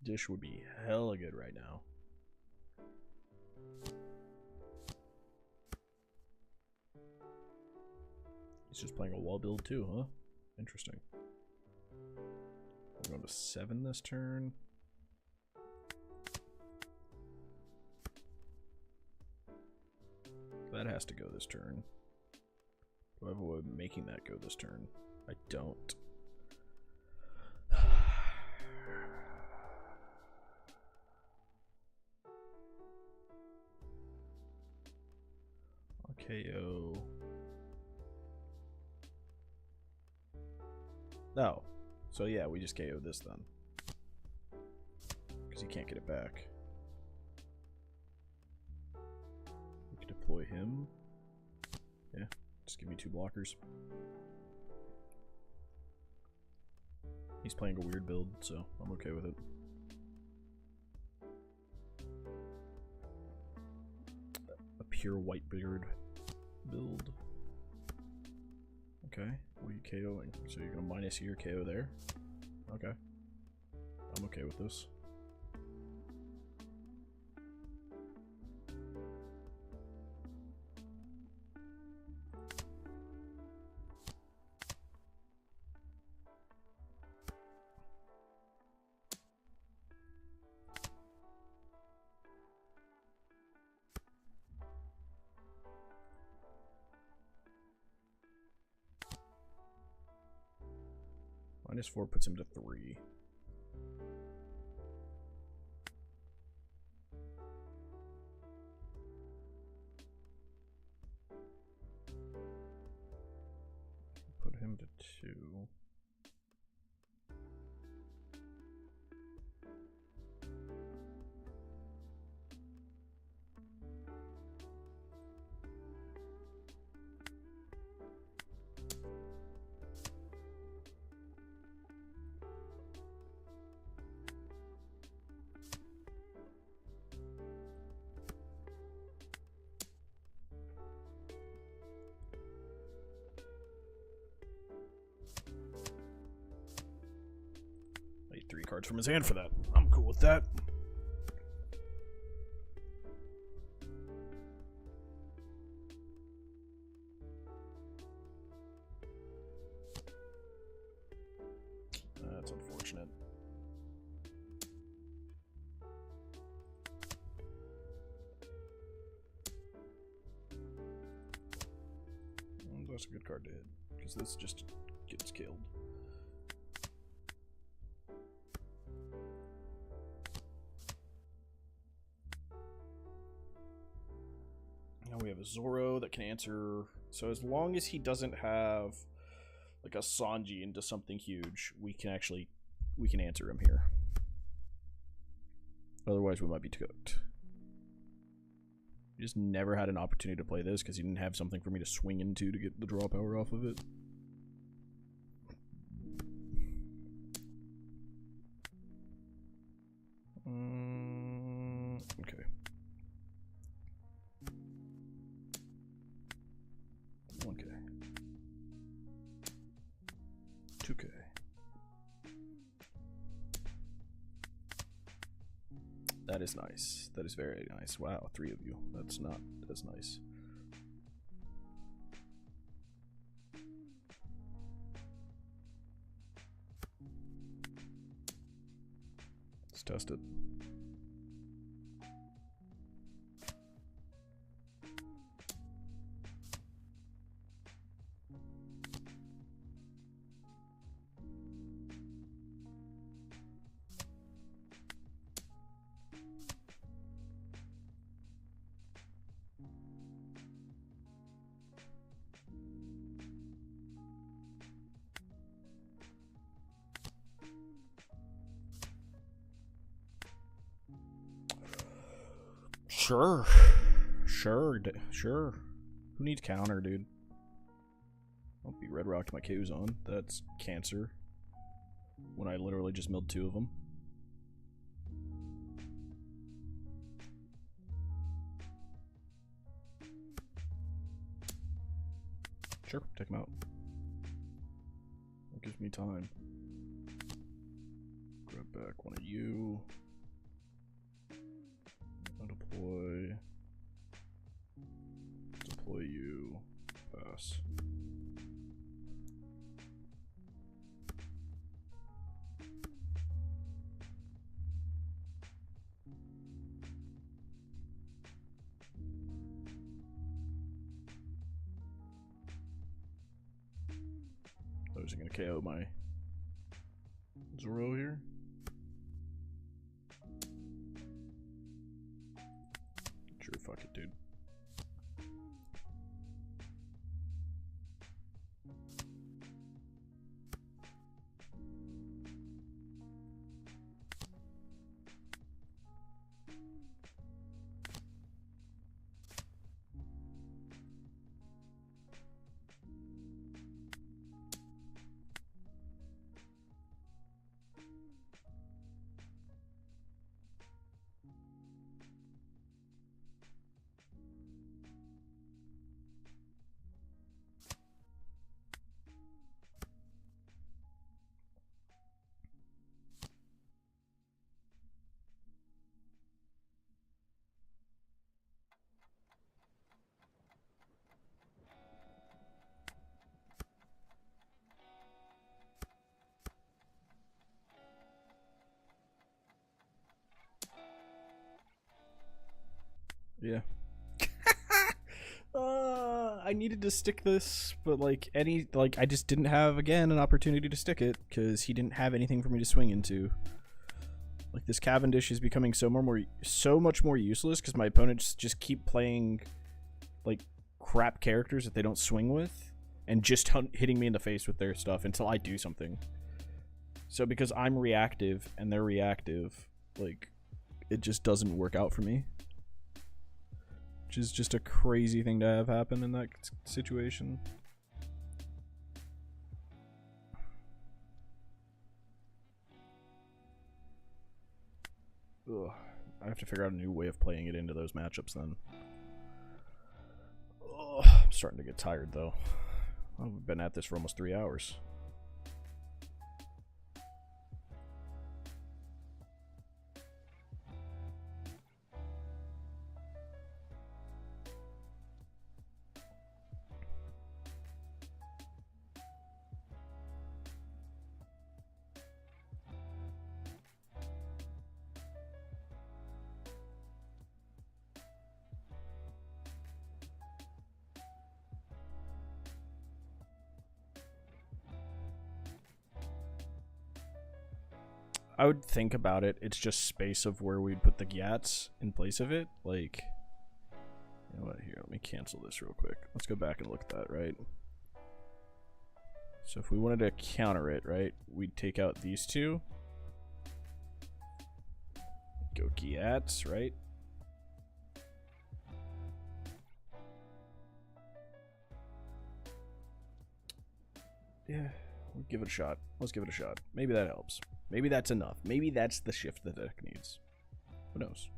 Dish would be hella good right now. He's just playing a wall build too, huh? Interesting. We're going to 7 this turn. That has to go this turn. Do I have a way of making that go this turn? I don't. KO. No. So yeah, we just KO this then. Because he can't get it back. We can deploy him. Yeah, just give me 2 blockers. He's playing a weird build, so I'm okay with it. A pure Whitebeard build. Okay, what are you KOing? So you're gonna minus your KO there? Okay. I'm okay with this. -4 puts him to 3. Put him to 2. I need 3 cards from his hand for that. I'm cool with that. That's unfortunate. That's a good card to hit, because this just gets killed. Now we have a Zoro that can answer. So as long as he doesn't have like a Sanji into something huge, we can answer him here. Otherwise, we might be cooked. We just never had an opportunity to play this because he didn't have something for me to swing into to get the draw power off of it. Okay. 1K. 2K. That is nice. That is very nice. Wow, 3 of you. That's nice. Let's test it. Sure. Who needs counter, dude? I'll be red rocked my K's on. That's cancer. When I literally just milled 2 of them. Sure, take him out. That gives me time. Grab back one of you. Deploy you, pass. I was gonna KO my Zoro here. Sure, fuck it, dude. Yeah. I needed to stick this, but I just didn't have again an opportunity to stick it because he didn't have anything for me to swing into. Like, this Cavendish is becoming so much more useless because my opponents just keep playing like crap characters that they don't swing with and just hitting me in the face with their stuff until I do something. So because I'm reactive and they're reactive, like, it just doesn't work out for me. Which is just a crazy thing to have happen in that situation. Ugh. I have to figure out a new way of playing it into those matchups then. Ugh. I'm starting to get tired though. I've been at this for almost 3 hours. I would think about it. It's just space of where we'd put the Gyats in place of it. Like, You know what? Here, let me cancel this real quick. Let's go back and look at that, right? So if we wanted to counter it, right, we'd take out these two. Go Giats, right? Yeah, we'll give it a shot. Let's give it a shot. Maybe that helps. Maybe that's enough. Maybe that's the shift the deck needs. Who knows?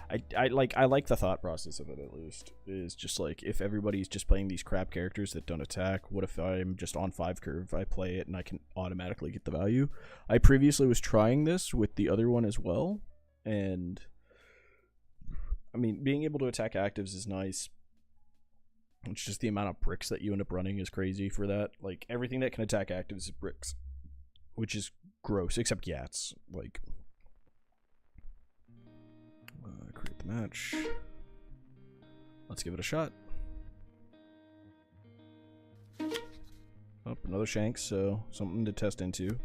I like the thought process of it, at least. Is just like, if everybody's just playing these crap characters that don't attack, what if I'm just on 5 curve, I play it and I can automatically get the value? I previously was trying this with the other one as well, and I mean, being able to attack actives is nice. It's just the amount of bricks that you end up running is crazy for that. Like, everything that can attack actives is bricks, which is gross, except Yats. Like, create the match. Let's give it a shot. Oh, another Shanks, so something to test into.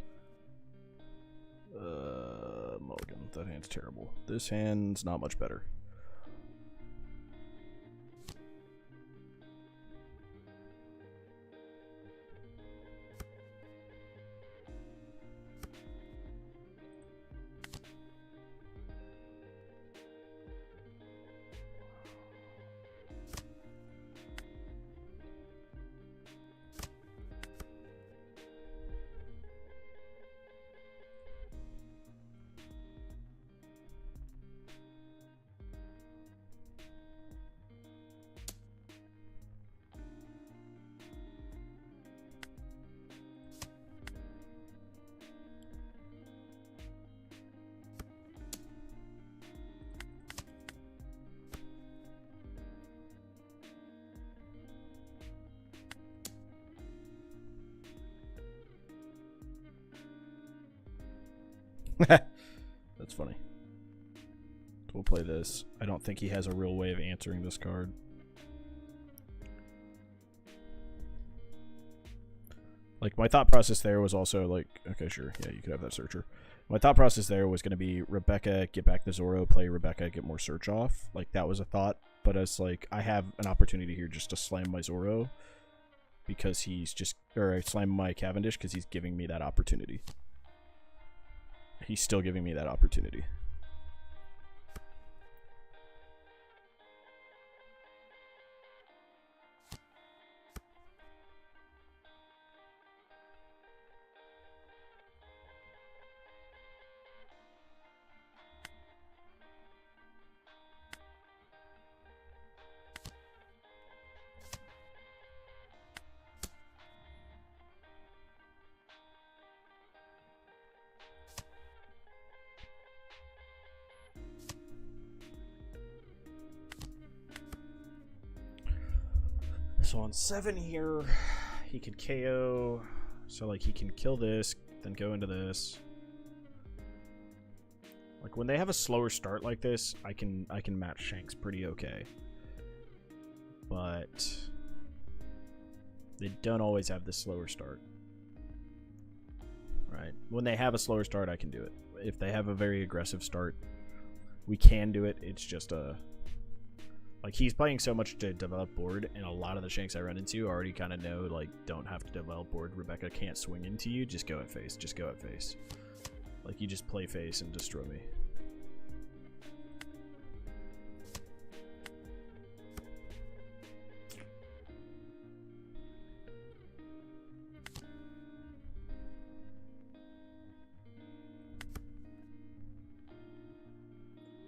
Mulligan. That hand's terrible. This hand's not much better. That's funny. So we'll play this. I don't think he has a real way of answering this card. Like, my thought process there was also like, okay, sure, yeah, you could have that searcher. My thought process there was going to be Rebecca, get back the Zoro, play Rebecca, get more search off. Like, that was a thought. But it's like, I have an opportunity here just to slam my Zoro because he's just, or I slam my Cavendish because he's giving me that opportunity. He's still giving me that opportunity. So on 7 here, he can KO. So like he can kill this, then go into this. Like when they have a slower start like this, I can match Shanks pretty okay. But they don't always have the slower start. Right? When they have a slower start, I can do it. If they have a very aggressive start, we can do it. It's just a... Like, he's playing so much to develop board, and a lot of the Shanks I run into already kind of know, like, don't have to develop board. Rebecca can't swing into you. Just go at face. Just go at face. Like, you just play face and destroy me.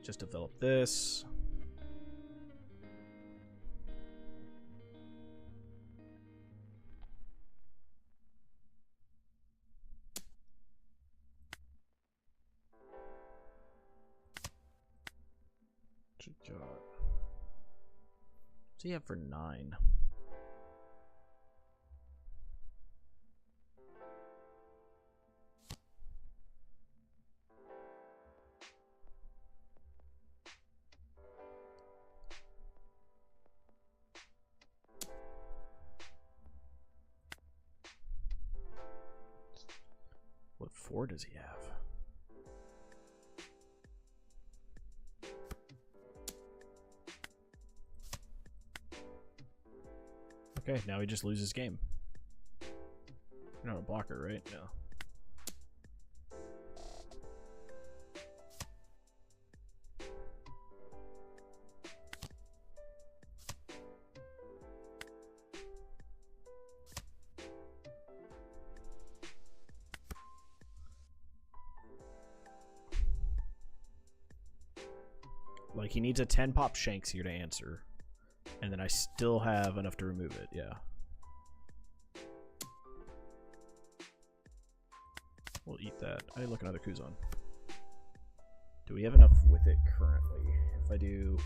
Just develop this. What's he have for 9? What 4 does he have? Okay, now he just loses game. You're not a blocker, right? No. Like, he needs a 10 pop Shanks here to answer. And then I still have enough to remove it, yeah. We'll eat that. Hey, look, another Kuzan. Do we have enough with it currently? If I do,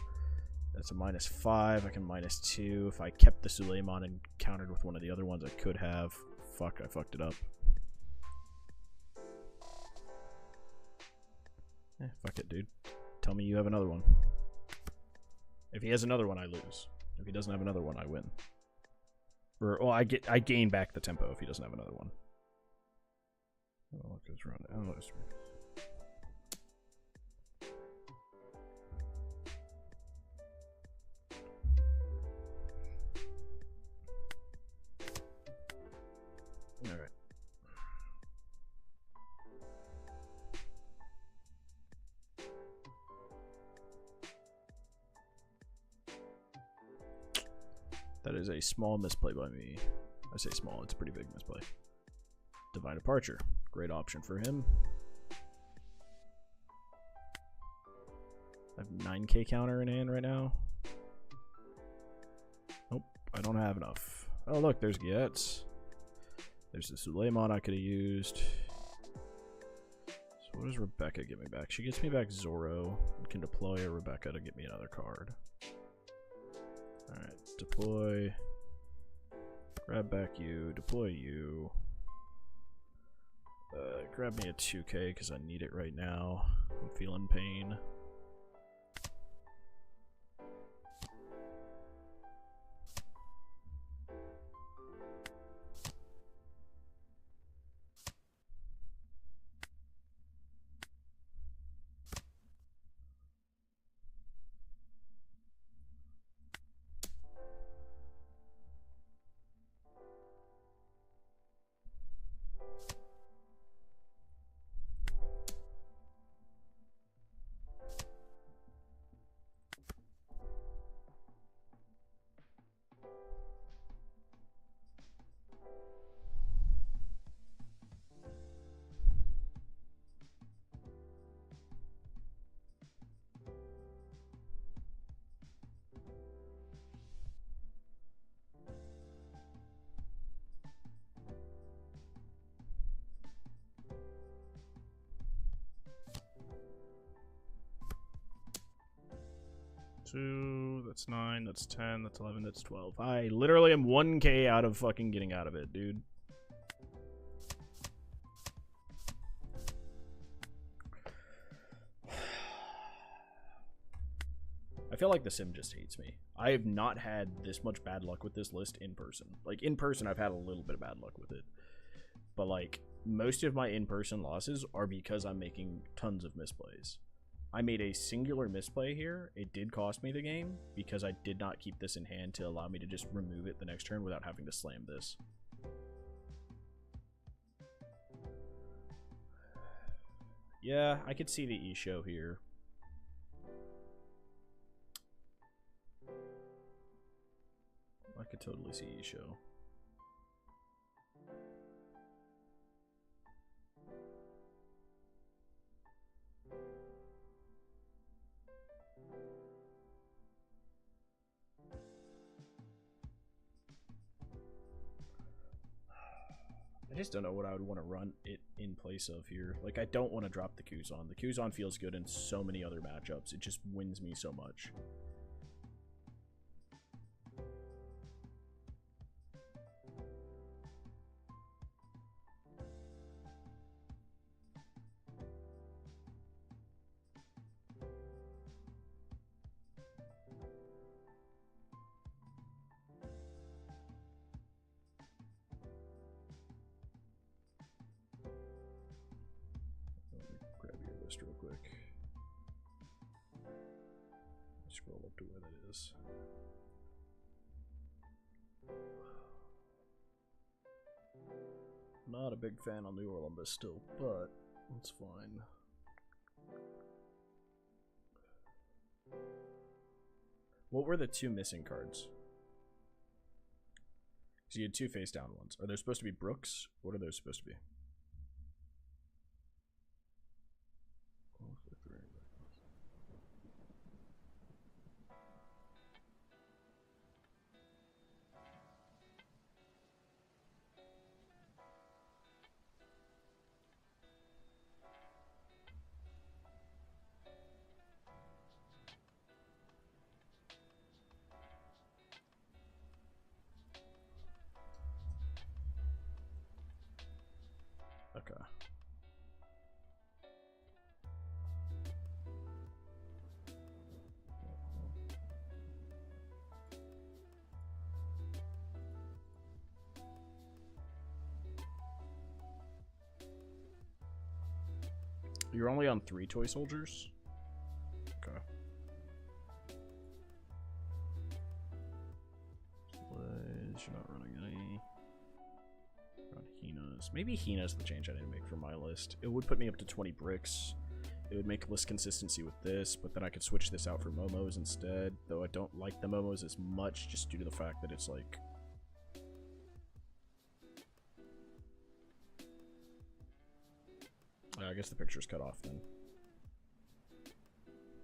that's a -5. I can -2. If I kept the Suleiman and countered with one of the other ones I could have. Fuck, I fucked it up. Fuck it, dude. Tell me you have another one. If he has another one, I lose. If he doesn't have another one, I win. Or, well, I gain back the tempo if he doesn't have another one. Oh, what goes around? Oh, that's right. All right. That is a small misplay by me. I say small, it's a pretty big misplay. Divine Departure. Great option for him. I have 9k counter in hand right now. Nope, I don't have enough. Oh look, there's Gietz. There's the Suleiman I could have used. So what does Rebecca get me back? She gets me back Zoro and can deploy a Rebecca to get me another card. Alright, deploy. Grab back you, deploy you. Grab me a 2k because I need it right now. I'm feeling pain. That's 9, that's 10, that's 11, that's 12. I literally am 1k out of fucking getting out of it, dude. I feel like the sim just hates me. I have not had this much bad luck with this list in person. Like, in person, I've had a little bit of bad luck with it. But, like, most of my in-person losses are because I'm making tons of misplays. I made a singular misplay here. It did cost me the game because I did not keep this in hand to allow me to just remove it the next turn without having to slam this. Yeah, I could see the E-show here. I could totally see E-show. I just don't know what I would want to run it in place of here. Like, I don't want to drop the Kuzan. The Kuzan feels good in so many other matchups. It just wins me so much. Real quick. Scroll up to where that is. Not a big fan on New Orleans still, but that's fine. What were the two missing cards? So you had two face down ones. Are there supposed to be Brooks? What are those supposed to be? Okay. You're only on 3 toy soldiers? Okay. You're not running any. Run Hina's. Maybe Hina's the change I need to make for my list. It would put me up to 20 bricks. It would make list consistency with this, but then I could switch this out for Momos instead. Though I don't like the Momos as much, just due to the fact that it's like... I guess the picture's cut off then.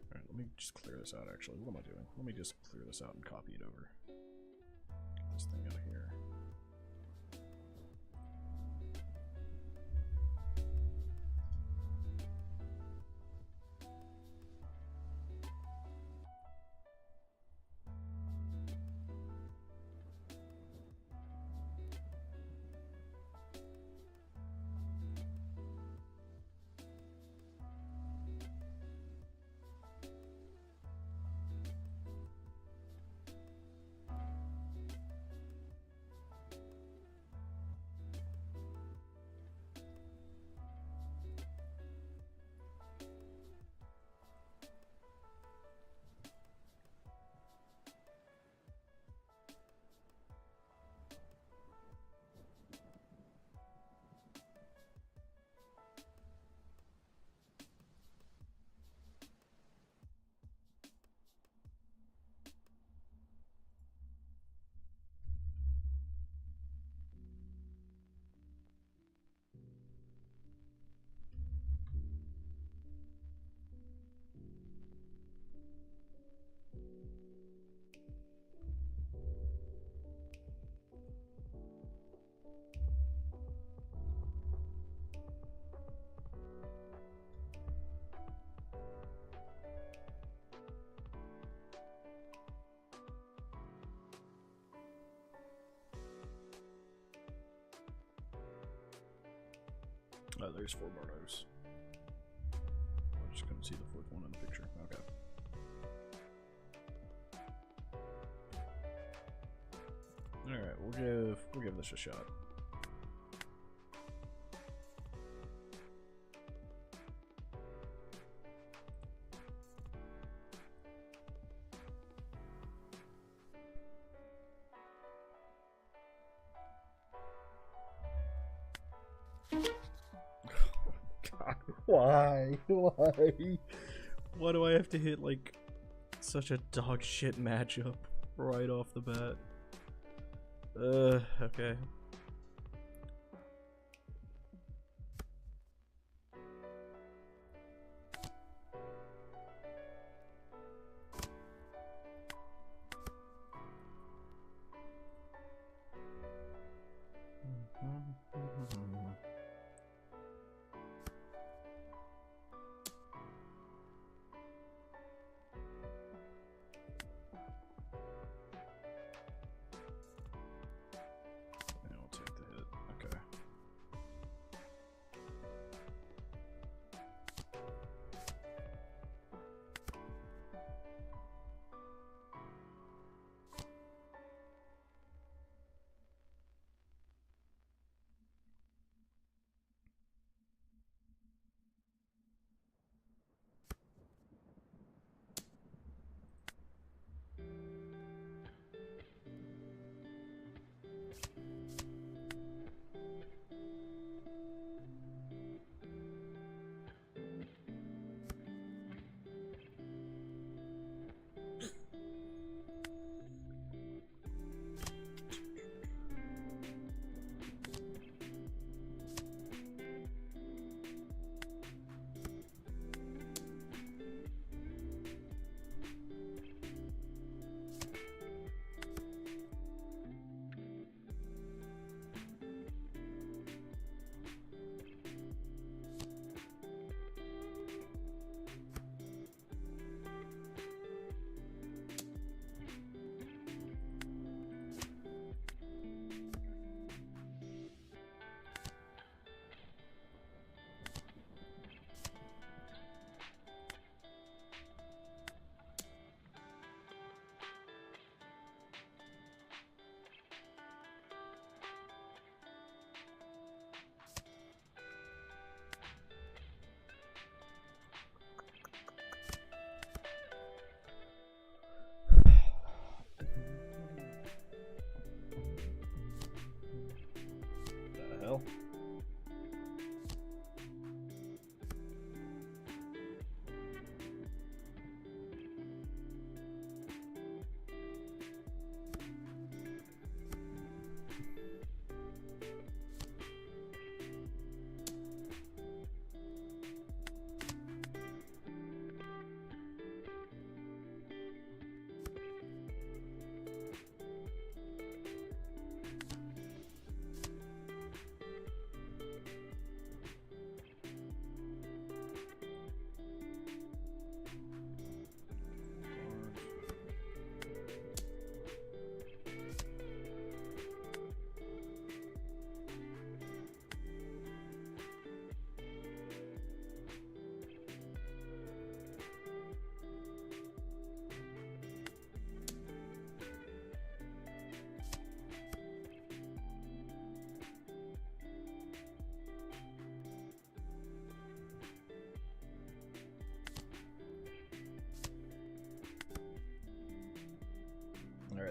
Alright, let me just clear this out actually. What am I doing? Let me just clear this out and copy it over. Get this thing out of here. Oh, there's 4 Bardos. I just couldn't see the 4th one in the picture. Okay. Alright, we'll give this a shot. Why? Why? Why do I have to hit, like, such a dog shit matchup right off the bat? Okay.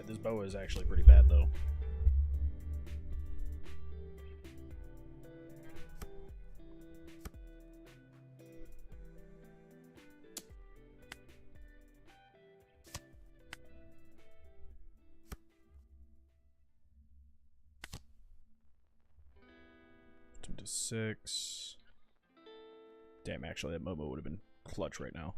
Alright, this bow is actually pretty bad, though. To 6. Damn, actually, that Momo would have been clutch right now.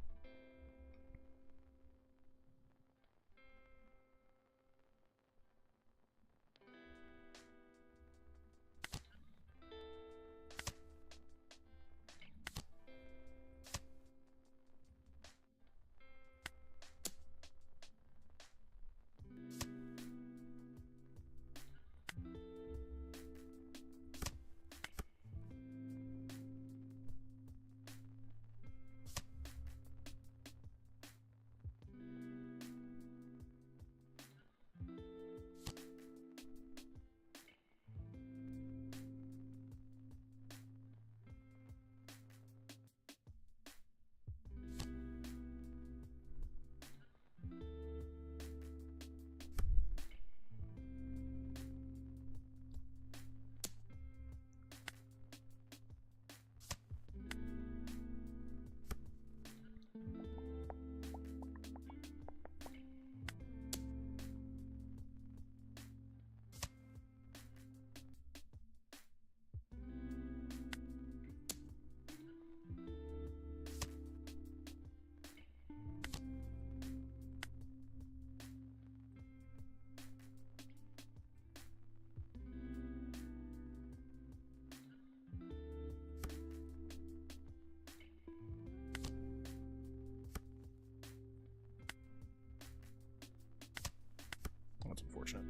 That's unfortunate.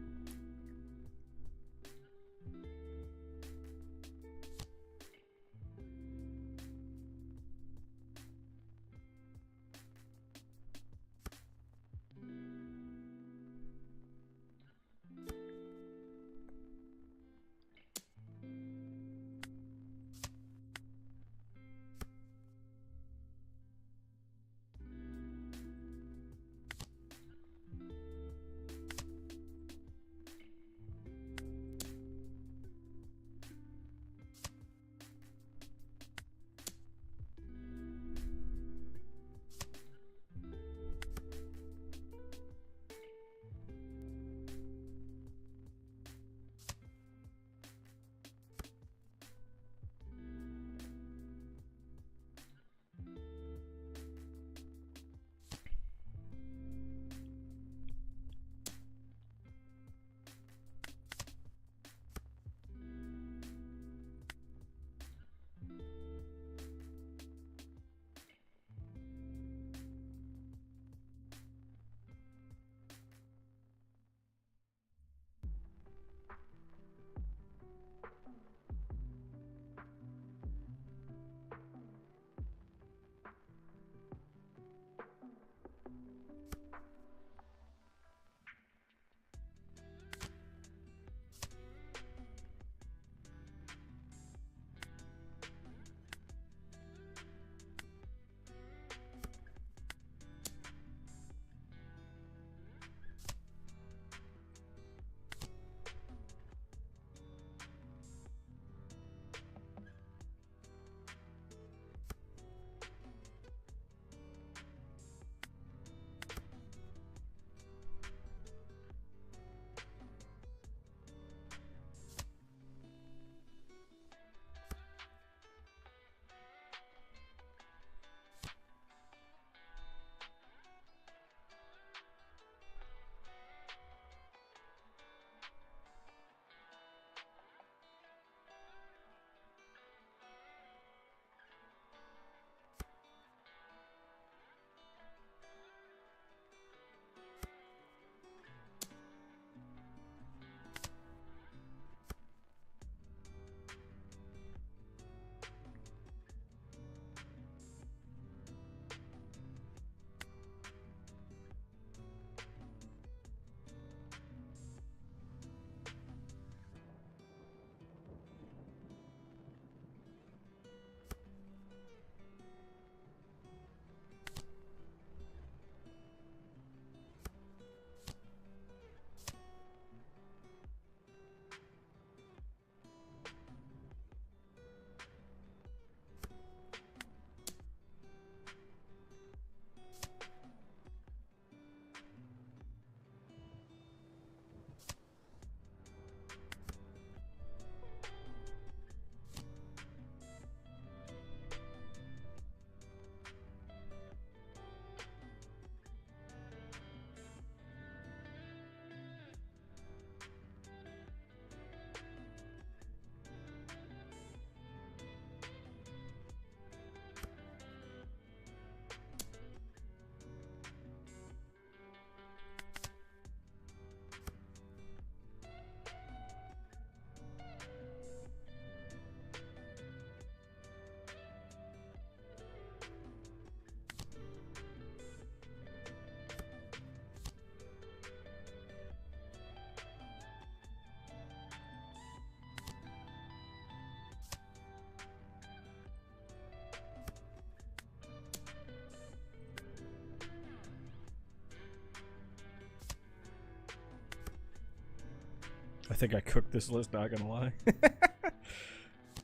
I think I cooked this list, not gonna lie.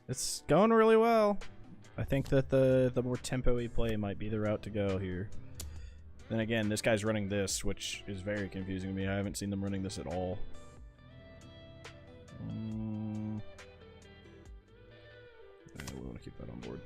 It's going really well. I think that the more tempo-y play might be the route to go here. Then again, this guy's running this, which is very confusing to me. I haven't seen them running this at all. Yeah, we want to keep that on board.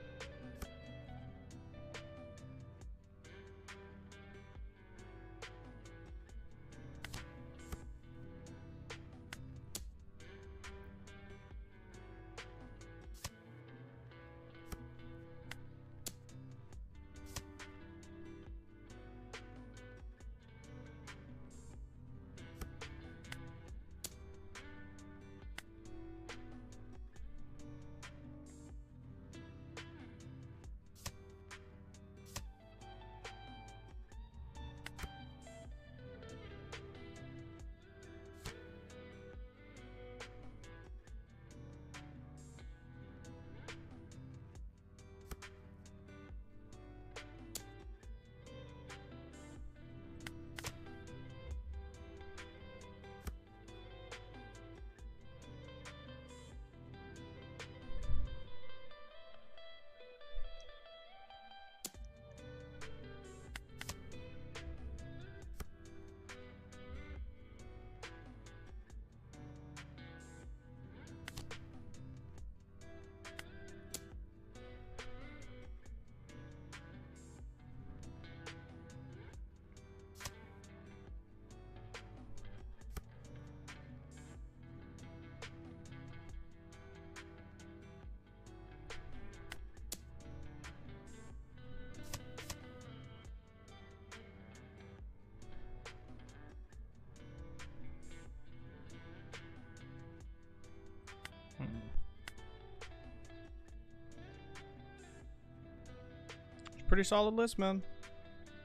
Pretty solid list, man.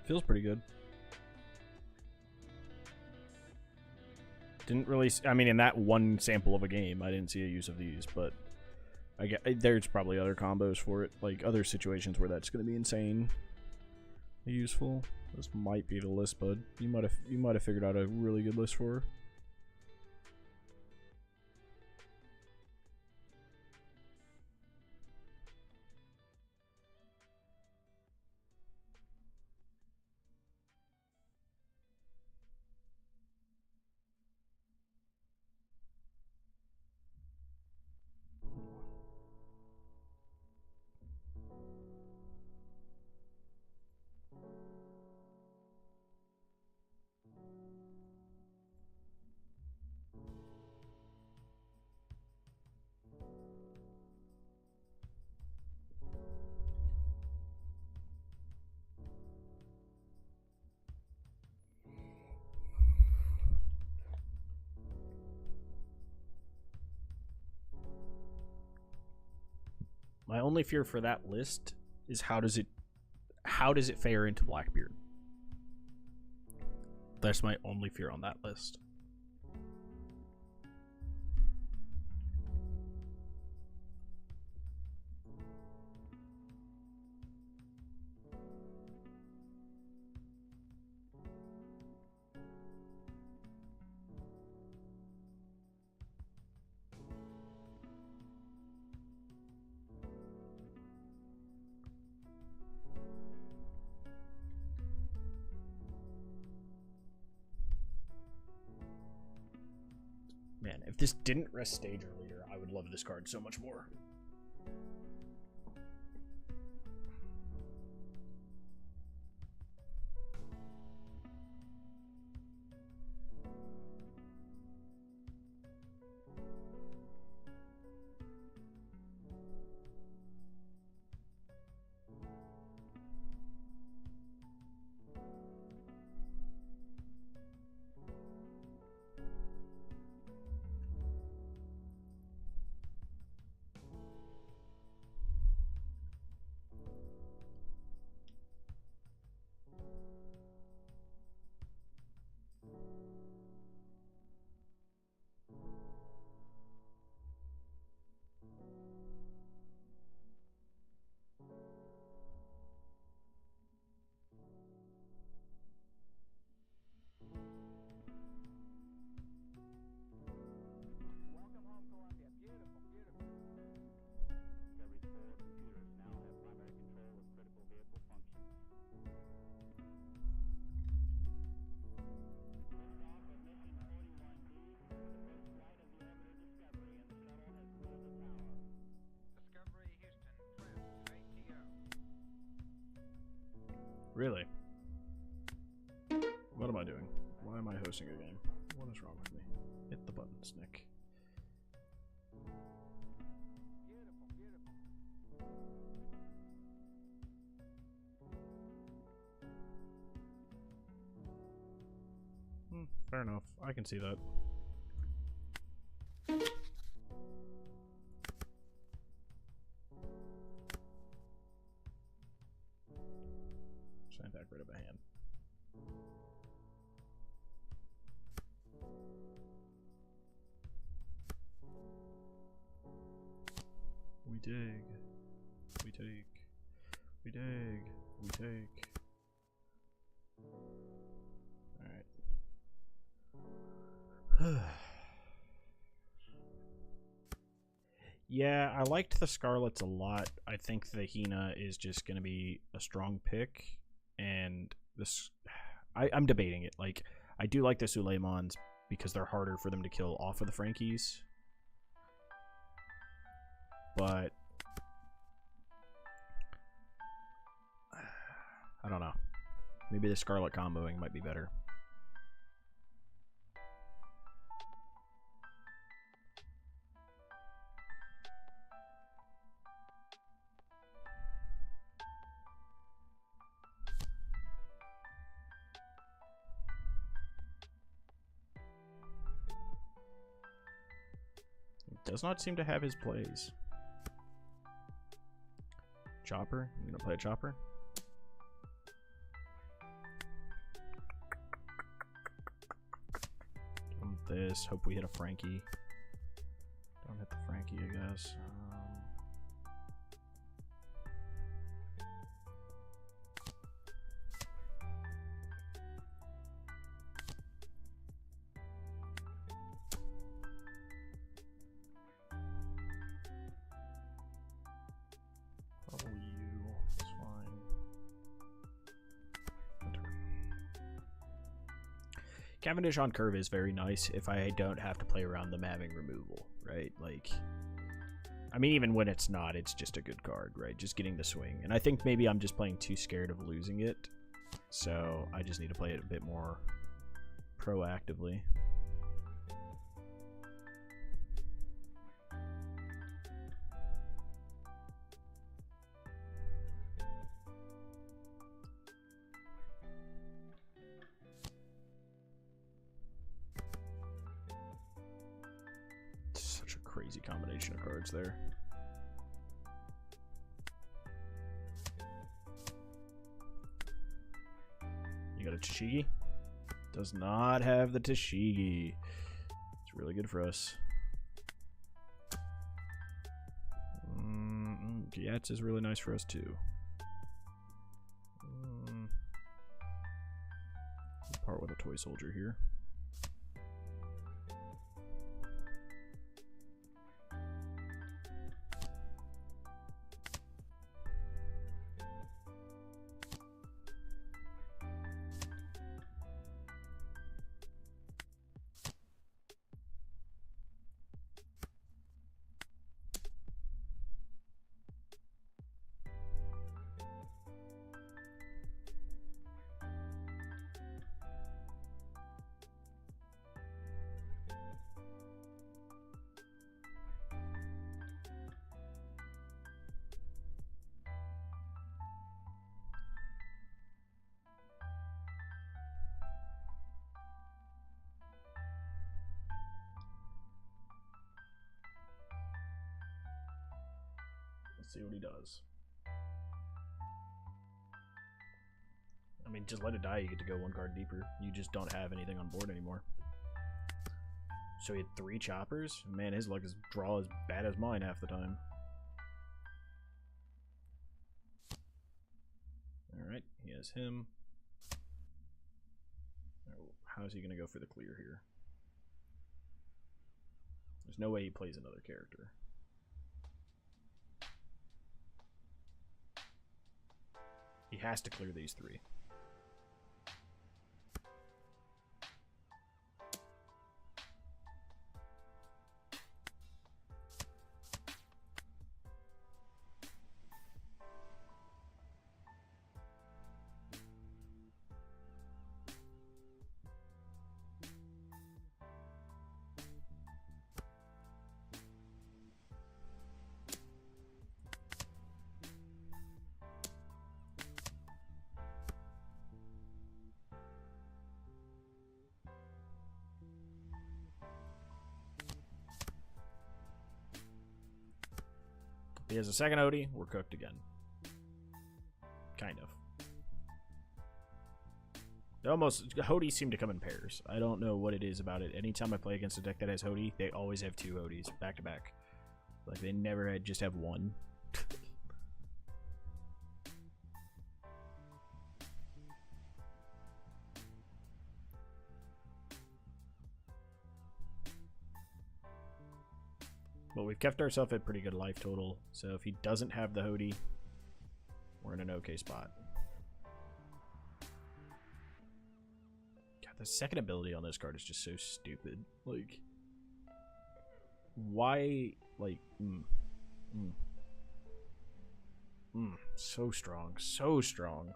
Feels pretty good. Didn't really, I mean, in that one sample of a game, I didn't see a use of these, but I get there's probably other combos for it, like other situations where that's going to be insane useful. This might be the list, bud. You might have figured out a really good list for her. My only fear for that list is how does it fare into Blackbeard? That's my only fear on that list. Man, if this didn't rest Stager Leader, I would love this card so much more. Really? What am I doing? Why am I hosting a game? What is wrong with me? Hit the buttons, Nick. Fair enough. I can see that. Trying to back rid of a hand. We dig. We take. We dig. We take. Alright. Yeah, I liked the Scarlets a lot. I think the Hina is just going to be a strong pick. And this... I'm debating it. Like, I do like the Suleimans because they're harder for them to kill off of the Frankies. But... I don't know. Maybe the Scarlet comboing might be better. Does not seem to have his plays. Chopper? You gonna play a chopper? Give him this. Hope we hit a Frankie. Don't hit the Frankie, I guess. Cavendish on curve is very nice if I don't have to play around them having removal, right? Like, I mean, even when it's not, it's just a good card, right? Just getting the swing. And I think maybe I'm just playing too scared of losing it, so I just need to play it a bit more proactively. Crazy combination of cards there. You got a Tashigi? Does not have the Tashigi. It's really good for us. Giats is really nice for us too. Part with a toy soldier here. See what he does. I mean, just let it die. You get to go one card deeper. You just don't have anything on board anymore. So he had 3 choppers? Man, his luck is draw as bad as mine half the time. Alright, he has him. How is he going to go for the clear here? There's no way he plays another character. He has to clear these 3. he has a second Hody, we're cooked again. Kind of. Hodies seem to come in pairs. I don't know what it is about it. Anytime I play against a deck that has Hody, they always have 2 Hodies back to back. Like, they never just have one. But we've kept ourselves at pretty good life total, so if he doesn't have the Hody, we're in an okay spot. God, the second ability on this card is just so stupid. Like, why? Like, so strong, so strong.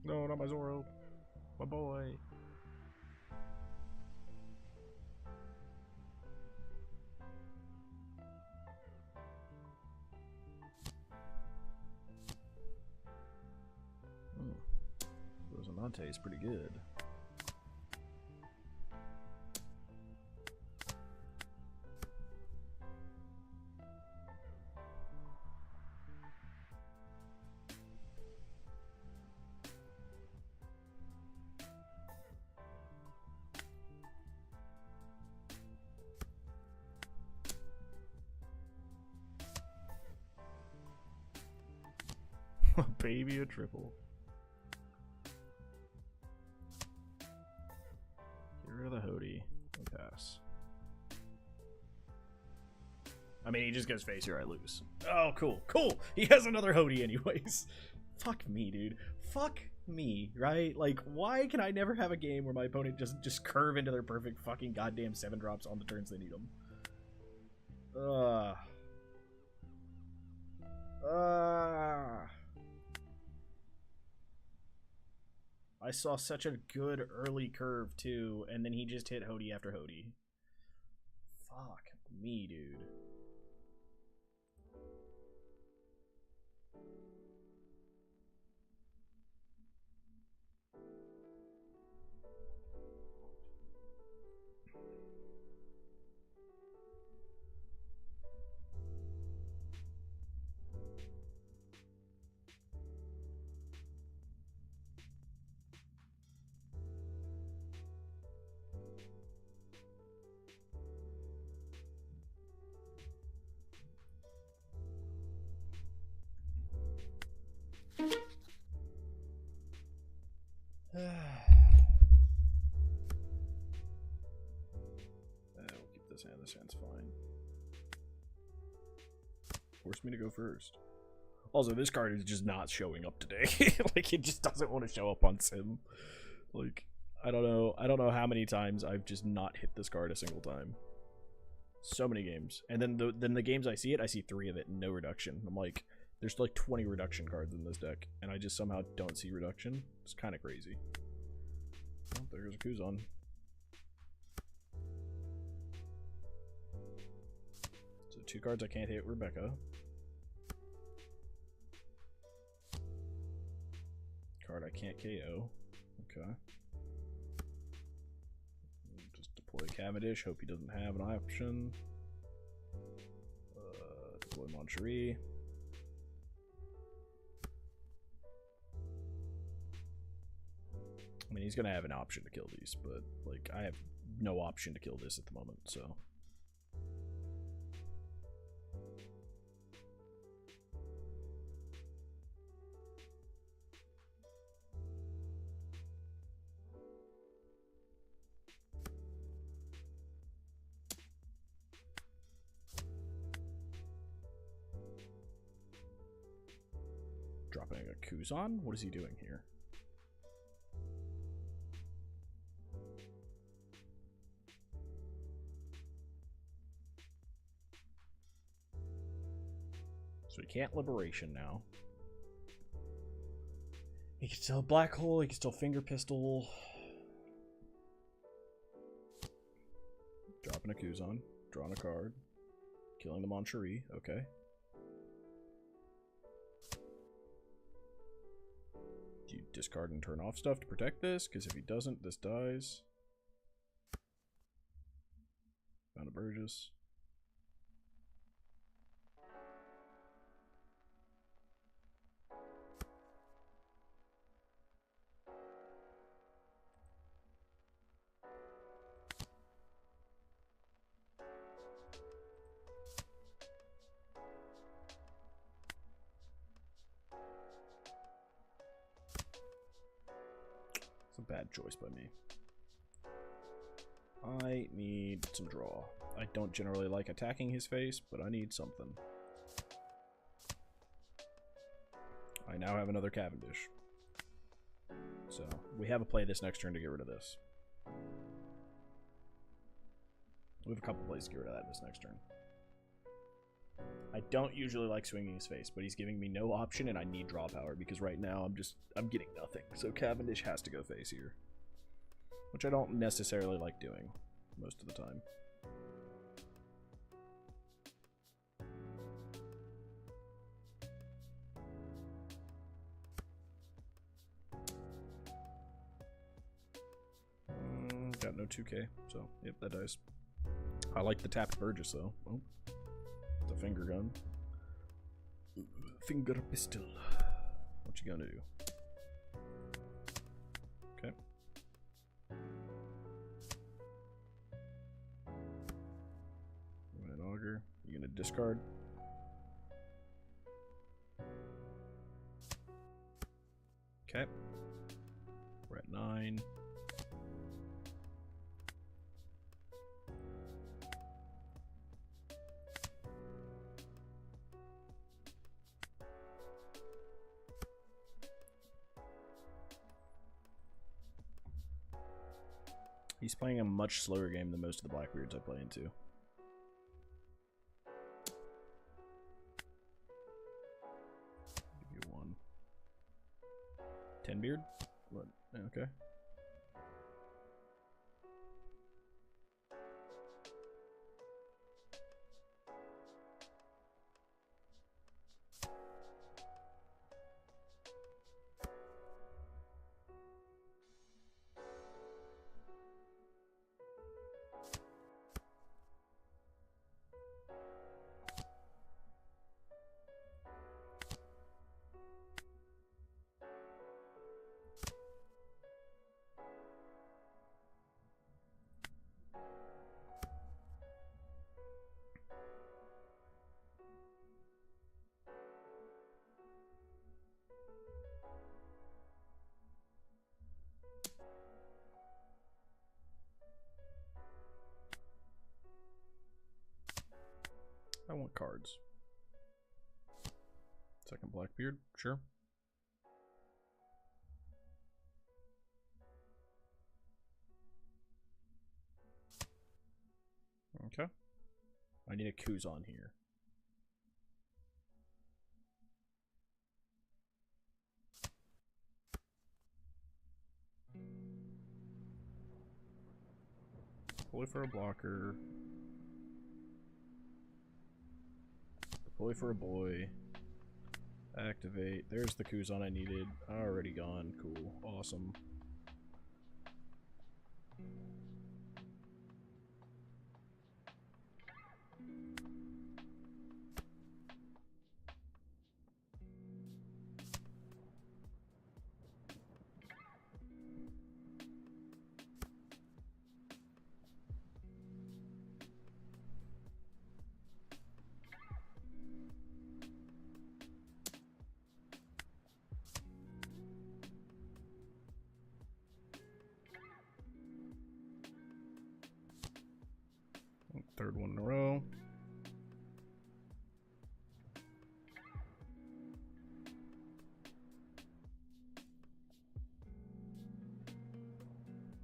No, not my Zoro. My boy. Rosinante is pretty good. Baby, a triple. Get rid of the Hody. And pass. I mean, he just goes face here, I lose. Oh, cool. Cool! He has another Hody anyways. Fuck me, dude. Fuck me, right? Like, why can I never have a game where my opponent just curve into their perfect fucking goddamn 7-drops on the turns they need them? I saw such a good early curve, too, and then he just hit Hody after Hody. Fuck me, dude. We'll keep this hand. This hand's fine. Force me to go first. Also, this card is just not showing up today. Like, it just doesn't want to show up on Sim. Like, I don't know how many times I've just not hit this card a single time. So many games. And then the games I see it, I see 3 of it and no reduction. I'm like, there's like 20 reduction cards in this deck, and I just somehow don't see reduction. It's kind of crazy. Oh, there goes a Kuzan. So 2 cards I can't hit Rebecca. Card I can't KO. Okay. Just deploy Cavendish. Hope he doesn't have an option. Deploy Moncherie. I mean, he's gonna have an option to kill these, but like I have no option to kill this at the moment, so. Dropping a Kuzan? What is he doing here? So he can't Liberation now. He can still Black Hole, he can still Finger Pistol. Dropping a Kuzan, drawing a card, killing the Moncherie, okay. discard and turn off stuff to protect this, because if he doesn't, this dies. Found a Burgess. It's a bad choice by me. I need some draw. I don't generally like attacking his face, but I need something. I now have another Cavendish. So, we have a play this next turn to get rid of this. We have a couple plays to get rid of that this next turn. I don't usually like swinging his face, but he's giving me no option and I need draw power because right now I'm getting nothing. So Cavendish has to go face here. Which I don't necessarily like doing most of the time. Got no 2K, so yep, that dies. I like the tapped Burgess though. Oh, the finger gun. Finger pistol. What you gonna do? Okay. An auger. You gonna discard? Okay. We're at 9. He's playing a much slower game than most of the Blackbeards I play into. Give you 1. 10 beard? What? Okay. I want cards. Second Blackbeard, sure. Okay. I need a Kuzan here. Pulley for a blocker. Pulley for a boy. Activate. There's the Kuzan I needed. Already gone. Cool. Awesome. Third one in a row.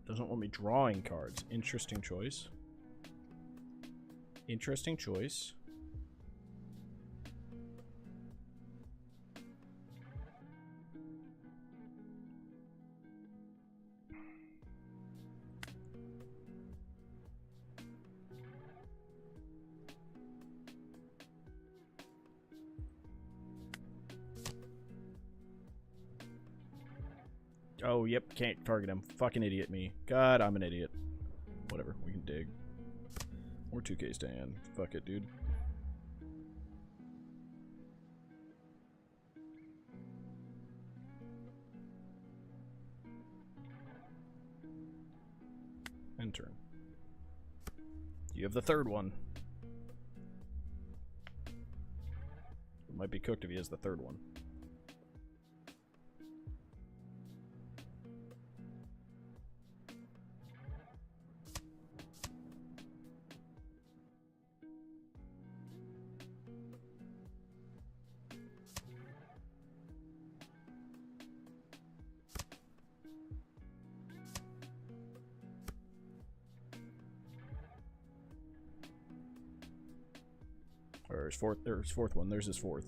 Doesn't want me drawing cards. Interesting choice. Interesting choice. Oh, yep, can't target him. Fucking idiot me. God, I'm an idiot. Whatever, we can dig. Or 2Ks to hand. Fuck it, dude. End turn. You have the third one. It might be cooked if he has the third one. Or his fourth one. There's his fourth.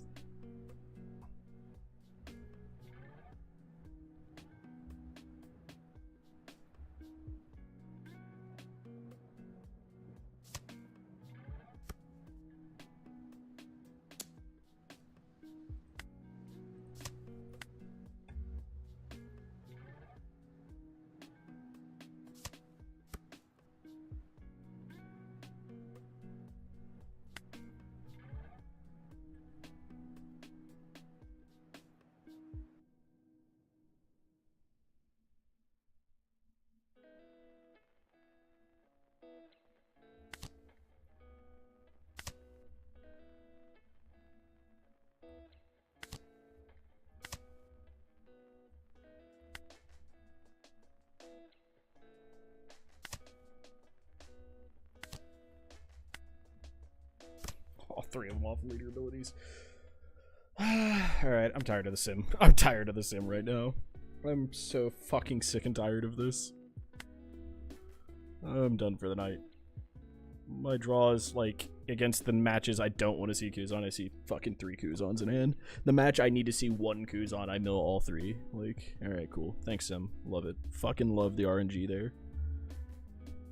All three of them off leader abilities. Alright, I'm tired of the sim. I'm tired of the sim right now. I'm so fucking sick and tired of this. I'm done for the night. My draw is like against the matches I don't want to see Kuzan. I see fucking 3 Kuzans in hand. The match I need to see 1 Kuzan, I mill all 3. Like, alright, cool. Thanks, Sim. Love it. Fucking love the RNG there.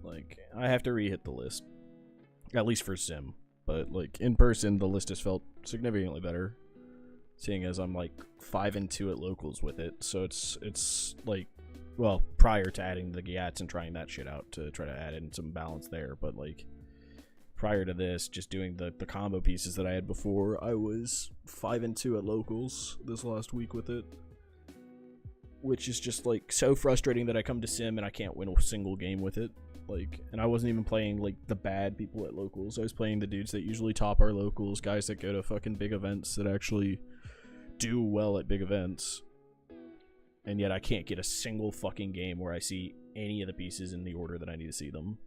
Like, I have to re-hit the list. At least for Sim. But, like, in person, the list has felt significantly better. Seeing as I'm, like, 5-2 at locals with it. So it's like, well, prior to adding the Gyats and trying that shit out to try to add in some balance there. But, like, prior to this, just doing the combo pieces that I had before, I was 5-2 at locals this last week with it. Which is just, like, so frustrating that I come to Sim and I can't win a single game with it. Like, and I wasn't even playing, like, the bad people at locals. I was playing the dudes that usually top our locals, guys that go to fucking big events that actually do well at big events. And yet I can't get a single fucking game where I see any of the pieces in the order that I need to see them.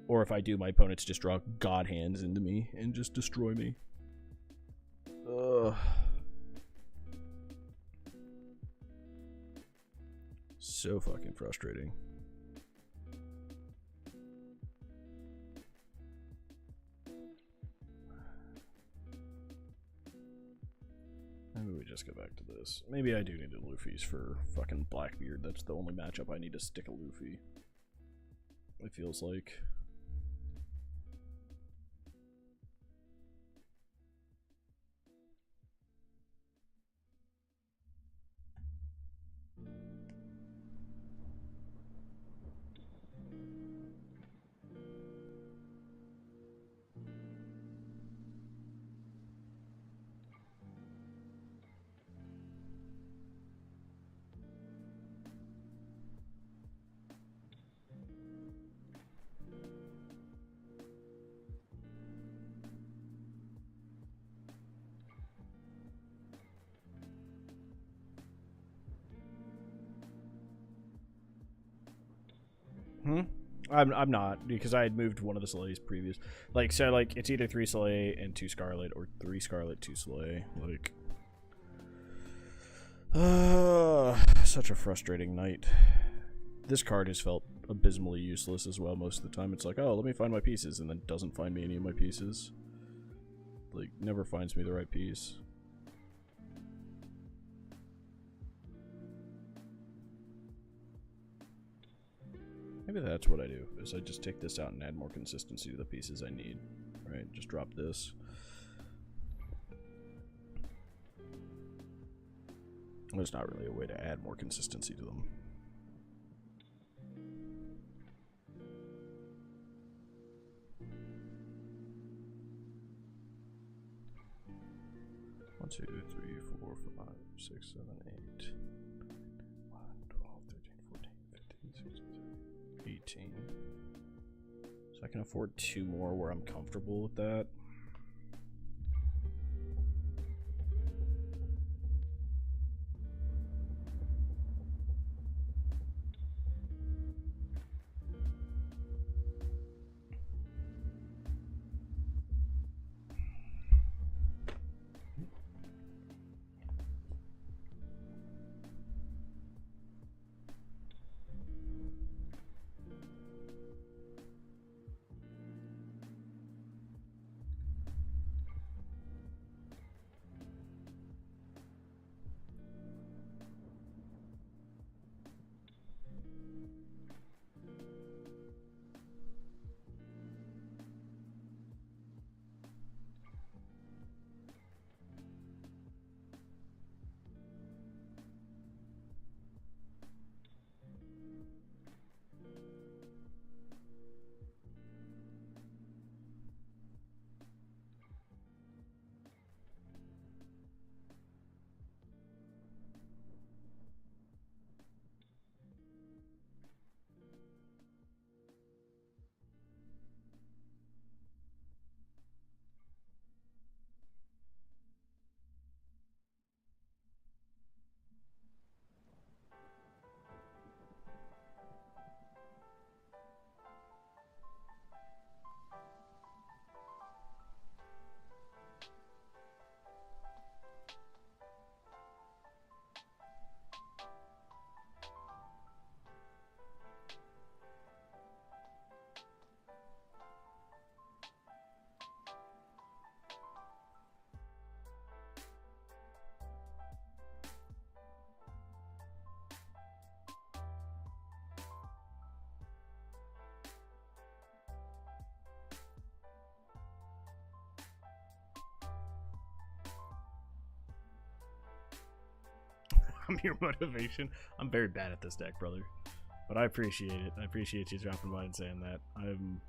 Or if I do, my opponents just draw god hands into me and just destroy me. Ugh. So fucking frustrating. Maybe we just go back to this. Maybe I do need a Luffy's for fucking Blackbeard. That's the only matchup I need to stick a Luffy. It feels like. I'm not, because I had moved one of the Solays previous. Like, so, like, it's either 3 Soleil and 2 Scarlet, or 3 Scarlet, 2 Soleil. Like, such a frustrating night. This card has felt abysmally useless as well most of the time. It's like, oh, let me find my pieces, and then doesn't find me any of my pieces. Like, never finds me the right piece. Maybe that's what I do, is I just take this out and add more consistency to the pieces I need. Right, just drop this. There's not really a way to add more consistency to them. One, 2, 3, 4, 5, 6, 7, 8, 11, 12, 13, 14, 15, 16, 17, 18. So I can afford 2 more where I'm comfortable with that. I'm your motivation. I'm very bad at this deck, brother. But I appreciate it. I appreciate you dropping by and saying that. I'm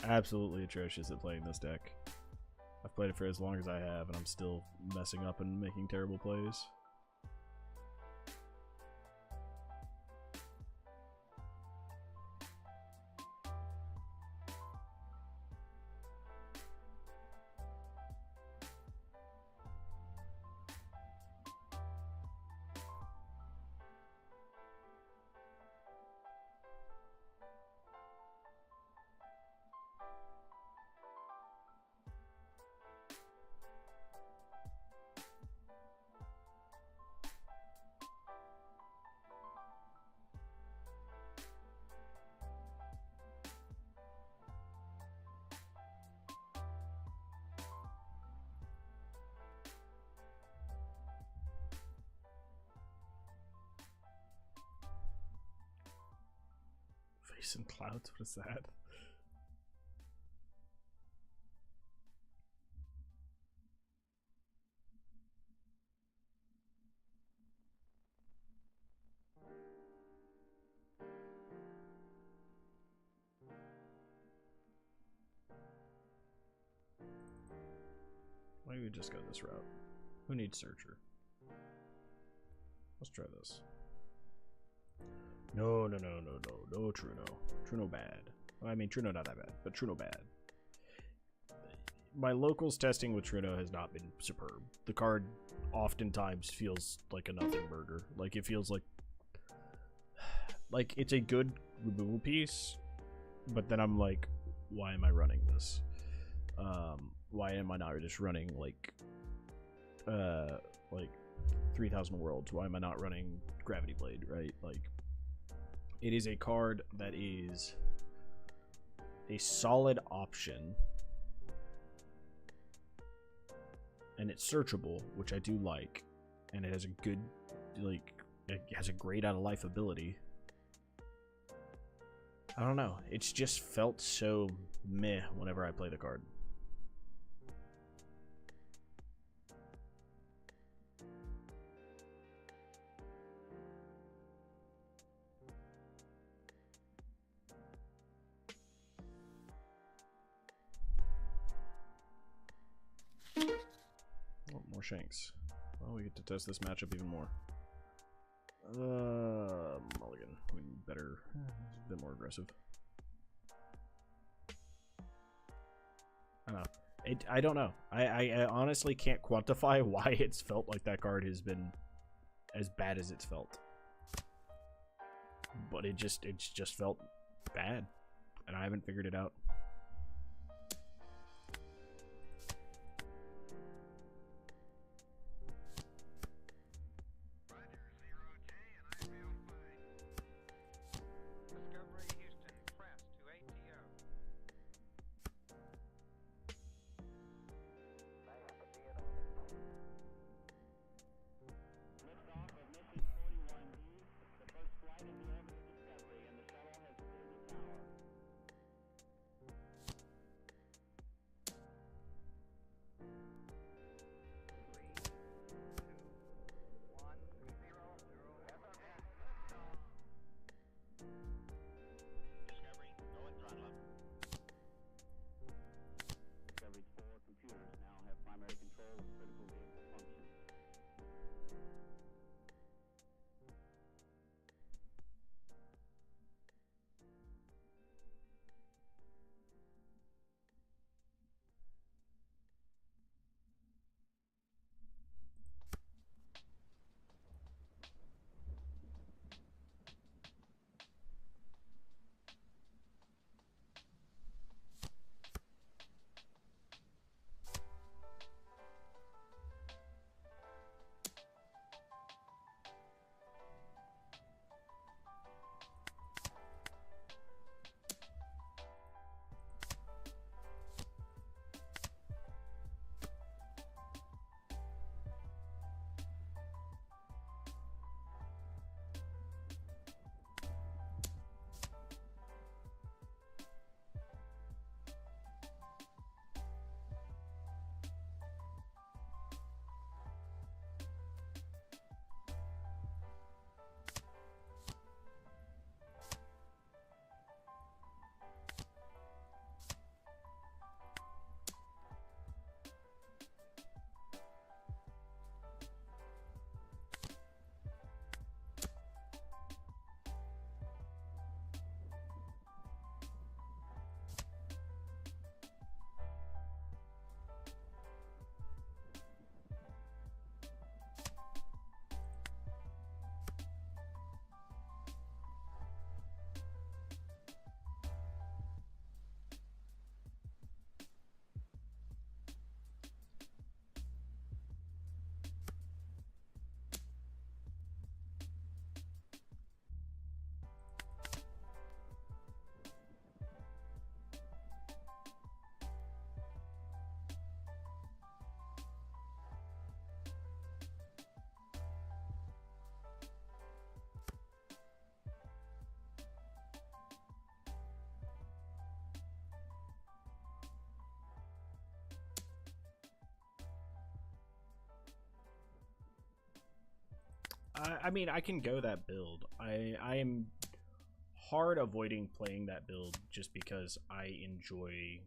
absolutely atrocious at playing this deck. I've played it for as long as I have, and I'm still messing up and making terrible plays. Face and clouds, what is that? Maybe we just go this route. Who needs Searcher? Let's try this. No, Truno. Truno bad. I mean, Truno not that bad, but Truno bad. My locals testing with Truno has not been superb. The card oftentimes feels like a nothing burger. Like, it feels like it's a good removal piece, but then I'm like, why am I running this? Why am I not just running like 3,000 Worlds? Why am I not running Gravity Blade, right? Like, it is a card that is a solid option, and it's searchable, which I do like, and it has a good, like, it has a great out of life ability. I don't know, it's just felt so meh whenever I play the card. Shanks. Well, we get to test this matchup even more. Mulligan. We better... a bit more aggressive. I don't know. I don't know. I honestly can't quantify why it's felt like that card has been as bad as it's felt. But it's just felt bad. And I haven't figured it out. I mean, I can go that build. I am hard avoiding playing that build just because I enjoy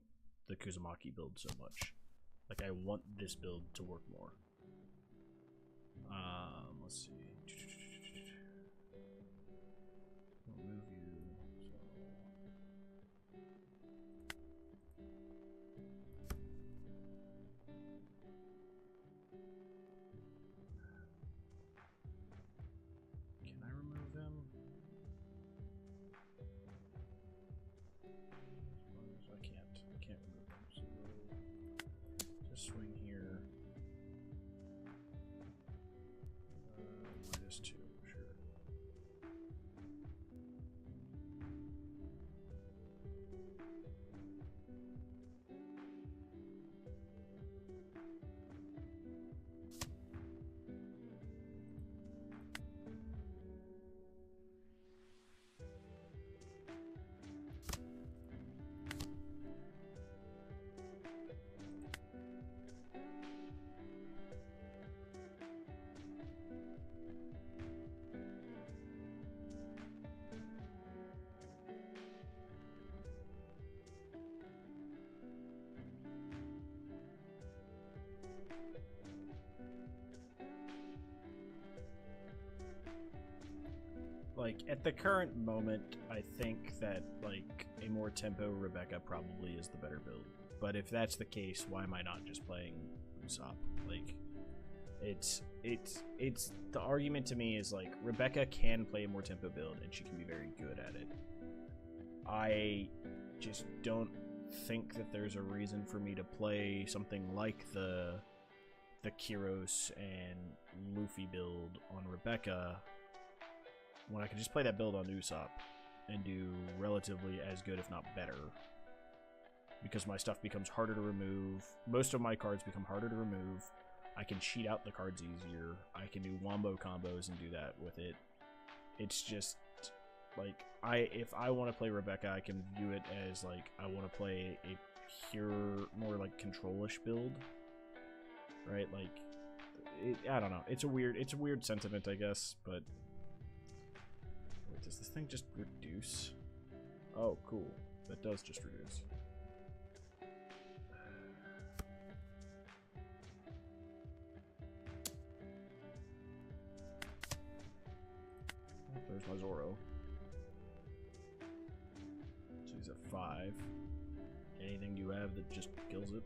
the Kuzumaki build so much. Like, I want this build to work more. Let's see. I'll move you. Can I remove him? I can't. I can't remove him. So just swing here. like, at the current moment, I think that, like, a more tempo Rebecca probably is the better build. But if that's the case, why am I not just playing Usopp? Like, it's the argument to me is, like, Rebecca can play a more tempo build, and she can be very good at it. I just don't think that there's a reason for me to play something like the Kyros and Luffy build on Rebecca when I can just play that build on Usopp and do relatively as good, if not better. Because my stuff becomes harder to remove. Most of my cards become harder to remove. I can cheat out the cards easier. I can do wombo combos and do that with it. It's just, like, if I want to play Rebecca, I can view it as, like, I want to play a pure, more, like, control-ish build. Right? Like, I don't know. It's a weird sentiment, I guess, but... Wait, does this thing just reduce? Oh, cool. That does just reduce. Oh, there's my Zoro. So he's at 5. Anything you have that just kills it?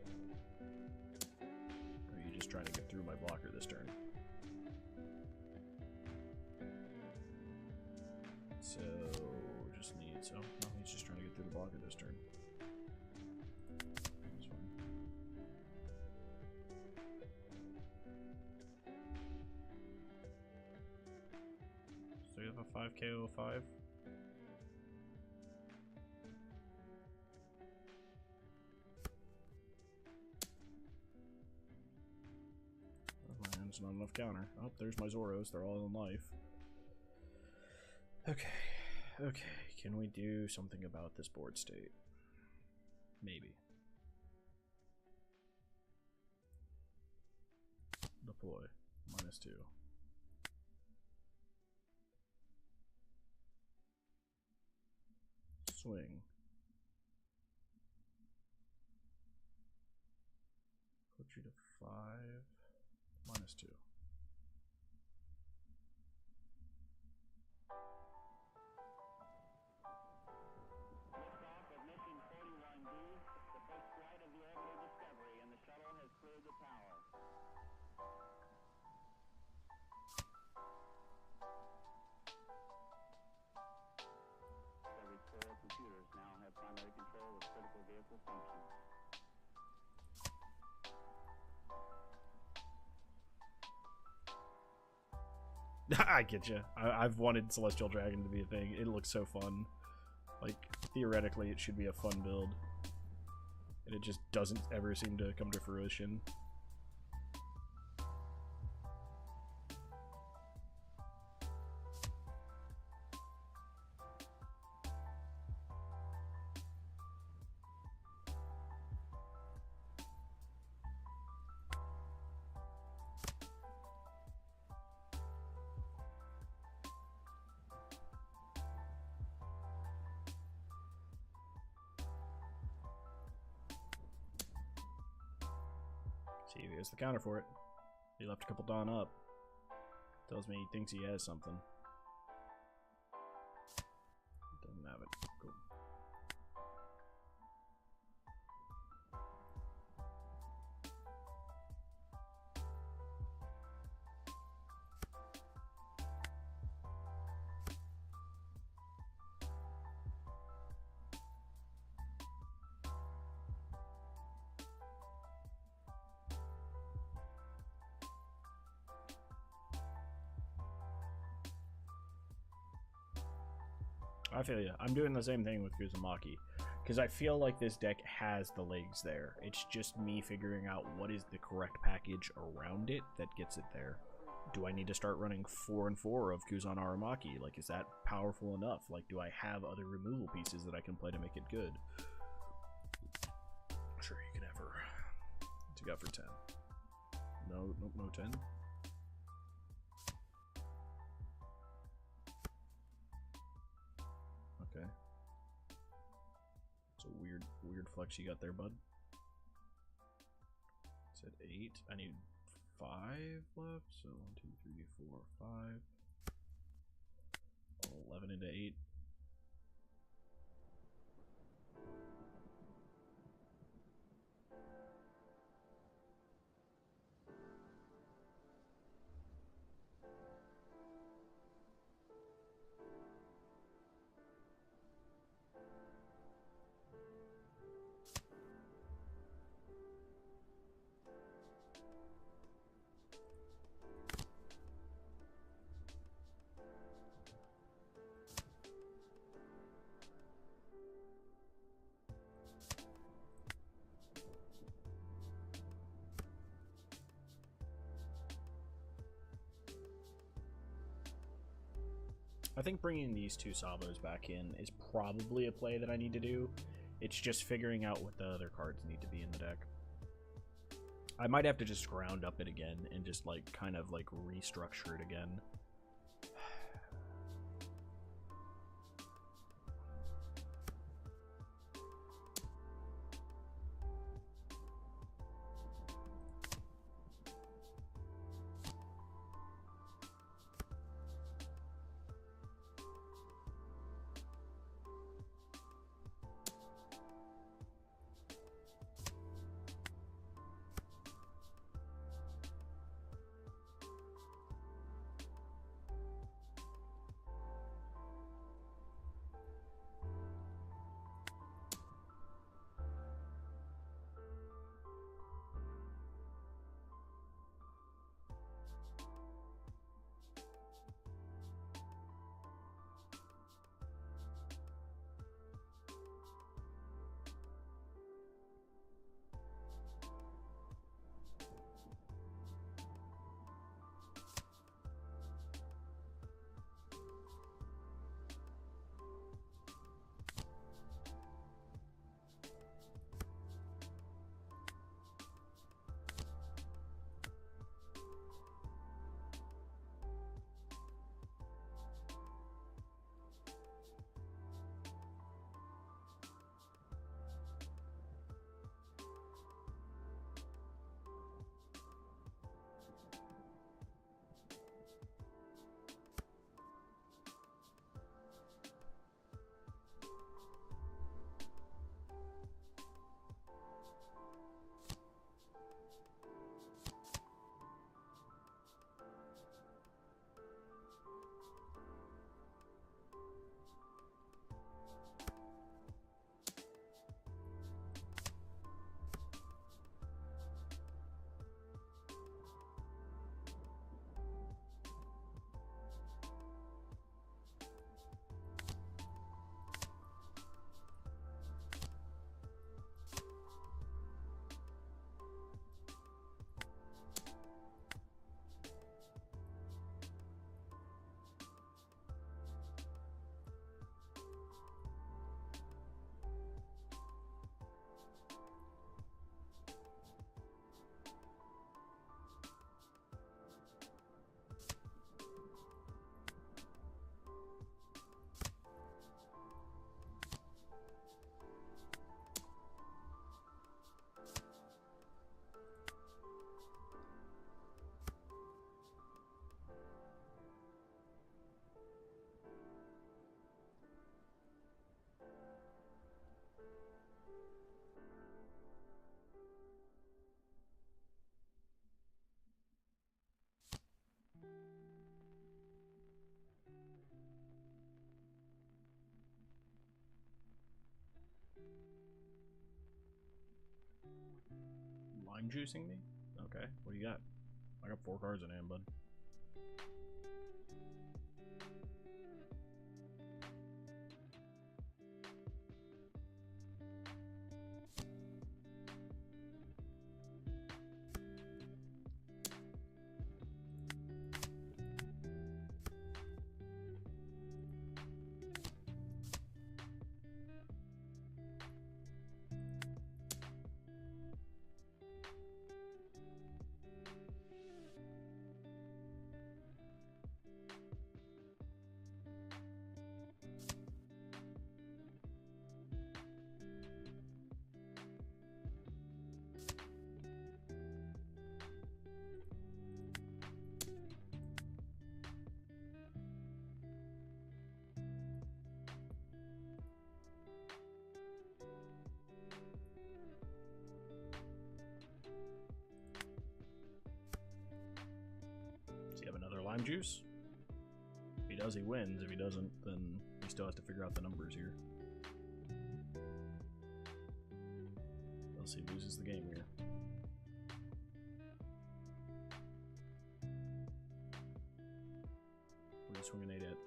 Or are you just trying to get through my blocker this turn? So, just needs... Oh, no, he's just trying to get through the blocker this turn. That's fine. So you have a 5KO5? It's not enough counter. Oh, there's my Zoros. They're all in life. Okay. Okay. Can we do something about this board state? Maybe. Deploy. -2. Swing. Put you to 5. -2. Liftoff of mission 41B, the first flight of the orbital Discovery, and the shuttle has cleared the tower. Discovery's 4 computers now have primary control of critical vehicle functions. I get you. I've wanted Celestial Dragon to be a thing. It looks so fun. Like, theoretically, it should be a fun build. And it just doesn't ever seem to come to fruition. See, here's the counter for it. He left a couple Dawn up. Tells me he thinks he has something. Doesn't have it. Cool. I feel you. I'm doing the same thing with Uzumaki, because I feel like this deck has the legs there. It's just me figuring out what is the correct package around it that gets it there. Do I need to start running 4 and 4 of Kuzan Aramaki? Like, is that powerful enough? Like, do I have other removal pieces that I can play to make it good? Sure, you can have her. What's you got for 10? No, nope, no 10. Okay. It's a weird flex you got there, bud. It's at 8. I need 5 left, so 1, 2, 3, 4, 5. 11 into 8. I think bringing these two Sabos back in is probably a play that I need to do. It's just figuring out what the other cards need to be in the deck. I might have to just ground up it again and just like kind of like restructure it again. Lime juicing me? Okay, what do you got? I got 4 cards in hand, bud. orange juice? If he does, he wins. If he doesn't, then he still has to figure out the numbers here. Else he loses the game here. We're gonna swing an 8 at.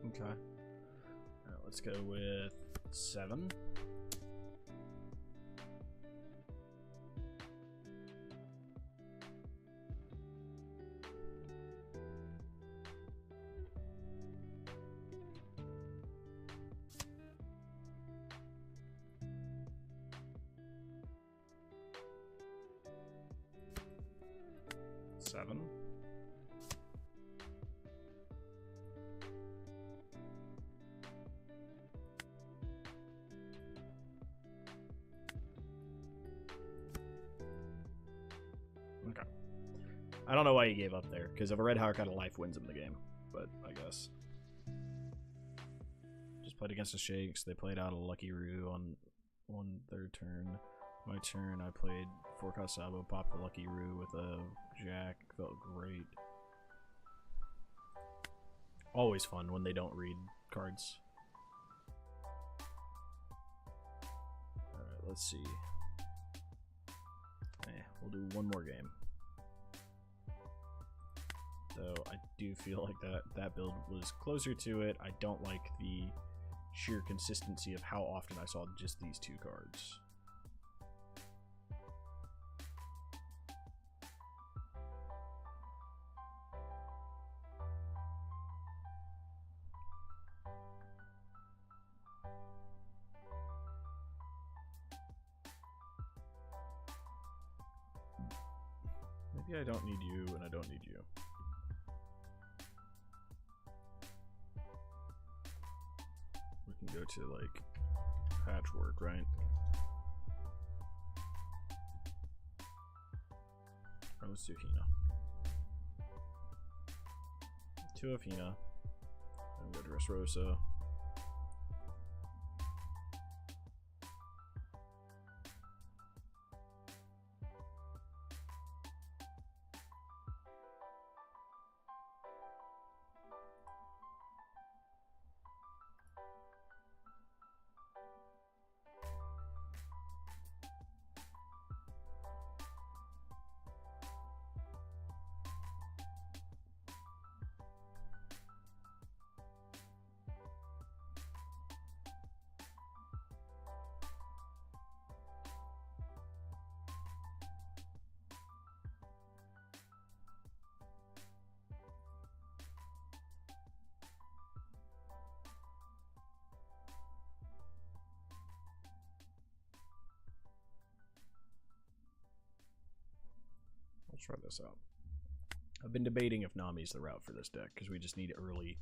Okay. Alright, let's go with 7. Okay. I don't know why he gave up there, because if a red heart got a life wins him the game, but I guess. Just played against the Shakes. They played out a Lucky Roo on their turn. My turn, I played Forecast Sabo, popped the Lucky Roo with a Jack. Felt great. Always fun when they don't read cards. Alright, let's see. We'll do one more game. Though I do feel like that build was closer to it. I don't like the sheer consistency of how often I saw just these 2 cards. Maybe I don't need you, and I don't need you. We can go to, like, patchwork, right? Or let's do Hina. 2 of Hina. And go to Dressrosa. I'll try this out. I've been debating if Nami's the route for this deck, because we just need early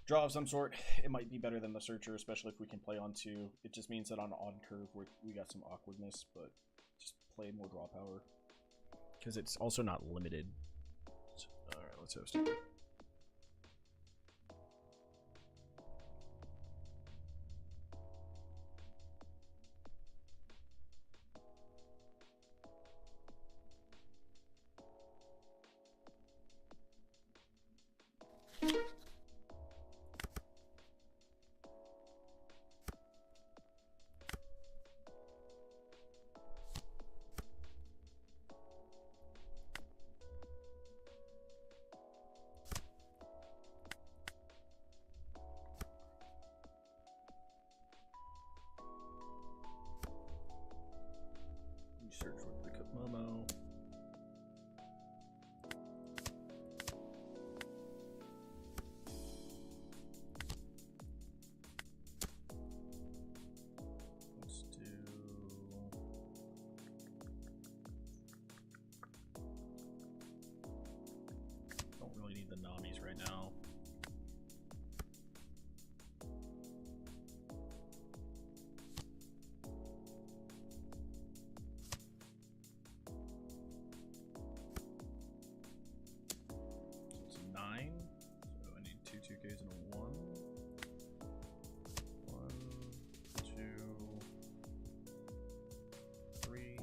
draw of some sort. It might be better than the Searcher, especially if we can play on 2. It just means that on odd curve we got some awkwardness, but just play more draw power. Because it's also not limited. Alright, let's host it. really need the Namis right now. So it's 9. So I need two 2Ks and a 1. 1, 2, 3.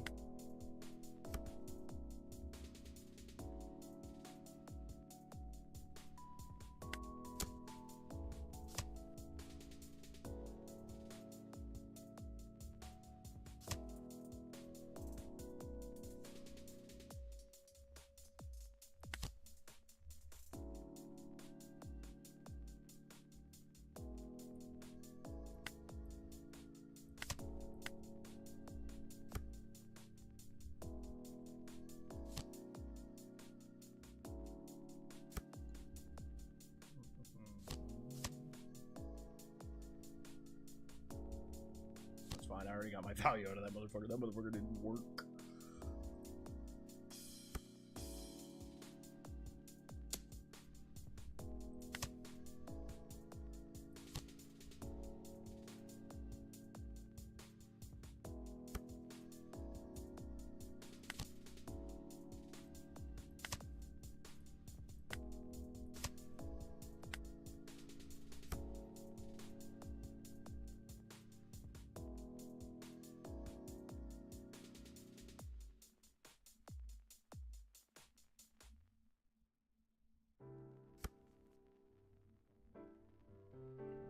That's fine, I already got my value out of that motherfucker. That motherfucker didn't work.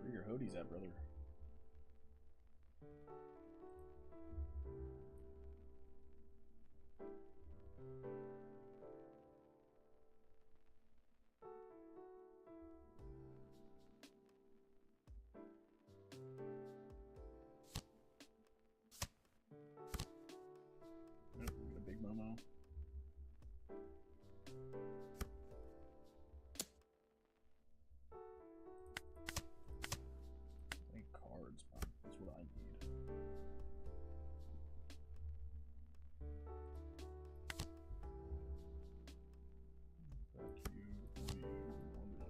Where are your hoodies at, brother? Nope, we got a big Momo. I need cards, man. That's what I need. Back you, one.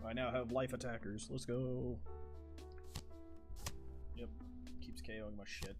I now have life attackers. Let's go. Yep. Keeps KOing my shit.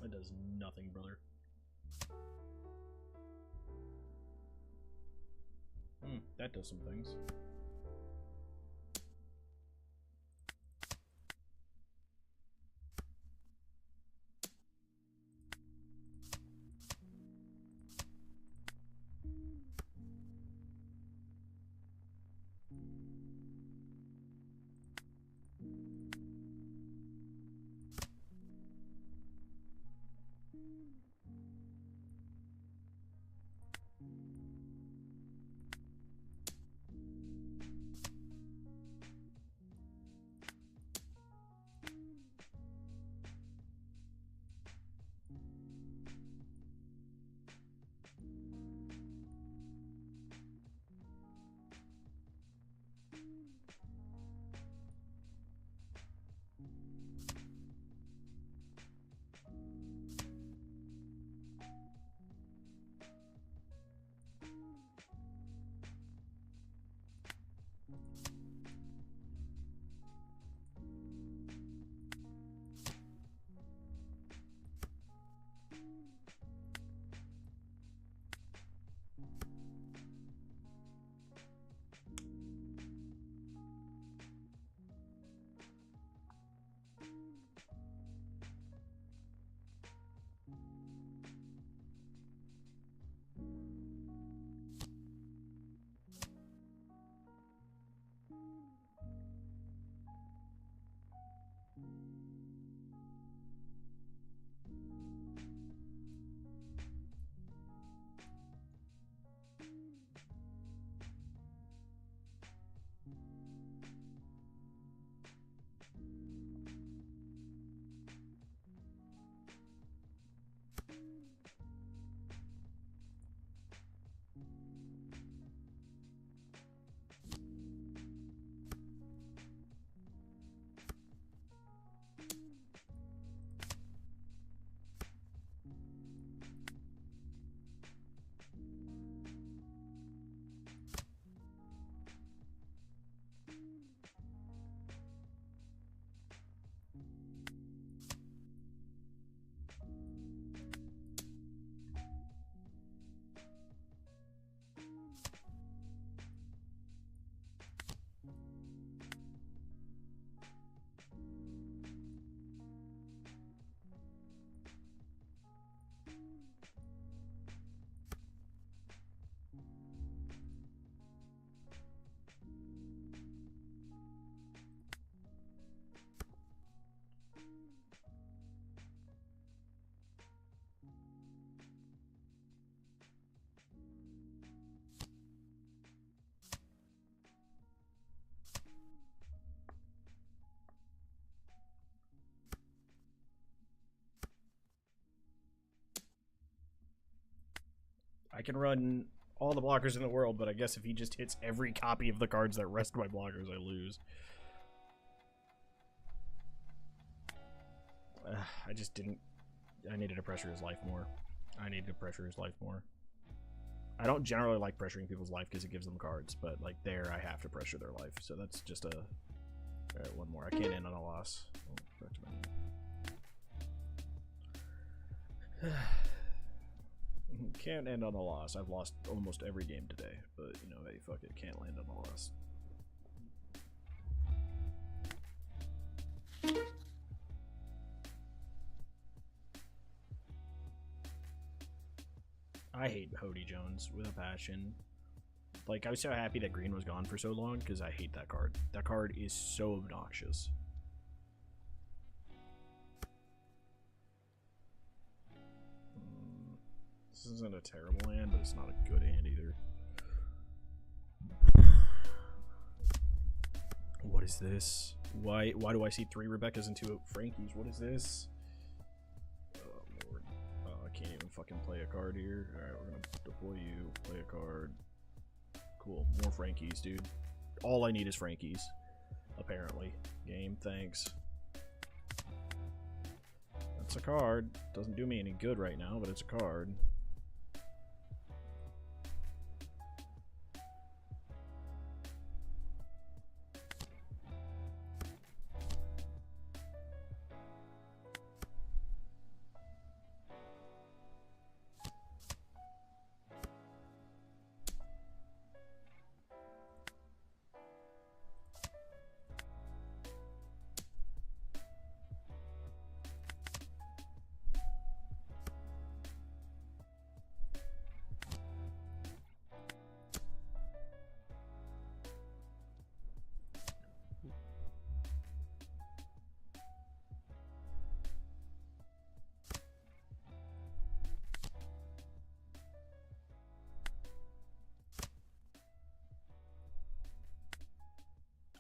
That does nothing, brother. That does some things. I can run all the blockers in the world, but I guess if he just hits every copy of the cards that rest my blockers, I lose. I just didn't... I needed to pressure his life more. I needed to pressure his life more. I don't generally like pressuring people's life because it gives them cards, but like there I have to pressure their life, so that's just a... Alright, one more. I can't end on a loss. Oh, back to my name. Can't end on a loss. I've lost almost every game today, but you know, hey, fuck it. Can't land on a loss. I hate Hody Jones with a passion. Like, I was so happy that green was gone for so long because I hate that card. That card is so obnoxious. This isn't a terrible hand, but it's not a good hand either. What is this? Why do I see 3 Rebeccas and 2 Frankies? What is this? Oh, Lord. I can't even fucking play a card here. Alright, we're gonna deploy you, play a card. Cool. More Frankies, dude. All I need is Frankies. Apparently. Game, thanks. That's a card. Doesn't do me any good right now, but it's a card.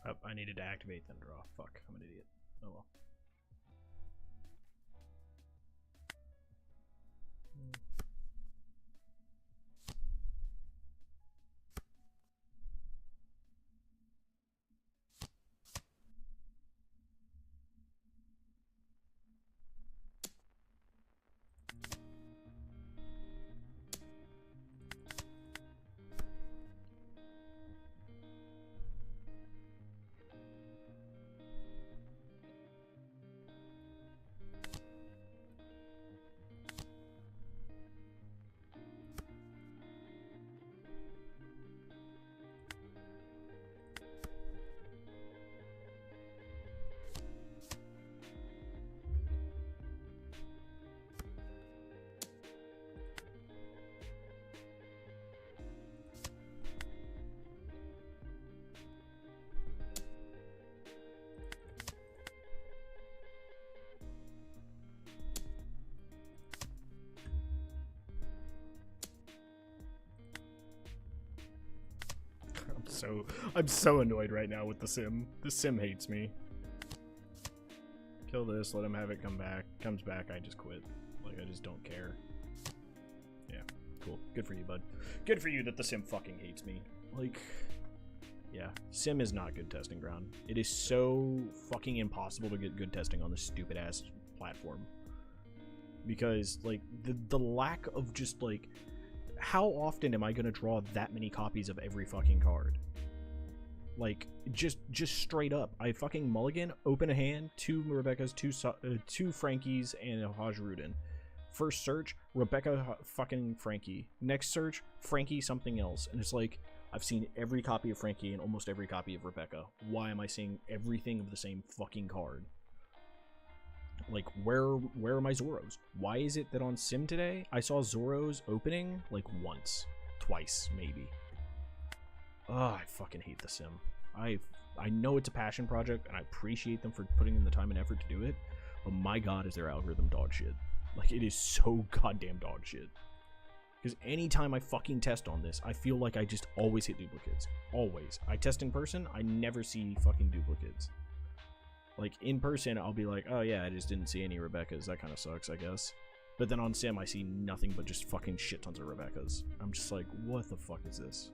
Oh, I needed to activate then draw. Fuck, I'm an idiot. Oh well. I'm so annoyed right now with the sim. The sim hates me. Kill this, let him have it come back. Comes back, I just quit. Like, I just don't care. Yeah, cool. Good for you, bud. Good for you that the sim fucking hates me. Like, yeah, sim is not good testing ground. It is so fucking impossible to get good testing on this stupid ass platform. Because, like, the lack of just, like, how often am I gonna draw that many copies of every fucking card? Like, just straight up. I fucking mulligan, open a hand, 2 Rebeccas, 2 Frankies, and a Hajrudin. First search, Rebecca fucking Frankie. Next search, Frankie something else. And it's like, I've seen every copy of Frankie and almost every copy of Rebecca. Why am I seeing everything of the same fucking card? Like, where are my Zoros? Why is it that on Sim today, I saw Zoros opening, like, once. Twice, maybe. Ugh, I fucking hate the Sim. I know it's a passion project, and I appreciate them for putting in the time and effort to do it, but my god, is their algorithm dog shit. Like, it is so goddamn dog shit. Because anytime I fucking test on this, I feel like I just always hit duplicates. Always. I test in person, I never see fucking duplicates. Like, in person, I'll be like, oh yeah, I just didn't see any Rebeccas. That kind of sucks, I guess. But then on Sim, I see nothing but just fucking shit tons of Rebecca's. I'm just like, what the fuck is this?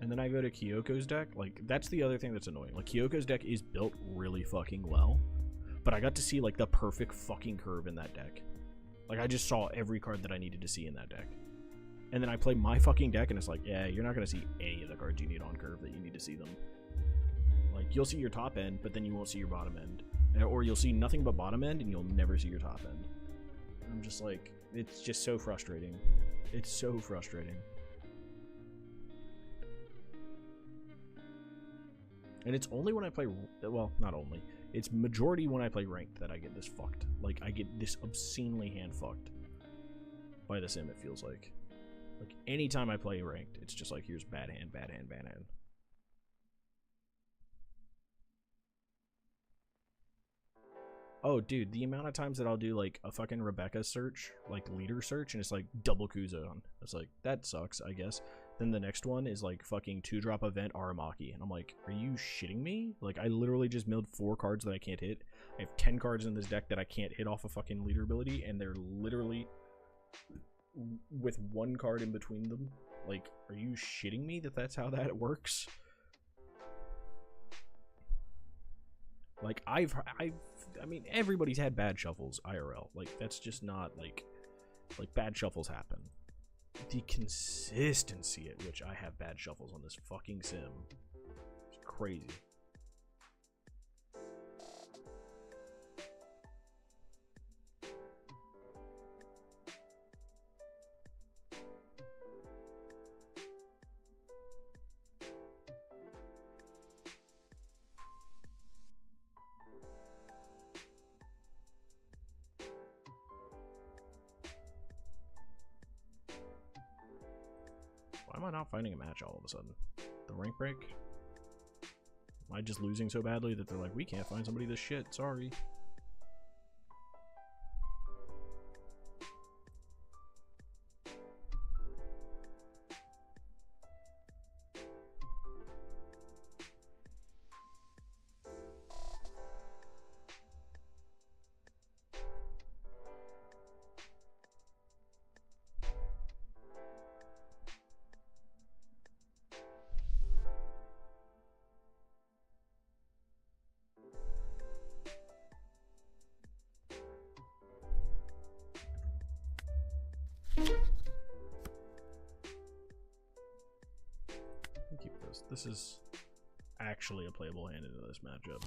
And then I go to Kyoko's deck. Like, that's the other thing that's annoying. Like, Kyoko's deck is built really fucking well. But I got to see, like, the perfect fucking curve in that deck. Like, I just saw every card that I needed to see in that deck. And then I play my fucking deck, and it's like, yeah, you're not going to see any of the cards you need on curve that you need to see them. Like, you'll see your top end, but then you won't see your bottom end. Or you'll see nothing but bottom end, and you'll never see your top end. I'm just like, it's just so frustrating. It's so frustrating. And it's only when I play, well, not only, it's majority when I play ranked that I get this fucked. Like, I get this obscenely hand fucked by the sim, it feels like. Like, anytime I play ranked, it's just like, here's bad hand, bad hand, bad hand. Oh, dude, the amount of times that I'll do, like, a fucking Rebecca search, like, leader search, and it's like, double Kuzon. It's like, that sucks, I guess. Then the next one is like fucking 2-drop event Aramaki. And I'm like, are you shitting me? Like, I literally just milled 4 cards that I can't hit. I have 10 cards in this deck that I can't hit off a fucking leader ability, and they're literally with 1 card in between them. Like, are you shitting me that that's how that works? Like, I mean, everybody's had bad shuffles IRL. Like, that's just not like bad shuffles happen. The consistency at which I have bad shuffles on this fucking sim is crazy. Why am I not finding a match all of a sudden? The rank break? Am I just losing so badly that they're like, we can't find somebody this shit, sorry. Keep this. This is actually a playable hand into this matchup.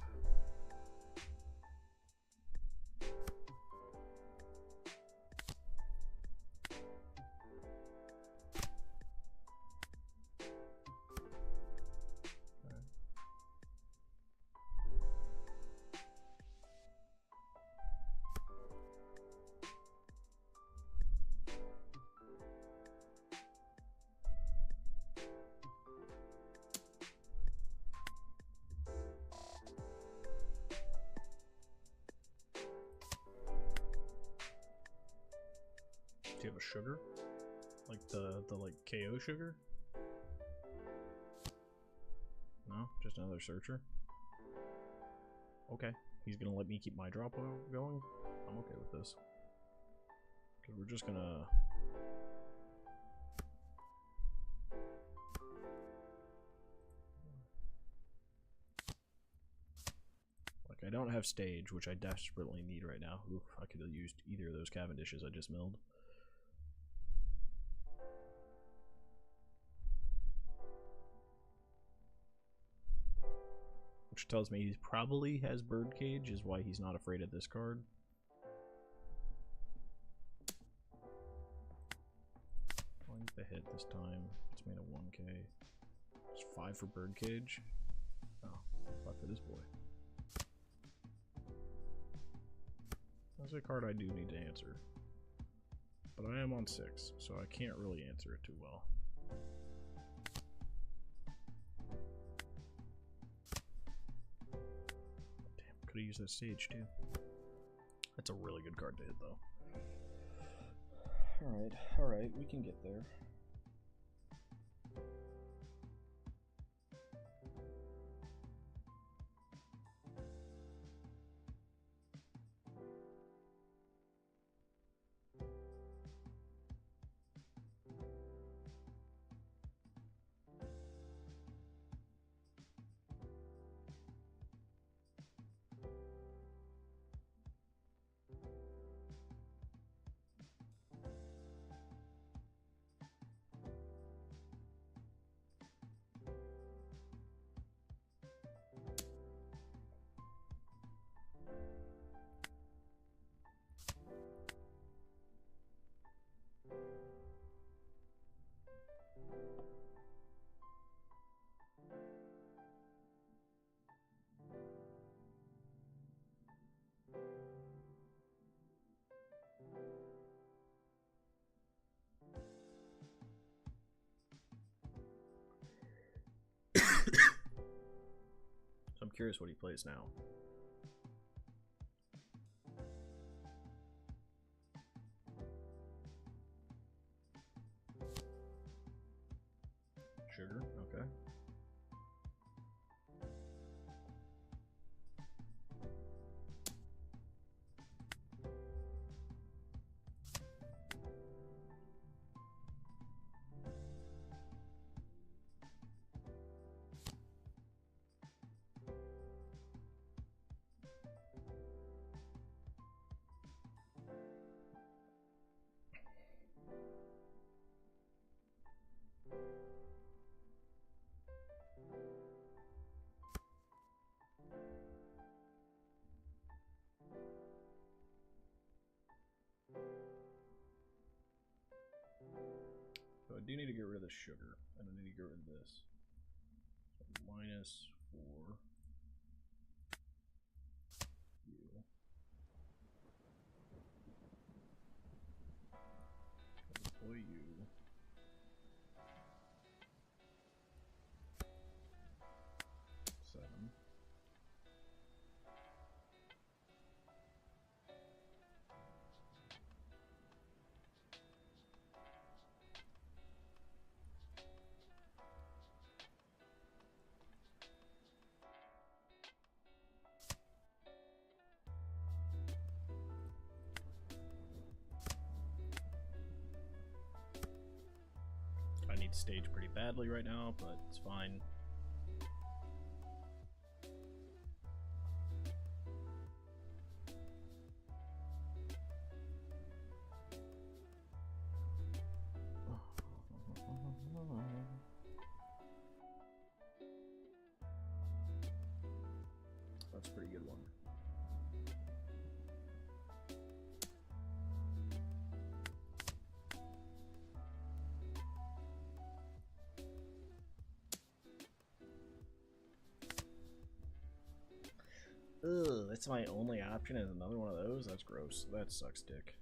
Do you have a sugar? Like the like KO sugar? No? Just another searcher? Okay. He's gonna let me keep my drop going? I'm okay with this. Because we're just gonna... Like, I don't have stage, which I desperately need right now. Oof, I could have used either of those Cavendishes I just milled. Which tells me he probably has Birdcage, is why he's not afraid of this card. Going the hit this time. It's made a 1k. It's 5 for Birdcage. Oh, 5 for this boy. That's a card I do need to answer. But I am on 6, so I can't really answer it too well. Could have used that stage too. That's a really good card to hit, though. Alright, we can get there. So I'm curious what he plays now. Sugar, okay. So I do need to get rid of the sugar, and I need to get rid of this. So minus 4. You. Employ you. I need stage pretty badly right now, but it's fine. That's a pretty good one. Ugh, that's my only option is another one of those? That's gross. That sucks dick.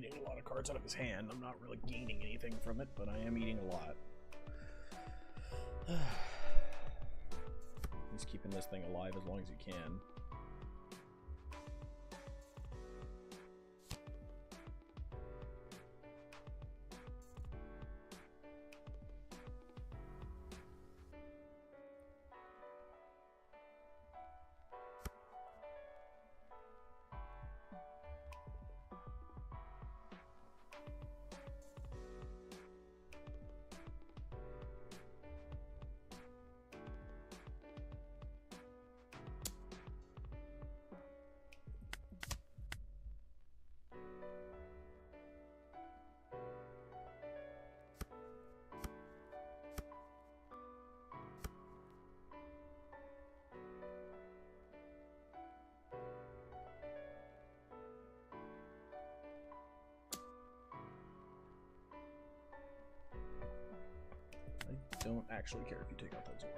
eating a lot of cards out of his hand. I'm not really gaining anything from it, but I am eating a lot. He's keeping this thing alive as long as he can. I don't actually care if you take out that 0.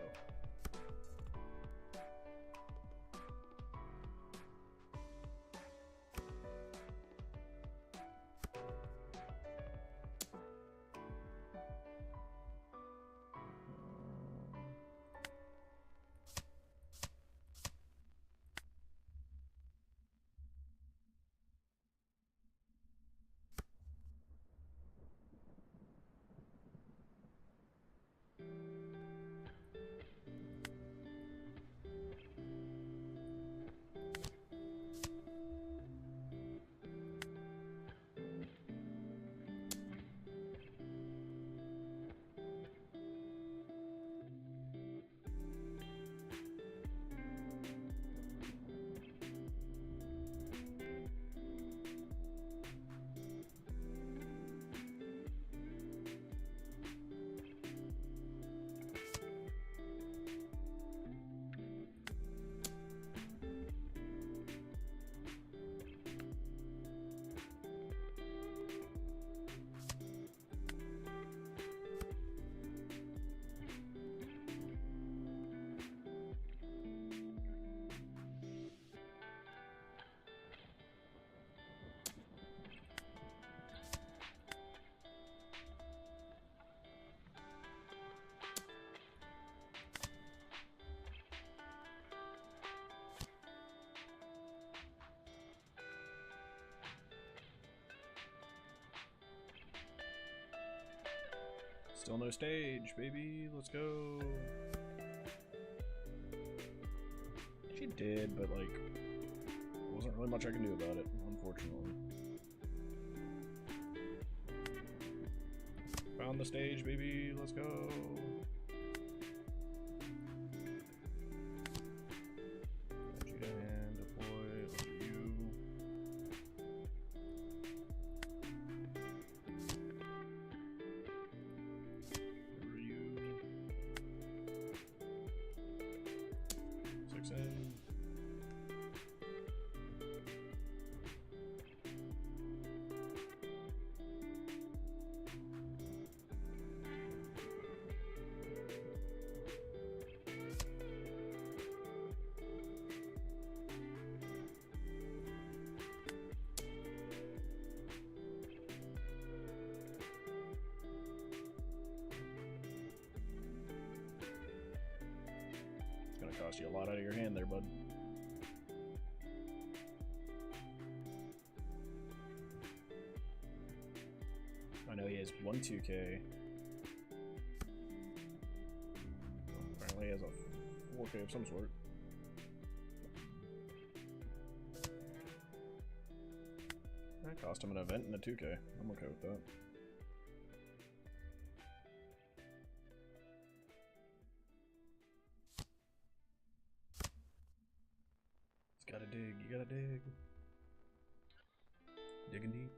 Still no stage, baby. Let's go. She did, but like, wasn't really much I can do about it, unfortunately. Found the stage, baby. Let's go. Let you and deploy. Let's do you. Cost you a lot out of your hand there, bud. I know he has 1 2K. Apparently he has a 4K of some sort. That cost him an event and a 2K. I'm okay with that. Gotta dig, you gotta dig. Digging deep.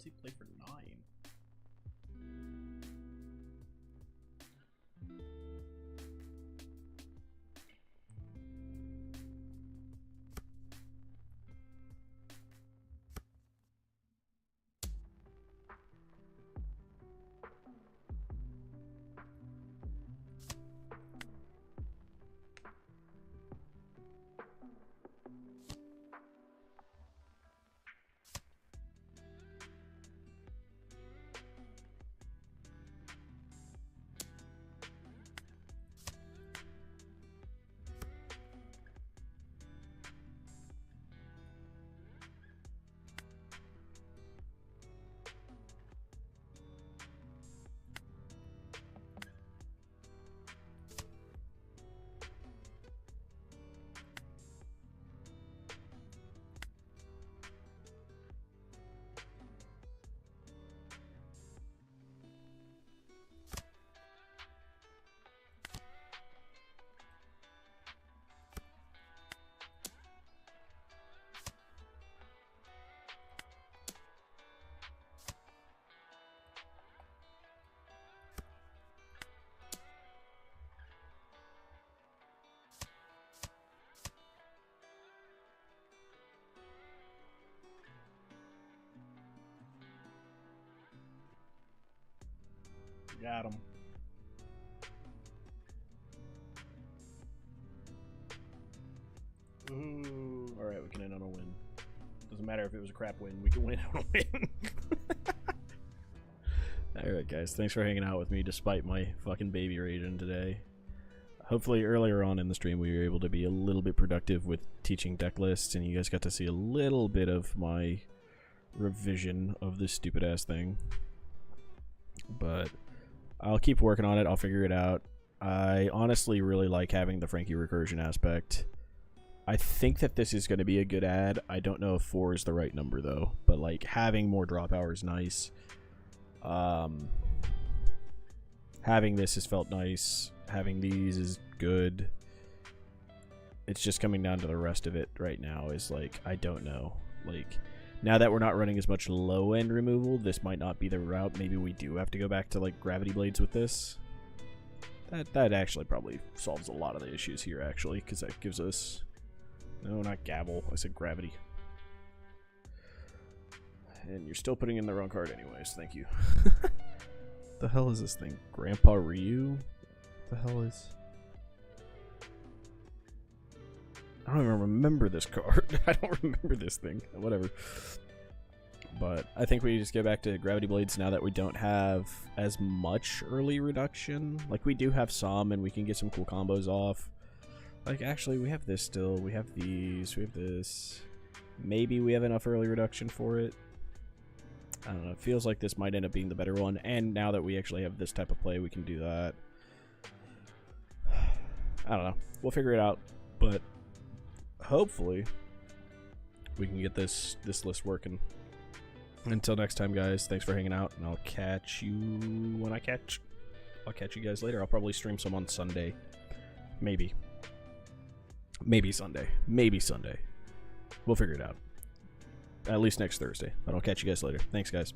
he play for 9? Got him. Ooh. Alright, we can end on a win. Doesn't matter if it was a crap win, we can win on a win. Alright guys, thanks for hanging out with me despite my fucking baby raging today. Hopefully earlier on in the stream we were able to be a little bit productive with teaching deck lists and you guys got to see a little bit of my revision of this stupid ass thing. But I'll keep working on it. I'll figure it out. I honestly really like having the Frankie recursion aspect. I think that this is going to be a good ad. I don't know if 4 is the right number though, but like having more drop power is nice. Having this has felt nice. Having these is good. It's just coming down to the rest of it right now is like, I don't know. Like, now that we're not running as much low-end removal, this might not be the route. Maybe we do have to go back to like gravity blades with this. That actually probably solves a lot of the issues here actually, because that gives us... No, not gavel. I said gravity. And you're still putting in the wrong card anyways. Thank you. The hell is this thing? Grandpa Ryu? The hell is... I don't even remember this card. I don't remember this thing. Whatever. But I think we just get back to gravity blades now that we don't have as much early reduction. Like, we do have some, and we can get some cool combos off. Like, actually, we have this still. We have these. We have this. Maybe we have enough early reduction for it. I don't know. It feels like this might end up being the better one. And now that we actually have this type of play, we can do that. I don't know. We'll figure it out. But hopefully we can get this list working. Until next time, guys, thanks for hanging out, and I'll catch you when I'll catch you guys later. I'll probably stream some on Sunday. Maybe Sunday. Maybe Sunday. We'll figure it out. At least next Thursday. But I'll catch you guys later. Thanks, guys.